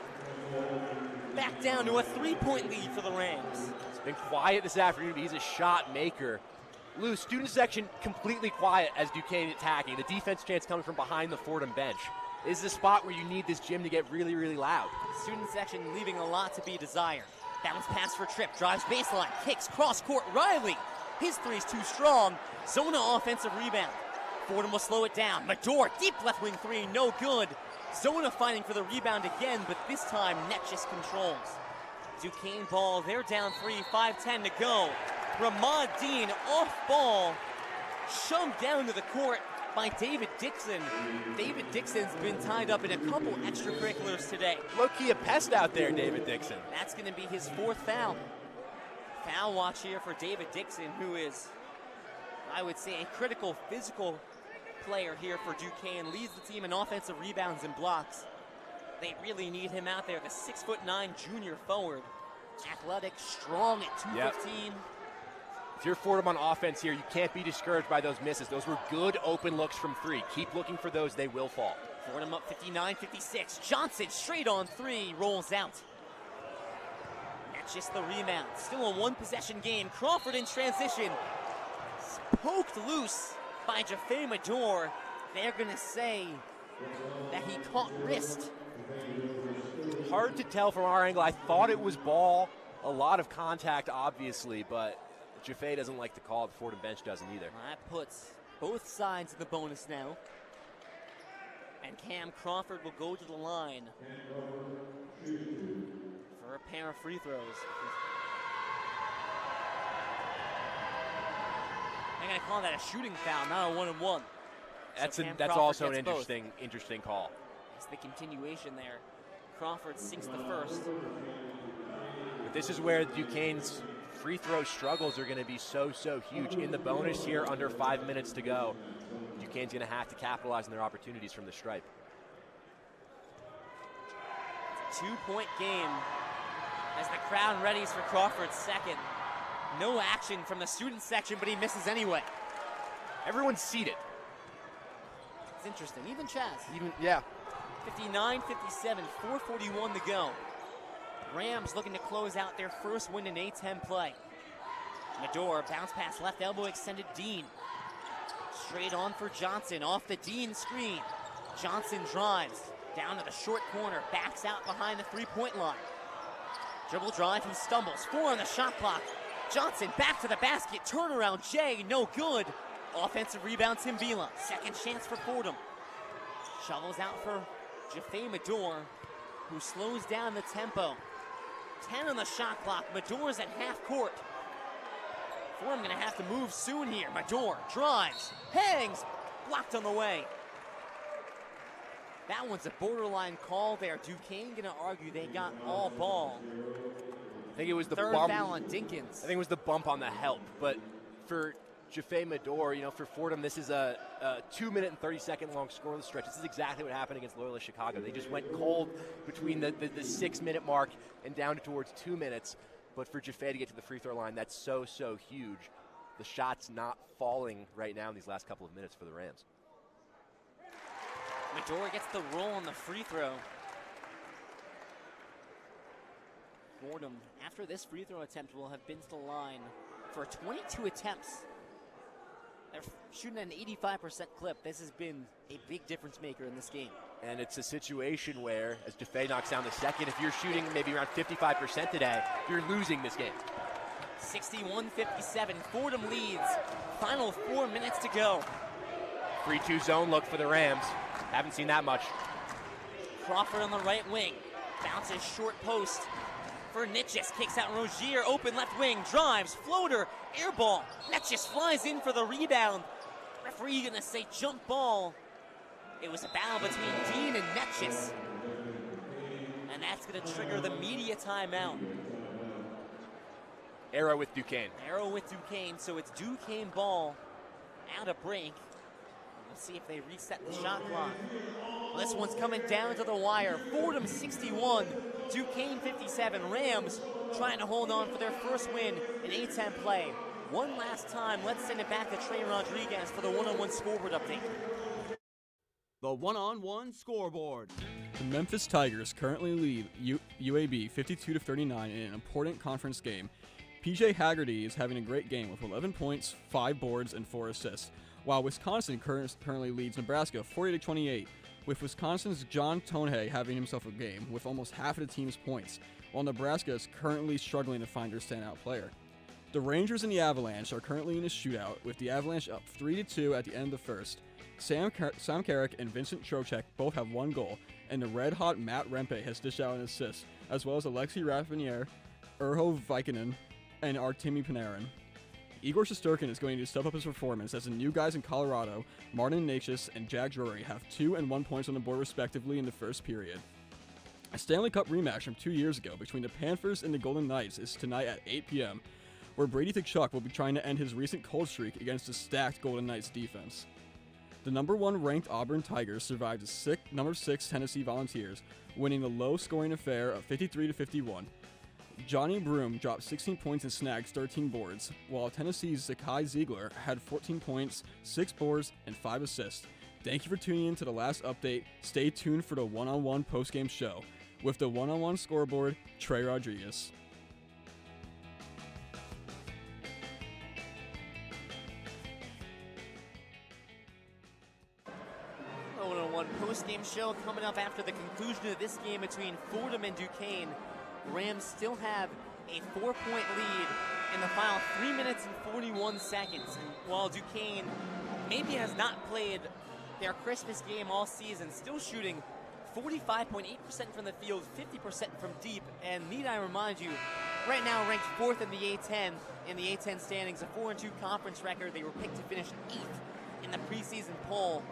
Back down to a 3-point lead for the Rams. It's been quiet this afternoon, but he's a shot maker. Lou, student section completely quiet as Duquesne attacking. The defense chance coming from behind the Fordham bench. This is a spot where you need this gym to get really, really loud. Student section leaving a lot to be desired. Bounce pass for Tripp, drives baseline, kicks cross court. Riley, his three's too strong. Zona offensive rebound. Fordham will slow it down. Mador, deep left wing three, no good. Zona fighting for the rebound again, but this time Netchis controls. Duquesne ball, they're down 3, 5:10 to go. Ramad Dean off ball, shoved down to the court by David Dixon. David Dixon's been tied up in a couple extracurriculars today. Low-key a pest out there, David Dixon. That's going to be his fourth foul. Foul watch here for David Dixon, who is, I would say, a critical physical player here for Duquesne. Leads the team in offensive rebounds and blocks. They really need him out there. The 6'9" junior forward. Athletic, strong at 215. If you're Fordham on offense here, you can't be discouraged by those misses. Those were good open looks from three. Keep looking for those. They will fall. Fordham up 59-56. Johnson straight on three, rolls out. That's just the rebound. Still a one-possession game. Crawford in transition. Poked loose by Jaffe Mador. They're going to say that he caught wrist. Hard to tell from our angle. I thought it was ball. A lot of contact, obviously, but Jaffe doesn't like to call it. The Fordham bench doesn't either. That puts both sides in the bonus now. And Cam Crawford will go to the line for a pair of free throws. I'm going to call that a shooting foul, not a 1-on-1. That's also an interesting call. It's the continuation there. Crawford sinks the first. But this is where Duquesne's free throw struggles are going to be so huge. In the bonus here, under 5 minutes to go, Duquesne's going to have to capitalize on their opportunities from the stripe. It's a 2-point game as the crowd readies for Crawford's second. No action from the student section, but he misses anyway. Everyone's seated. It's interesting. Even Chaz. Yeah. 59-57, 4:41 to go. Rams looking to close out their first win in A10 play. Mador, bounce pass, left elbow extended Dean. Straight on for Johnson, off the Dean screen. Johnson drives down to the short corner, backs out behind the three-point line. Dribble drive, he stumbles. 4 on the shot clock. Johnson back to the basket, turnaround Jay, no good. Offensive rebound, Tim Vila. Second chance for Fordham. Shovels out for Jaffe Mador, who slows down the tempo. 10 on the shot clock. Mador's at half court. Fordham going to have to move soon here. Mador drives, hangs, blocked on the way. That one's a borderline call there. Duquesne going to argue they got all ball. I think it was the Third bump. foul on Dinkins. I think it was the bump on the help. But for Jaffe Mador, for Fordham, this is a 2 minute and 30-second long scoreless stretch. This is exactly what happened against Loyola Chicago. They just went cold between the 6 minute mark and down towards 2 minutes. But for Jaffe to get to the free throw line, that's so huge. The shot's not falling right now in these last couple of minutes for the Rams. Mador gets the roll on the free throw. Fordham, after this free throw attempt, will have been to the line for 22 attempts. They're shooting at an 85% clip. This has been a big difference maker in this game. And it's a situation where, as Jaffe knocks down the second, if you're shooting maybe around 55% today, you're losing this game. 61-57, Fordham leads. Final 4 minutes to go. 3-2 zone look for the Rams. Haven't seen that much. Crawford on the right wing. Bounces short post for Nitchis. Kicks out Rozier. Open left wing. Drives. Floater. Air ball. Nitchis flies in for the rebound. Referee going to say jump ball. It was a battle between Dean and Nitchis. And that's going to trigger the media timeout. Arrow with Duquesne. Arrow with Duquesne. So it's Duquesne ball out of break. Let's see if they reset the shot clock. This one's coming down to the wire. Fordham 61, Duquesne 57. Rams trying to hold on for their first win in A-10 play. One last time, let's send it back to Trey Rodriguez for the one-on-one scoreboard update. The one-on-one scoreboard. The Memphis Tigers currently lead UAB 52-39 in an important conference game. PJ Haggerty is having a great game with 11 points, 5 boards, and 4 assists, while Wisconsin currently leads Nebraska 40-28, with Wisconsin's John Tonhay having himself a game with almost half of the team's points, while Nebraska is currently struggling to find their standout player. The Rangers and the Avalanche are currently in a shootout, with the Avalanche up 3-2 at the end of the first. Sam Carrick and Vincent Trocheck both have 1 goal, and the red-hot Matt Rempe has dished out an assist, as well as Alexei Raffiniere, Urho Vikinen, and Artemi Panarin. Igor Shesterkin is going to step up his performance as the new guys in Colorado, Martin Natchez and Jack Drury, have 2 and 1 points on the board respectively in the first period. A Stanley Cup rematch from 2 years ago between the Panthers and the Golden Knights is tonight at 8 p.m., where Brady Tkachuk will be trying to end his recent cold streak against the stacked Golden Knights defense. The number 1 ranked Auburn Tigers survived the number 6 Tennessee Volunteers, winning a low-scoring affair of 53-51. Johnny Broom dropped 16 points and snagged 13 boards, while Tennessee's Zakai Ziegler had 14 points, 6 boards, and 5 assists. Thank you for tuning in to the last update. Stay tuned for the one-on-one post-game show. With the one-on-one scoreboard, Trey Rodriguez. One post-game show coming up after the conclusion of this game between Fordham and Duquesne. Rams still have a 4-point lead in the final 3 minutes and 41 seconds. While Duquesne maybe has not played their Christmas game all season, still shooting 45.8% from the field, 50% from deep. And need I remind you, right now ranked 4th in the A-10 standings, a 4-2 conference record. They were picked to finish 8th in the preseason poll.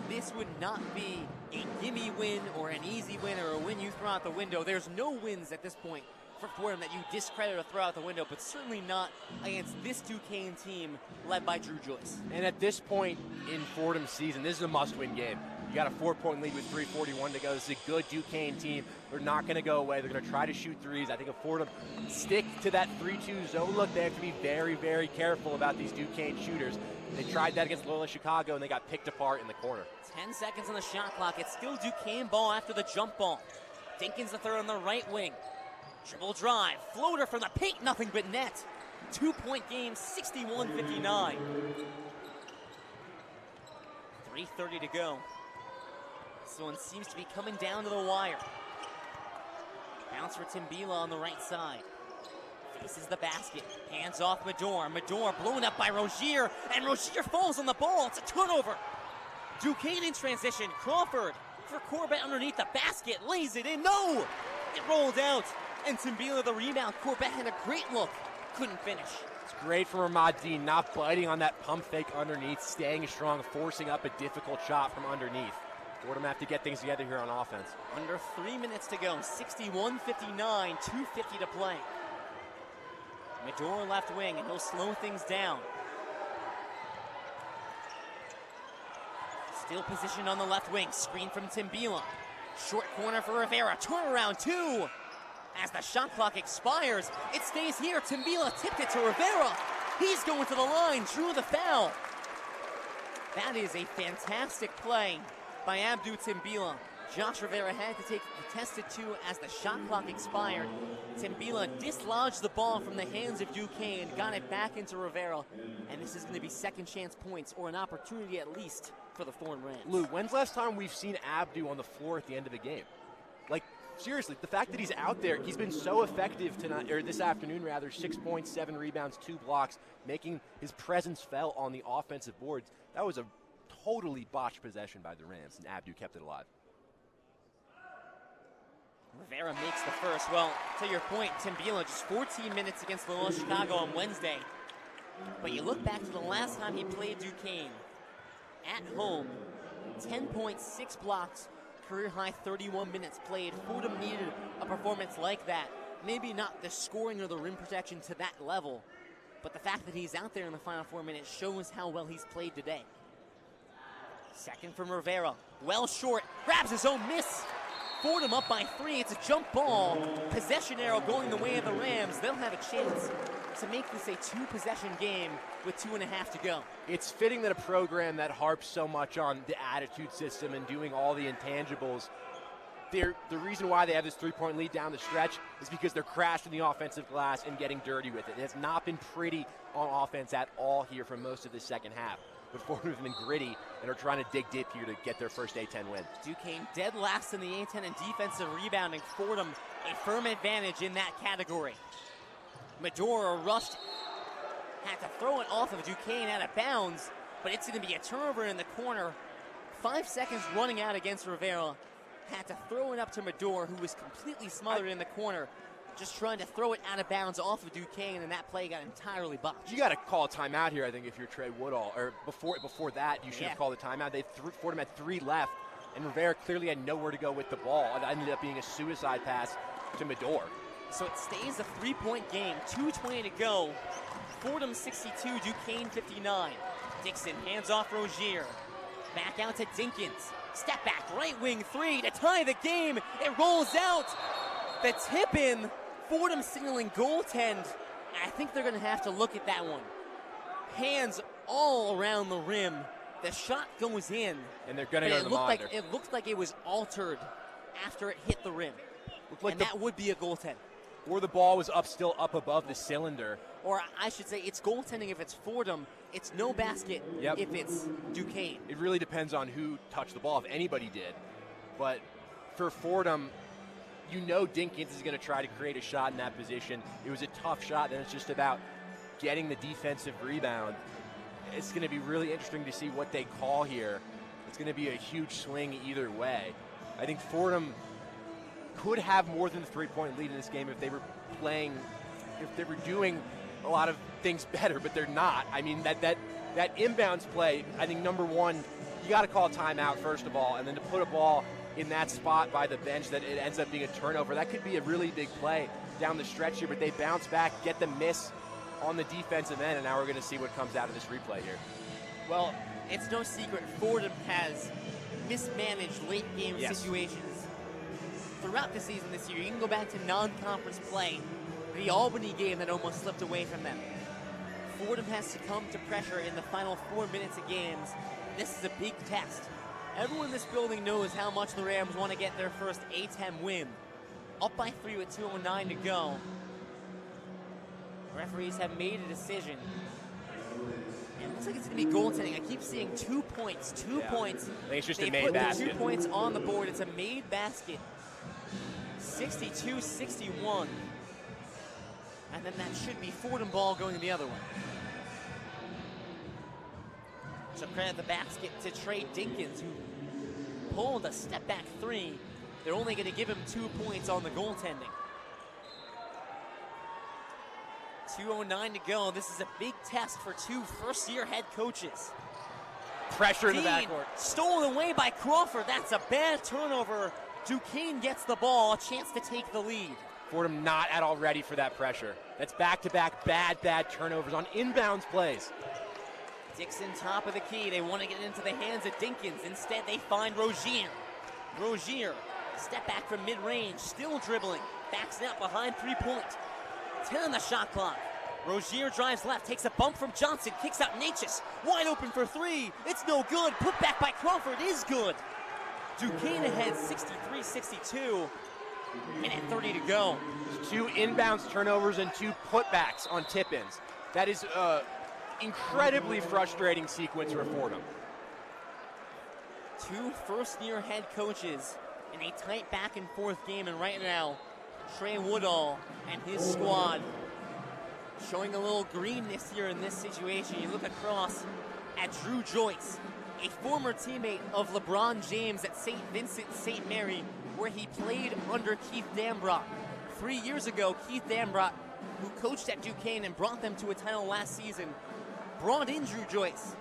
This would not be a gimme win or an easy win or a win you throw out the window. There's no wins at this point for Fordham that you discredit or throw out the window, but certainly not against this Duquesne team led by Drew Joyce. And at this point in Fordham's season, this is a must-win game. You got a 4-point lead with 3:41 to go. This is a good Duquesne team. They're not going to go away. They're going to try to shoot threes. I think if Fordham stick to that 3-2 zone look, they have to be very, very careful about these Duquesne shooters. They tried that against Loyola Chicago, and they got picked apart in the corner. 10 seconds on the shot clock. It's still Duquesne ball after the jump ball. Dinkins the third on the right wing. Dribble drive. Floater from the paint. Nothing but net. 2-point game, 61-59. 3:30 to go. This one seems to be coming down to the wire. Bounce for Timbila on the right side. Faces the basket. Hands off Mador. Mador blown up by Rozier. And Rozier falls on the ball. It's a turnover. Duquesne in transition. Crawford for Corbett underneath the basket. Lays it in. No! It rolled out. And Timbila the rebound. Corbett had a great look. Couldn't finish. It's great from Ahmad-Dean, not biting on that pump fake underneath, staying strong, forcing up a difficult shot from underneath. Fordham have to get things together here on offense. Under 3 minutes to go, 61-59, 2:50 to play. Medor left wing, and he'll slow things down. Still positioned on the left wing, screen from Timbila. Short corner for Rivera, turnaround 2. As the shot clock expires, it stays here. Timbila tipped it to Rivera. He's going to the line, drew the foul. That is a fantastic play by Abdou Timbila. Josh Rivera had to take the contested 2 as the shot clock expired. Timbila dislodged the ball from the hands of Duquesne, got it back into Rivera, and this is going to be second chance points, or an opportunity at least, for the Fordham Rams. Lou, when's the last time we've seen Abdou on the floor at the end of the game? Like, seriously, the fact that he's out there, he's been so effective tonight, or this afternoon rather, 6 points, 7 rebounds, 2 blocks, making his presence felt on the offensive boards. That was a totally botched possession by the Rams, and Abdou kept it alive. Rivera makes the first. Well, to your point, Timbila just 14 minutes against Loyola Chicago on Wednesday. But you look back to the last time he played Duquesne. At home, 10 points, 6 blocks, career-high 31 minutes played. Fordham needed a performance like that. Maybe not the scoring or the rim protection to that level, but the fact that he's out there in the final 4 minutes shows how well he's played today. Second from Rivera, well short, grabs his own miss. Fordham up by 3, it's a jump ball. Possession arrow going the way of the Rams. They'll have a chance to make this a 2-possession game with 2.5 to go. It's fitting that a program that harps so much on the attitude system and doing all the intangibles, the reason why they have this 3-point lead down the stretch is because they're crashing the offensive glass and getting dirty with it. It has not been pretty on offense at all here for most of the second half. But Fordham have been gritty and are trying to dig deep here to get their first A-10 win. Duquesne dead last in the A-10 in defensive rebounding. Fordham a firm advantage in that category. Medora rushed, had to throw it off of Duquesne out of bounds, but it's going to be a turnover in the corner. 5 seconds running out against Rivera. Had to throw it up to Medor, who was completely smothered in the corner, just trying to throw it out of bounds off of Duquesne, and that play got entirely botched. You got to call a timeout here, I think, if you're Trey Woodall. Or before that, you should have called a timeout. Fordham had 3 left, and Rivera clearly had nowhere to go with the ball. It ended up being a suicide pass to Medor. So it stays a 3-point game, 2:20 to go. Fordham 62, Duquesne 59. Dixon hands off Rozier. Back out to Dinkins. Step back, right wing 3 to tie the game. It rolls out. The tip in. Fordham signaling goaltend. I think they're going to have to look at that one. Hands all around the rim. The shot goes in. And they're going to go to the monitor. It looked like it was altered after it hit the rim. Like that would be a goaltend. Or the ball was still up above the cylinder. Or I should say it's goaltending if it's Fordham. It's no basket if it's Duquesne. It really depends on who touched the ball, if anybody did. But for Fordham, you know Dinkins is going to try to create a shot in that position. It was a tough shot, then it's just about getting the defensive rebound. It's going to be really interesting to see what they call here. It's going to be a huge swing either way. I think Fordham could have more than a 3-point lead in this game if they were doing a lot of things better, but they're not. I mean, that inbounds play, I think, number one, you got to call a timeout, first of all, and then to put a ball in that spot by the bench that it ends up being a turnover, that could be a really big play down the stretch here, but they bounce back, get the miss on the defensive end, and now we're going to see what comes out of this replay here. Well, it's no secret Fordham has mismanaged late-game situations throughout the season this year. You can go back to non-conference play, the Albany game that almost slipped away from them. Fordham has succumbed to pressure in the final 4 minutes of games. This is a big test. Everyone in this building knows how much the Rams want to get their first A-10 win. Up by 3 with 2:09 to go. Referees have made a decision. And it looks like it's going to be goaltending. I keep seeing 2 points, 2 points. I think it's just they a made put basket. The 2 points on the board. It's a made basket. 62-61. And then that should be Fordham ball going the other way. So credit the basket to Trey Dinkins, who pulled a step-back 3. They're only going to give him 2 points on the goaltending. 2:09 to go. This is a big test for two first-year head coaches. Pressure in the Dean backcourt. stolen away by Crawford. That's a bad turnover. Duquesne gets the ball, a chance to take the lead. Fordham not at all ready for that pressure. That's back-to-back bad turnovers on inbounds plays. Dixon top of the key. They want to get into the hands of Dinkins. Instead, they find Rozier. Rozier, step back from mid-range, still dribbling. Backs it up behind 3-point. 10 on the shot clock. Rozier drives left, takes a bump from Johnson, kicks out Natchez. Wide open for three. It's no good. Put back by Crawford is good. Duquesne ahead 63-62. Minute 30 to go. 2 inbounds turnovers and 2 putbacks on tip-ins. That is incredibly frustrating sequence for Fordham. 2 first-year head coaches in a tight back-and-forth game, and right now, Trey Woodall and his squad showing a little greenness here in this situation. You look across at Drew Joyce, a former teammate of LeBron James at St. Vincent St. Mary, where he played under Keith Dambrot. 3 years ago, Keith Dambrot, who coached at Duquesne and brought them to a title last season, brought in Drew Joyce,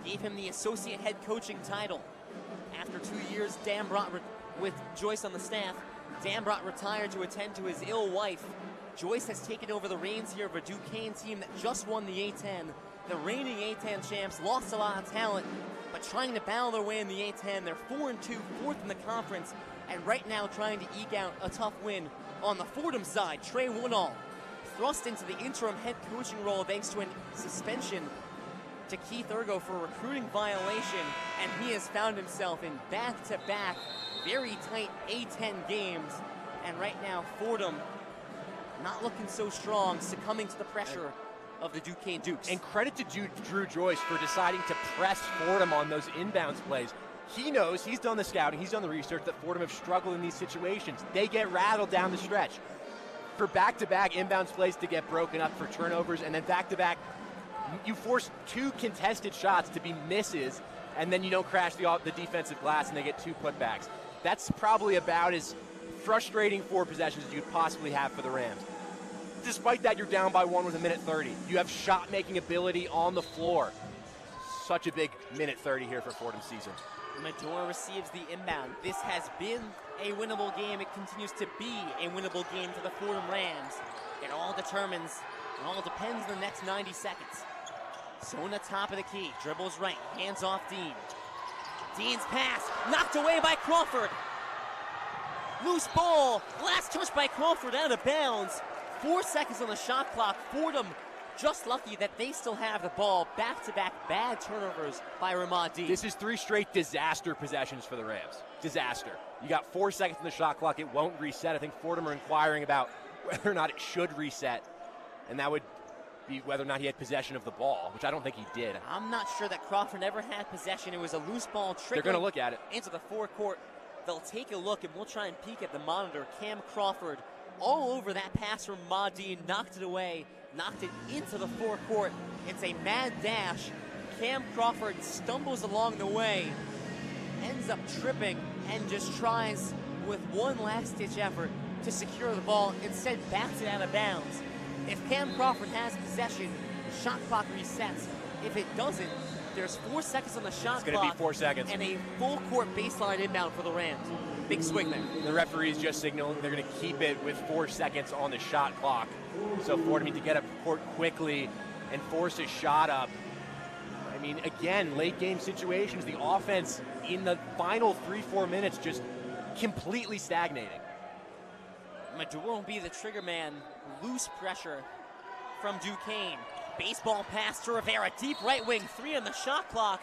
gave him the associate head coaching title. After 2 years, Dambrot with Joyce on the staff, Dambrot retired to attend to his ill wife. Joyce has taken over the reins here of a Duquesne team that just won the A-10. The reigning A-10 champs lost a lot of talent, but trying to battle their way in the A-10. They're 4-2, 4th in the conference, and right now trying to eke out a tough win. On the Fordham side, Trey Woodall thrust into the interim head coaching role thanks to a suspension to Keith Ergo for a recruiting violation, and he has found himself in back-to-back, very tight A-10 games. And right now, Fordham not looking so strong, succumbing to the pressure of the Duquesne Dukes. And credit to Drew Joyce for deciding to press Fordham on those inbounds plays. He knows, he's done the scouting, he's done the research that Fordham have struggled in these situations. They get rattled down the stretch. For back-to-back inbounds plays to get broken up for turnovers, and then back-to-back, you force 2 contested shots to be misses, and then you don't crash the defensive glass and they get 2 putbacks. That's probably about as frustrating 4 possessions as you'd possibly have for the Rams. Despite that, you're down by 1 with a minute 30. You have shot-making ability on the floor. Such a big minute 30 here for Fordham's season. Medora receives the inbound. This has been a winnable game. It continues to be a winnable game for the Fordham Rams. It all depends on the next 90 seconds. Sona top of the key, dribbles right, hands off Dean. Dean's pass, knocked away by Crawford. Loose ball, last touch by Crawford, out of bounds. 4 seconds on the shot clock. Fordham just lucky that they still have the ball. Back-to-back bad turnovers by Ramad Dean. This is 3 straight disaster possessions for the Rams. Disaster. You got 4 seconds on the shot clock. It won't reset. I think Fordham are inquiring about whether or not it should reset, and that would be whether or not he had possession of the ball, which I don't think he did. I'm not sure that Crawford ever had possession. It was a loose ball trickling. They're going to look at it. Into the forecourt. They'll take a look, and we'll try and peek at the monitor. Cam Crawford all over that pass from Modine, knocked it away, knocked it into the forecourt. It's a mad dash. Cam Crawford stumbles along the way, ends up tripping, and just tries with one last-ditch effort to secure the ball. Instead, backs it out of bounds. If Cam Crawford has possession, the shot clock resets. If it doesn't, there's 4 seconds on the shot clock. It's going to be 4 seconds. And a full-court baseline inbound for the Rams. Big swing there. The referees just signaled they're going to keep it with 4 seconds on the shot clock. So Fordham need to get up court quickly and force a shot up. I mean, again, late game situations, the offense in the final 3-4 minutes just completely stagnating. Maduro will be the trigger man. Loose pressure from Duquesne. Baseball pass to Rivera, deep right wing, 3 on the shot clock.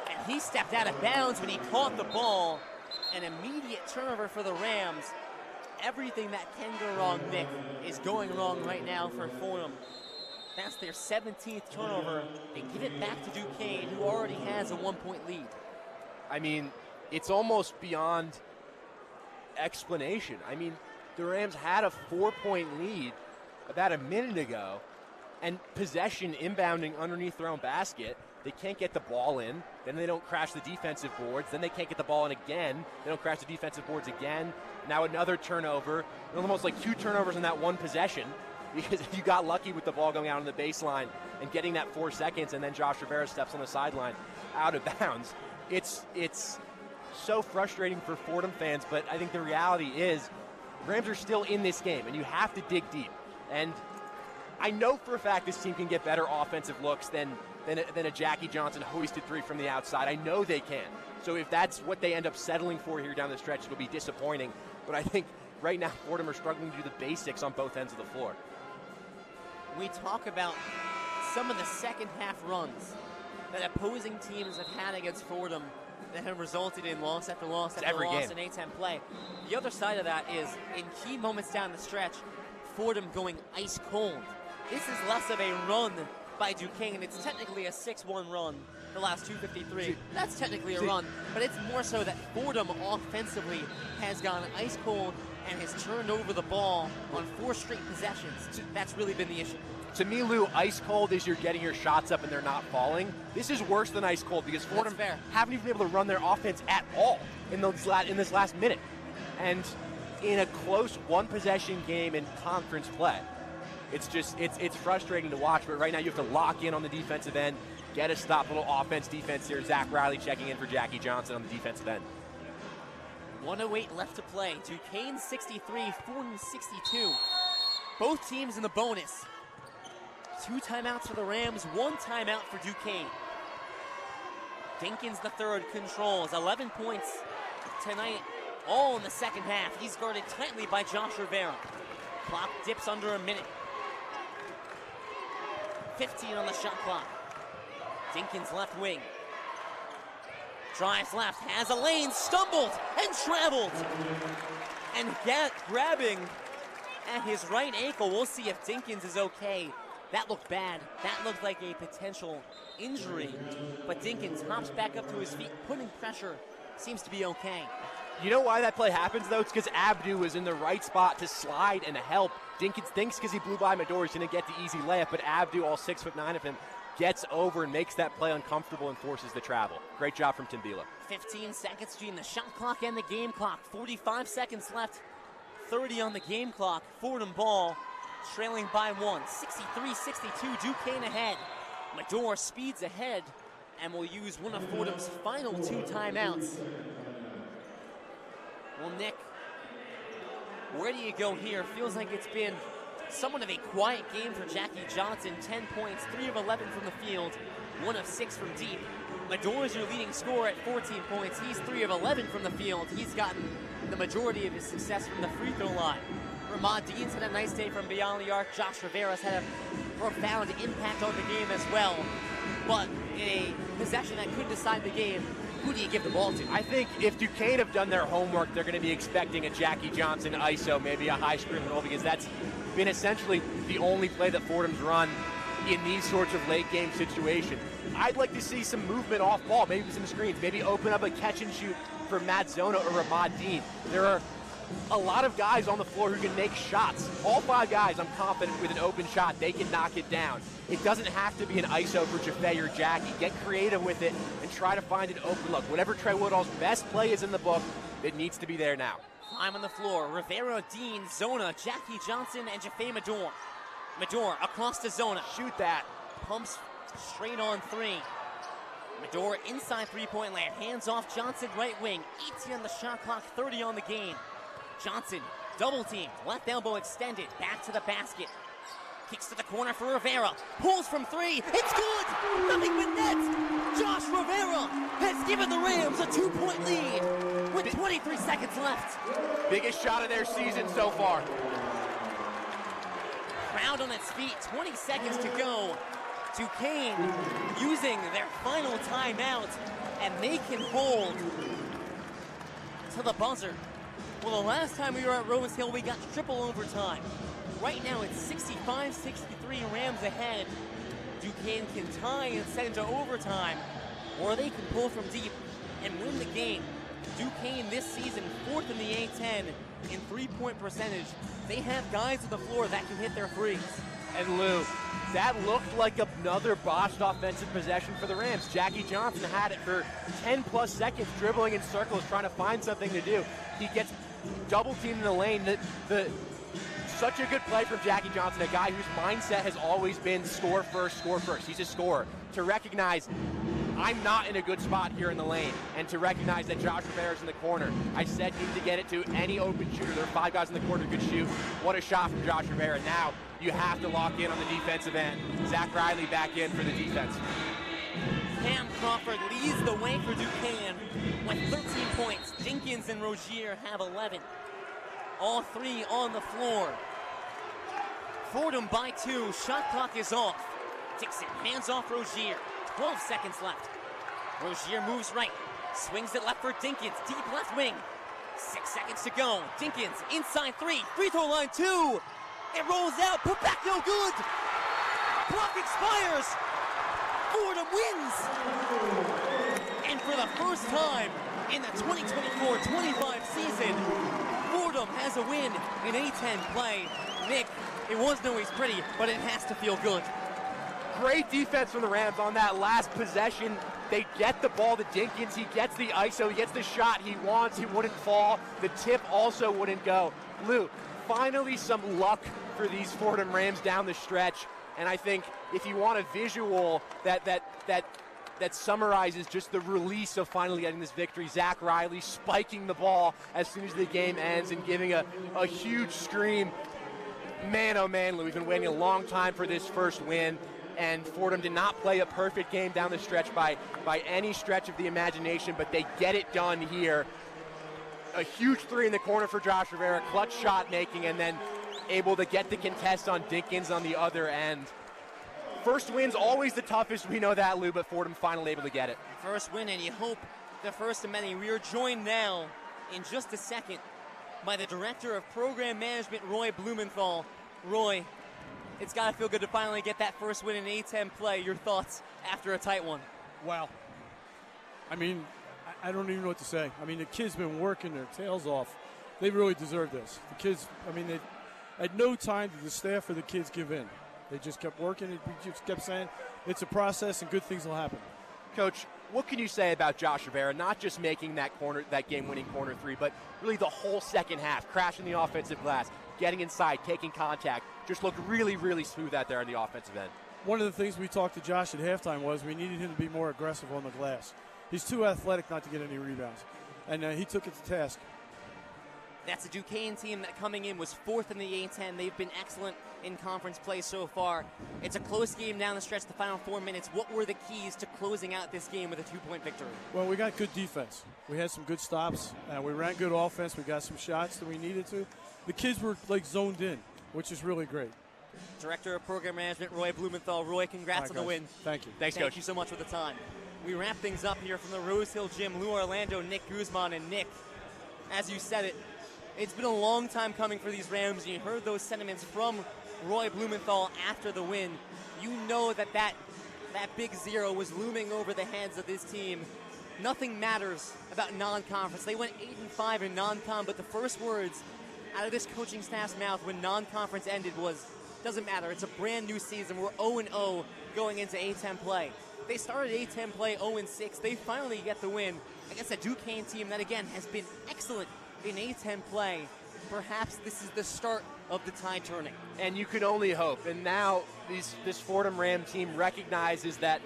And he stepped out of bounds when he caught the ball. An immediate turnover for the Rams. Everything that can go wrong, Nick, is going wrong right now for Fordham. That's their 17th turnover. They give it back to Duquesne, who already has a 1-point lead. I mean, it's almost beyond explanation. I mean, the Rams had a 4-point lead about a minute ago, and possession inbounding underneath their own basket. They can't get the ball in, then they don't crash the defensive boards, then they can't get the ball in again, they don't crash the defensive boards again. Now another turnover, almost like 2 turnovers in that one possession. because you got lucky with the ball going out on the baseline and getting that 4 seconds, and then Josh Rivera steps on the sideline out of bounds. It's so frustrating for Fordham fans, but I think the reality is Rams are still in this game, and you have to dig deep. And I know for a fact this team can get better offensive looks than a Jackie Johnson hoisted three from the outside. I know they can. So if that's what they end up settling for here down the stretch, it'll be disappointing. But I think right now Fordham are struggling to do the basics on both ends of the floor. We talk about some of the second half runs that opposing teams have had against Fordham that have resulted in loss after loss after loss in A-10 play. The other side of that is in key moments down the stretch, Fordham going ice cold. This is less of a run by Duquesne. It's technically a 6-1 run the last 2:53. That's technically a run, but it's more so that Fordham offensively has gone ice cold and has turned over the ball on 4 straight possessions. That's really been the issue. To me, Lou, ice cold is you're getting your shots up and they're not falling. This is worse than ice cold because Fordham haven't even been able to run their offense at all in this last minute. And in a close one-possession game in conference play, it's frustrating to watch. But right now you have to lock in on the defensive end, get a stop, little offense, defense here. Zach Riley checking in for Jackie Johnson on the defensive end. 1:08 left to play. Duquesne 63, Fordham 62. Both teams in the bonus. 2 timeouts for the Rams, 1 timeout for Duquesne. Dinkins the third controls 11 points tonight, all in the second half. He's guarded tightly by Josh Rivera. Clock dips under a minute. 15 on the shot clock. Dinkins left wing. Drives left, has a lane, stumbled and traveled. And grabbing at his right ankle. We'll see if Dinkins is okay. That looked bad. That looked like a potential injury. But Dinkins hops back up to his feet, putting pressure. Seems to be okay. You know why that play happens, though? It's because Abdu was in the right spot to slide and help. Dinkins thinks because he blew by Medor, he's going to get the easy layup, but Abdu, all 6'9" of him, gets over and makes that play uncomfortable and forces the travel. Great job from Timbila. 15 seconds between the shot clock and the game clock. 45 seconds left. 30 on the game clock. Fordham ball trailing by 1. 63-62, Duquesne ahead. Medor speeds ahead and will use one of Fordham's final 2 timeouts. Well, Nick, where do you go here? Feels like it's been somewhat of a quiet game for Jackie Johnson. 10 points, 3 of 11 from the field, 1 of 6 from deep. Medor is your leading scorer at 14 points. He's 3 of 11 from the field. He's gotten the majority of his success from the free throw line. Ramad Dean's had a nice day from beyond the arc. Josh Rivera's had a profound impact on the game as well. But in a possession that could decide the game, who do you give the ball to? I think if Duquesne have done their homework, they're going to be expecting a Jackie Johnson ISO, maybe a high screen roll, because that's been essentially the only play that Fordham's run in these sorts of late game situations. I'd like to see some movement off ball, maybe some screens, maybe open up a catch and shoot for Matt Zona or Ramad Dean. There are a lot of guys on the floor who can make shots. All 5 guys, I'm confident with an open shot, they can knock it down. It doesn't have to be an ISO for Jaffe or Jackie. Get creative with it and try to find an open look. Whatever Trey Woodall's best play is in the book, it needs to be there now. Time on the floor. Rivera, Dean, Zona, Jackie Johnson, and Jaffe Medor. Medor across to Zona. Shoot that. Pumps straight on 3. Medor inside 3-point land. Hands off Johnson, right wing. 18 on the shot clock, 30 on the game. Johnson, double teamed, left elbow extended, back to the basket. Kicks to the corner for Rivera. Pulls from 3. It's good! Nothing but net! Josh Rivera has given the Rams a 2-point lead with 23 seconds left. Biggest shot of their season so far. Crowd on its feet, 20 seconds to go. Duquesne using their final timeout, and they can hold to the buzzer. Well, the last time we were at Rose Hill, we got triple overtime. Right now, it's 65-63, Rams ahead. Duquesne can tie and send into overtime, or they can pull from deep and win the game. Duquesne this season, 4th in the A-10 in 3-point percentage. They have guys on the floor that can hit their threes. And Lou, that looked like another botched offensive possession for the Rams. Jackie Johnson had it for 10+ seconds, dribbling in circles, trying to find something to do. He gets double teamed in the lane. The such a good play from Jackie Johnson, a guy whose mindset has always been score first, score first. He's a scorer. To recognize I'm not in a good spot here in the lane, and to recognize that Josh Rivera's in the corner. I said need to get it to any open shooter. There are 5 guys in the corner who could shoot. What a shot from Josh Rivera. Now you have to lock in on the defensive end. Zach Riley back in for the defense. Cam Crawford leads the way for Duquesne with 13 points. Jenkins and Rozier have 11. All 3 on the floor. Fordham by 2. Shot clock is off. Dixon hands off Rozier. 12 seconds left. Rozier moves right. Swings it left for Dinkins. Deep left wing. 6 seconds to go. Dinkins inside 3. Free throw line 2. It rolls out. Put back no good. Clock expires. Fordham wins. And for the first time in the 2024-25 season, Fordham has a win in A-10 play. Nick, it wasn't always pretty, but it has to feel good. Great defense from the Rams on that last possession. They get the ball to Dinkins. He gets the ISO. He gets the shot he wants. He wouldn't fall. The tip also wouldn't go. Lou, finally some luck for these Fordham Rams down the stretch. And I think if you want a visual that summarizes just the release of finally getting this victory, Zach Riley spiking the ball as soon as the game ends and giving a huge scream. Man, oh man, Lou, we've been waiting a long time for this first win. And Fordham did not play a perfect game down the stretch by any stretch of the imagination, but they get it done here. A huge 3 in the corner for Josh Rivera, clutch shot making, and then able to get the contest on Dinkins on the other end. First win's always the toughest, we know that, Lou, but Fordham finally able to get it. First win, and you hope the first of many. We are joined now, in just a second, by the Director of Program Management, Roy Blumenthal. Roy, it's got to feel good to finally get that first win in A-10 play. Your thoughts after a tight one? Wow. I mean, I don't even know what to say. I mean, the kids been working their tails off. They really deserve this. The kids, I mean, at no time did the staff or the kids give in. They just kept working. We just kept saying it's a process and good things will happen. Coach, what can you say about Josh Rivera, not just making that game-winning corner 3, but really the whole second half, crashing the offensive glass, getting inside, taking contact, just looked really, really smooth out there on the offensive end. One of the things we talked to Josh at halftime was we needed him to be more aggressive on the glass. He's too athletic not to get any rebounds, and he took it to task. That's a Duquesne team that coming in was 4th in the A-10. They've been excellent in conference play so far. It's a close game down the stretch, the final 4 minutes. What were the keys to closing out this game with a 2-point victory? Well, we got good defense. We had some good stops. We ran good offense. We got some shots that we needed to. The kids were zoned in, which is really great. Director of Program Management, Roy Blumenthal. Roy, congrats on the win. Thank you. Thanks, Coach. Thank you so much for the time. We wrap things up here from the Rose Hill Gym. Lou Orlando, Nick Guzman, and Nick, as you said it, it's been a long time coming for these Rams. You heard those sentiments from Roy Blumenthal after the win. You know that big 0 was looming over the heads of this team. Nothing matters about non-conference. They went 8-5 in non-con, but the first words out of this coaching staff's mouth when non-conference ended was, doesn't matter, it's a brand new season. We're 0-0 going into A-10 play. They started A-10 play 0-6. They finally get the win against a Duquesne team that, again, has been excellent in A-10 play. Perhaps this is the start of the tide turning. And you can only hope. And now this Fordham Ram team recognizes that,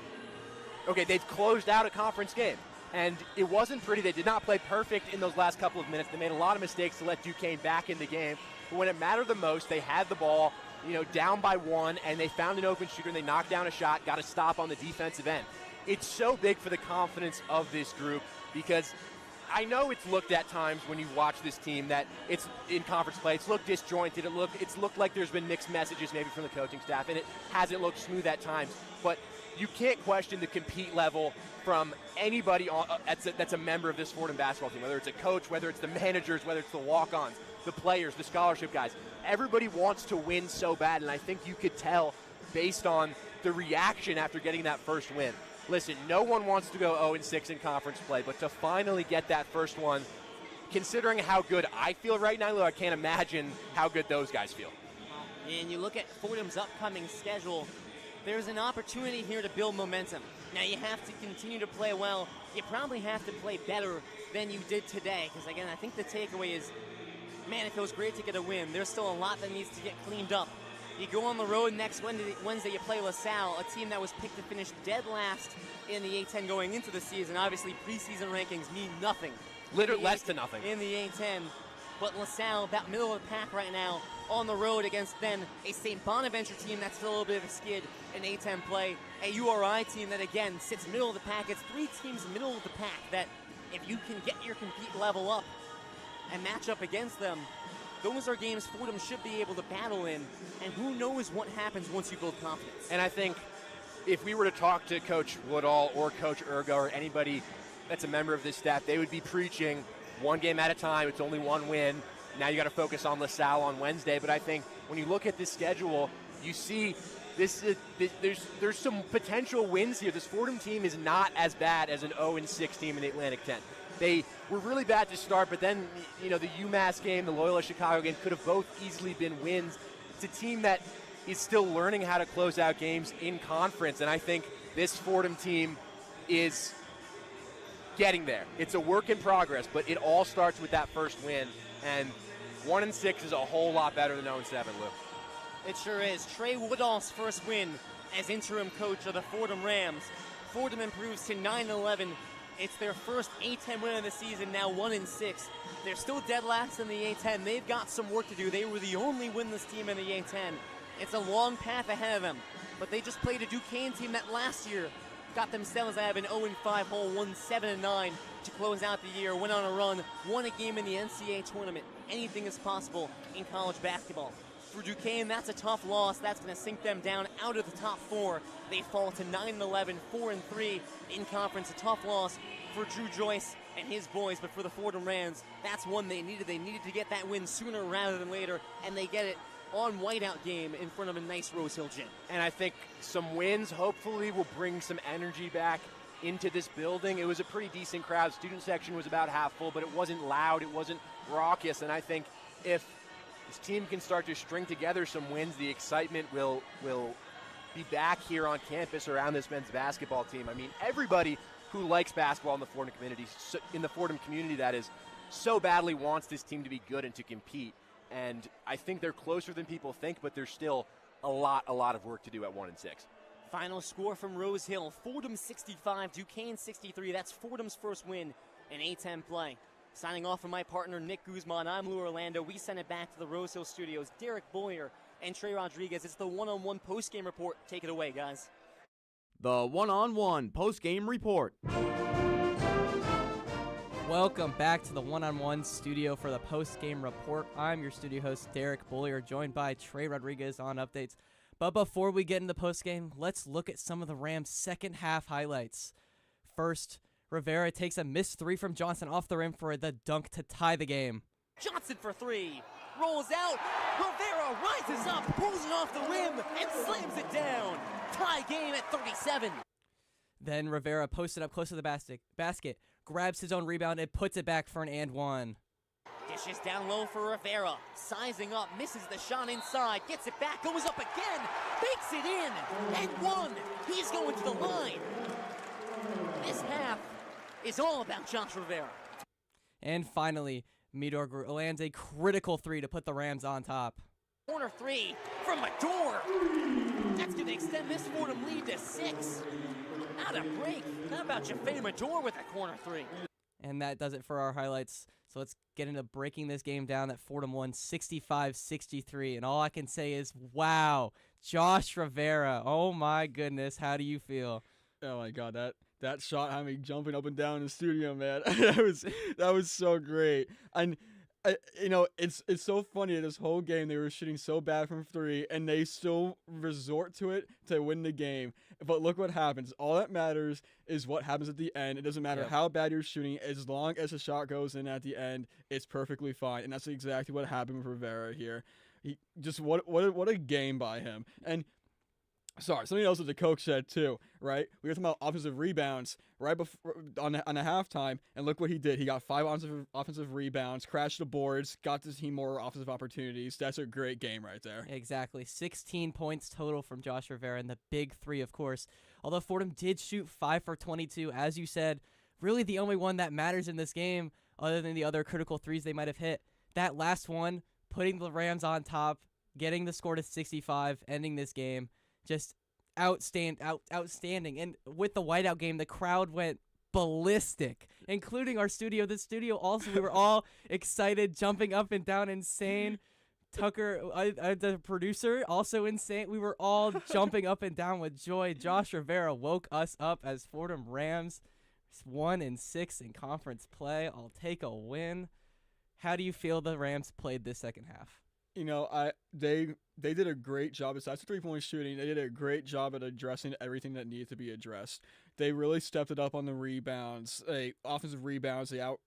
okay, they've closed out a conference game. And it wasn't pretty. They did not play perfect in those last couple of minutes. They made a lot of mistakes to let Duquesne back in the game. But when it mattered the most, they had the ball, down by 1, and they found an open shooter, and they knocked down a shot, got a stop on the defensive end. It's so big for the confidence of this group because I know it's looked at times when you watch this team that it's in conference play. It's looked disjointed. It's looked like there's been mixed messages maybe from the coaching staff, and it hasn't looked smooth at times. But you can't question the compete level from anybody that's a member of this Fordham basketball team, whether it's a coach, whether it's the managers, whether it's the walk-ons, the players, the scholarship guys. Everybody wants to win so bad, and I think you could tell based on the reaction after getting that first win. Listen, no one wants to go 0-6 in conference play, but to finally get that first one, considering how good I feel right now, I can't imagine how good those guys feel. And you look at Fordham's upcoming schedule, there's an opportunity here to build momentum. Now you have to continue to play well. You probably have to play better than you did today, because again, I think the takeaway is man, it feels great to get a win. There's still a lot that needs to get cleaned up. You go on the road next Wednesday, you play LaSalle, a team that was picked to finish dead last in the A-10 going into the season. Obviously, preseason rankings mean nothing. Literally less to nothing. In the A-10. But LaSalle, about middle of the pack right now, on the road against then a St. Bonaventure team that's still a little bit of a skid in A-10 play. A URI team that, again, sits middle of the pack. It's three teams middle of the pack that if you can get your compete level up and match up against them, those are games Fordham should be able to battle in, and who knows what happens once you build confidence. And I think if we were to talk to Coach Woodall or Coach Erga or anybody that's a member of this staff, they would be preaching one game at a time. It's only one win. Now you got to focus on LaSalle on Wednesday. But I think when you look at this schedule, you see there's some potential wins here. This Fordham team is not as bad as an 0-6 team in the Atlantic 10. They were really bad to start, but then, the UMass game, the Loyola Chicago game could have both easily been wins. It's a team that is still learning how to close out games in conference, and I think this Fordham team is getting there. It's a work in progress, but it all starts with that first win, and 1-6 is a whole lot better than 0-7, Lou. It sure is. Trey Woodall's first win as interim coach of the Fordham Rams. Fordham improves to 9-11. It's their first A-10 win of the season, now 1-6. They're still dead last in the A-10. They've got some work to do. They were the only winless team in the A-10. It's a long path ahead of them, but they just played a Duquesne team that last year got themselves out of an 0-5 hole, won 7-9 to close out the year, went on a run, won a game in the NCAA tournament. Anything is possible in college basketball. For Duquesne, that's a tough loss. That's going to sink them down out of the top four. They fall to 9-11, 4-3 in conference. A tough loss for Drew Joyce and his boys, but for the Fordham Rams, that's one they needed. They needed to get that win sooner rather than later, and they get it on whiteout game in front of a nice Rose Hill gym. And I think some wins hopefully will bring some energy back into this building. It was a pretty decent crowd. Student section was about half full, but it wasn't loud, it wasn't raucous, and I think if this team can start to string together some wins, the excitement will be back here on campus around this men's basketball team. I mean, everybody who likes basketball in the Fordham community, that is, so badly wants this team to be good and to compete. And I think they're closer than people think, but there's still a lot of work to do at 1-6. Final score from Rose Hill, Fordham 65, Duquesne 63. That's Fordham's first win in A-10 play. Signing off from my partner, Nick Guzman, I'm Lou Orlando. We send it back to the Rose Hill studios. Derek Boyer and Trey Rodriguez. It's the one-on-one post-game report. Take it away, guys. The one-on-one post-game report. Welcome back to the one-on-one studio for the post-game report. I'm your studio host, Derek Boyer, joined by Trey Rodriguez on updates. But before we get into post-game, let's look at some of the Rams' second half highlights. First, Rivera takes a missed three from Johnson off the rim for the dunk to tie the game. Johnson for three. Rolls out. Rivera rises up, pulls it off the rim, and slams it down. Tie game at 37. Then Rivera posted up close to the basket, grabs his own rebound, and puts it back for an and one. Dishes down low for Rivera. Sizing up, misses the shot inside, gets it back, goes up again, bakes it in, and one. He's going to the line. This half is all about Josh Rivera. And finally, Midor lands a critical three to put the Rams on top. Corner three from Mador. That's going to extend this Fordham lead to 6. Not a break. How about Jaffe Mador with a corner three? And that does it for our highlights. So let's get into breaking this game down. That Fordham won 65-63. And all I can say is, wow, Josh Rivera. Oh, my goodness. How do you feel? Oh, my God. That shot had me jumping up and down in the studio, man. that was so great. And it's so funny. This whole game they were shooting so bad from three, and they still resort to it to win the game. But look what happens. All that matters is what happens at the end. It doesn't matter how bad you're shooting, as long as the shot goes in at the end, it's perfectly fine. And that's exactly what happened with Rivera here. He just what a game by him. And sorry, something else that the coach said too, right? We were talking about offensive rebounds right before on the halftime, and look what he did. He got 5 offensive rebounds, crashed the boards, got the team more offensive opportunities. That's a great game right there. Exactly. 16 points total from Josh Rivera, and the big three, of course. Although Fordham did shoot 5 for 22, as you said, really the only one that matters in this game, other than the other critical threes they might have hit. that last one, putting the Rams on top, getting the score to 65, ending this game, just outstanding. And with the whiteout game, the crowd went ballistic, including our studio. The studio also, we were all excited, jumping up and down, insane. Tucker, the producer, also insane. We were all jumping up and down with joy. Josh Rivera woke us up as Fordham Rams 1-6 in conference play. I'll take a win. How do you feel the Rams played this second half? You know, they did a great job. Besides the three-point shooting, they did a great job at addressing everything that needed to be addressed. They really stepped it up on the rebounds. Offensive rebounds, they out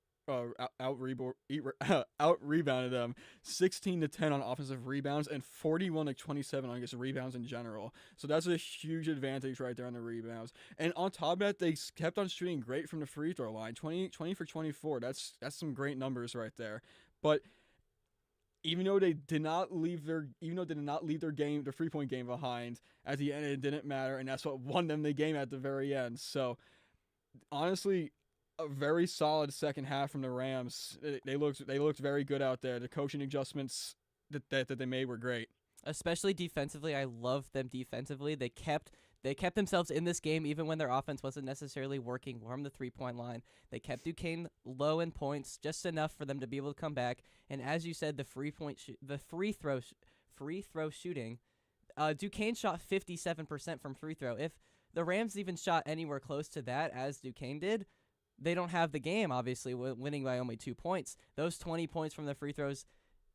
rebounded them 16-10 on offensive rebounds and 41-27 on rebounds in general. So that's a huge advantage right there on the rebounds. And on top of that, they kept on shooting great from the free throw line, 20 for 24. That's some great numbers right there. But even though they did not leave their game, the 3-point game behind, at the end it didn't matter, and that's what won them the game at the very end. So honestly, a very solid second half from the Rams. They looked very good out there. The coaching adjustments that they made were great. Especially defensively, I love them defensively. They kept themselves in this game even when their offense wasn't necessarily working from the 3-point line. They kept Duquesne low in points, just enough for them to be able to come back. And as you said, the free throw shooting, Duquesne shot 57% from free throw. If the Rams even shot anywhere close to that, as Duquesne did, they don't have the game, obviously, winning by only 2 points. Those 20 points from the free throws,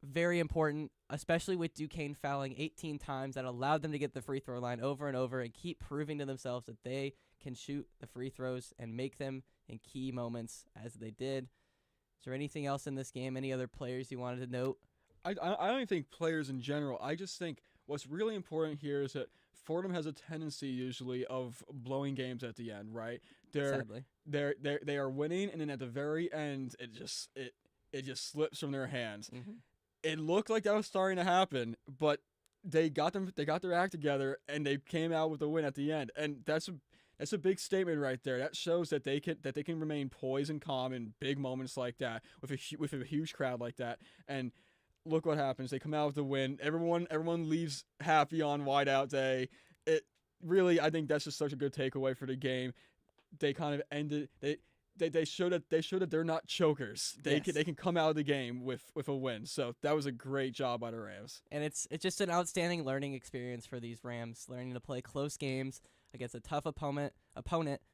very important, especially with Duquesne fouling 18 times. That allowed them to get the free throw line over and over and keep proving to themselves that they can shoot the free throws and make them in key moments, as they did. Is there anything else in this game? Any other players you wanted to note? I don't even think players in general. I just think what's really important here is that Fordham has a tendency usually of blowing games at the end, right? Sadly. They are winning, and then at the very end, it just slips from their hands. Mm-hmm. It looked like that was starting to happen, but they got their act together, and they came out with a win at the end. And that's a big statement right there. That shows that they can remain poised and calm in big moments like that with a huge crowd like that. And look what happens. They come out with a win. Everyone leaves happy on whiteout day. It really, I think that's just such a good takeaway for the game. They kind of ended. They showed that they're not chokers. They can come out of the game with a win. So that was a great job by the Rams. And it's just an outstanding learning experience for these Rams, learning to play close games against a tough opponent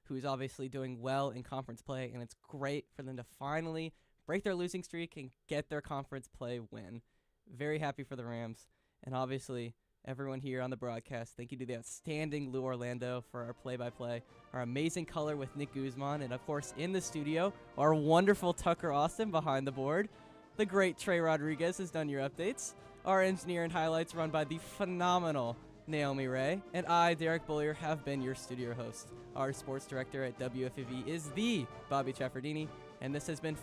who's obviously doing well in conference play, and it's great for them to finally break their losing streak and get their conference play win. Very happy for the Rams, and obviously everyone here on the broadcast, thank you to the outstanding Lou Orlando for our play-by-play, our amazing color with Nick Guzman, and of course in the studio, our wonderful Tucker Austin behind the board. The great Trey Rodriguez has done your updates. Our engineer and highlights run by the phenomenal Naomi Ray, and I, Derek Bullier, have been your studio host. Our sports director at WFUV is the Bobby Chaffardini, and this has been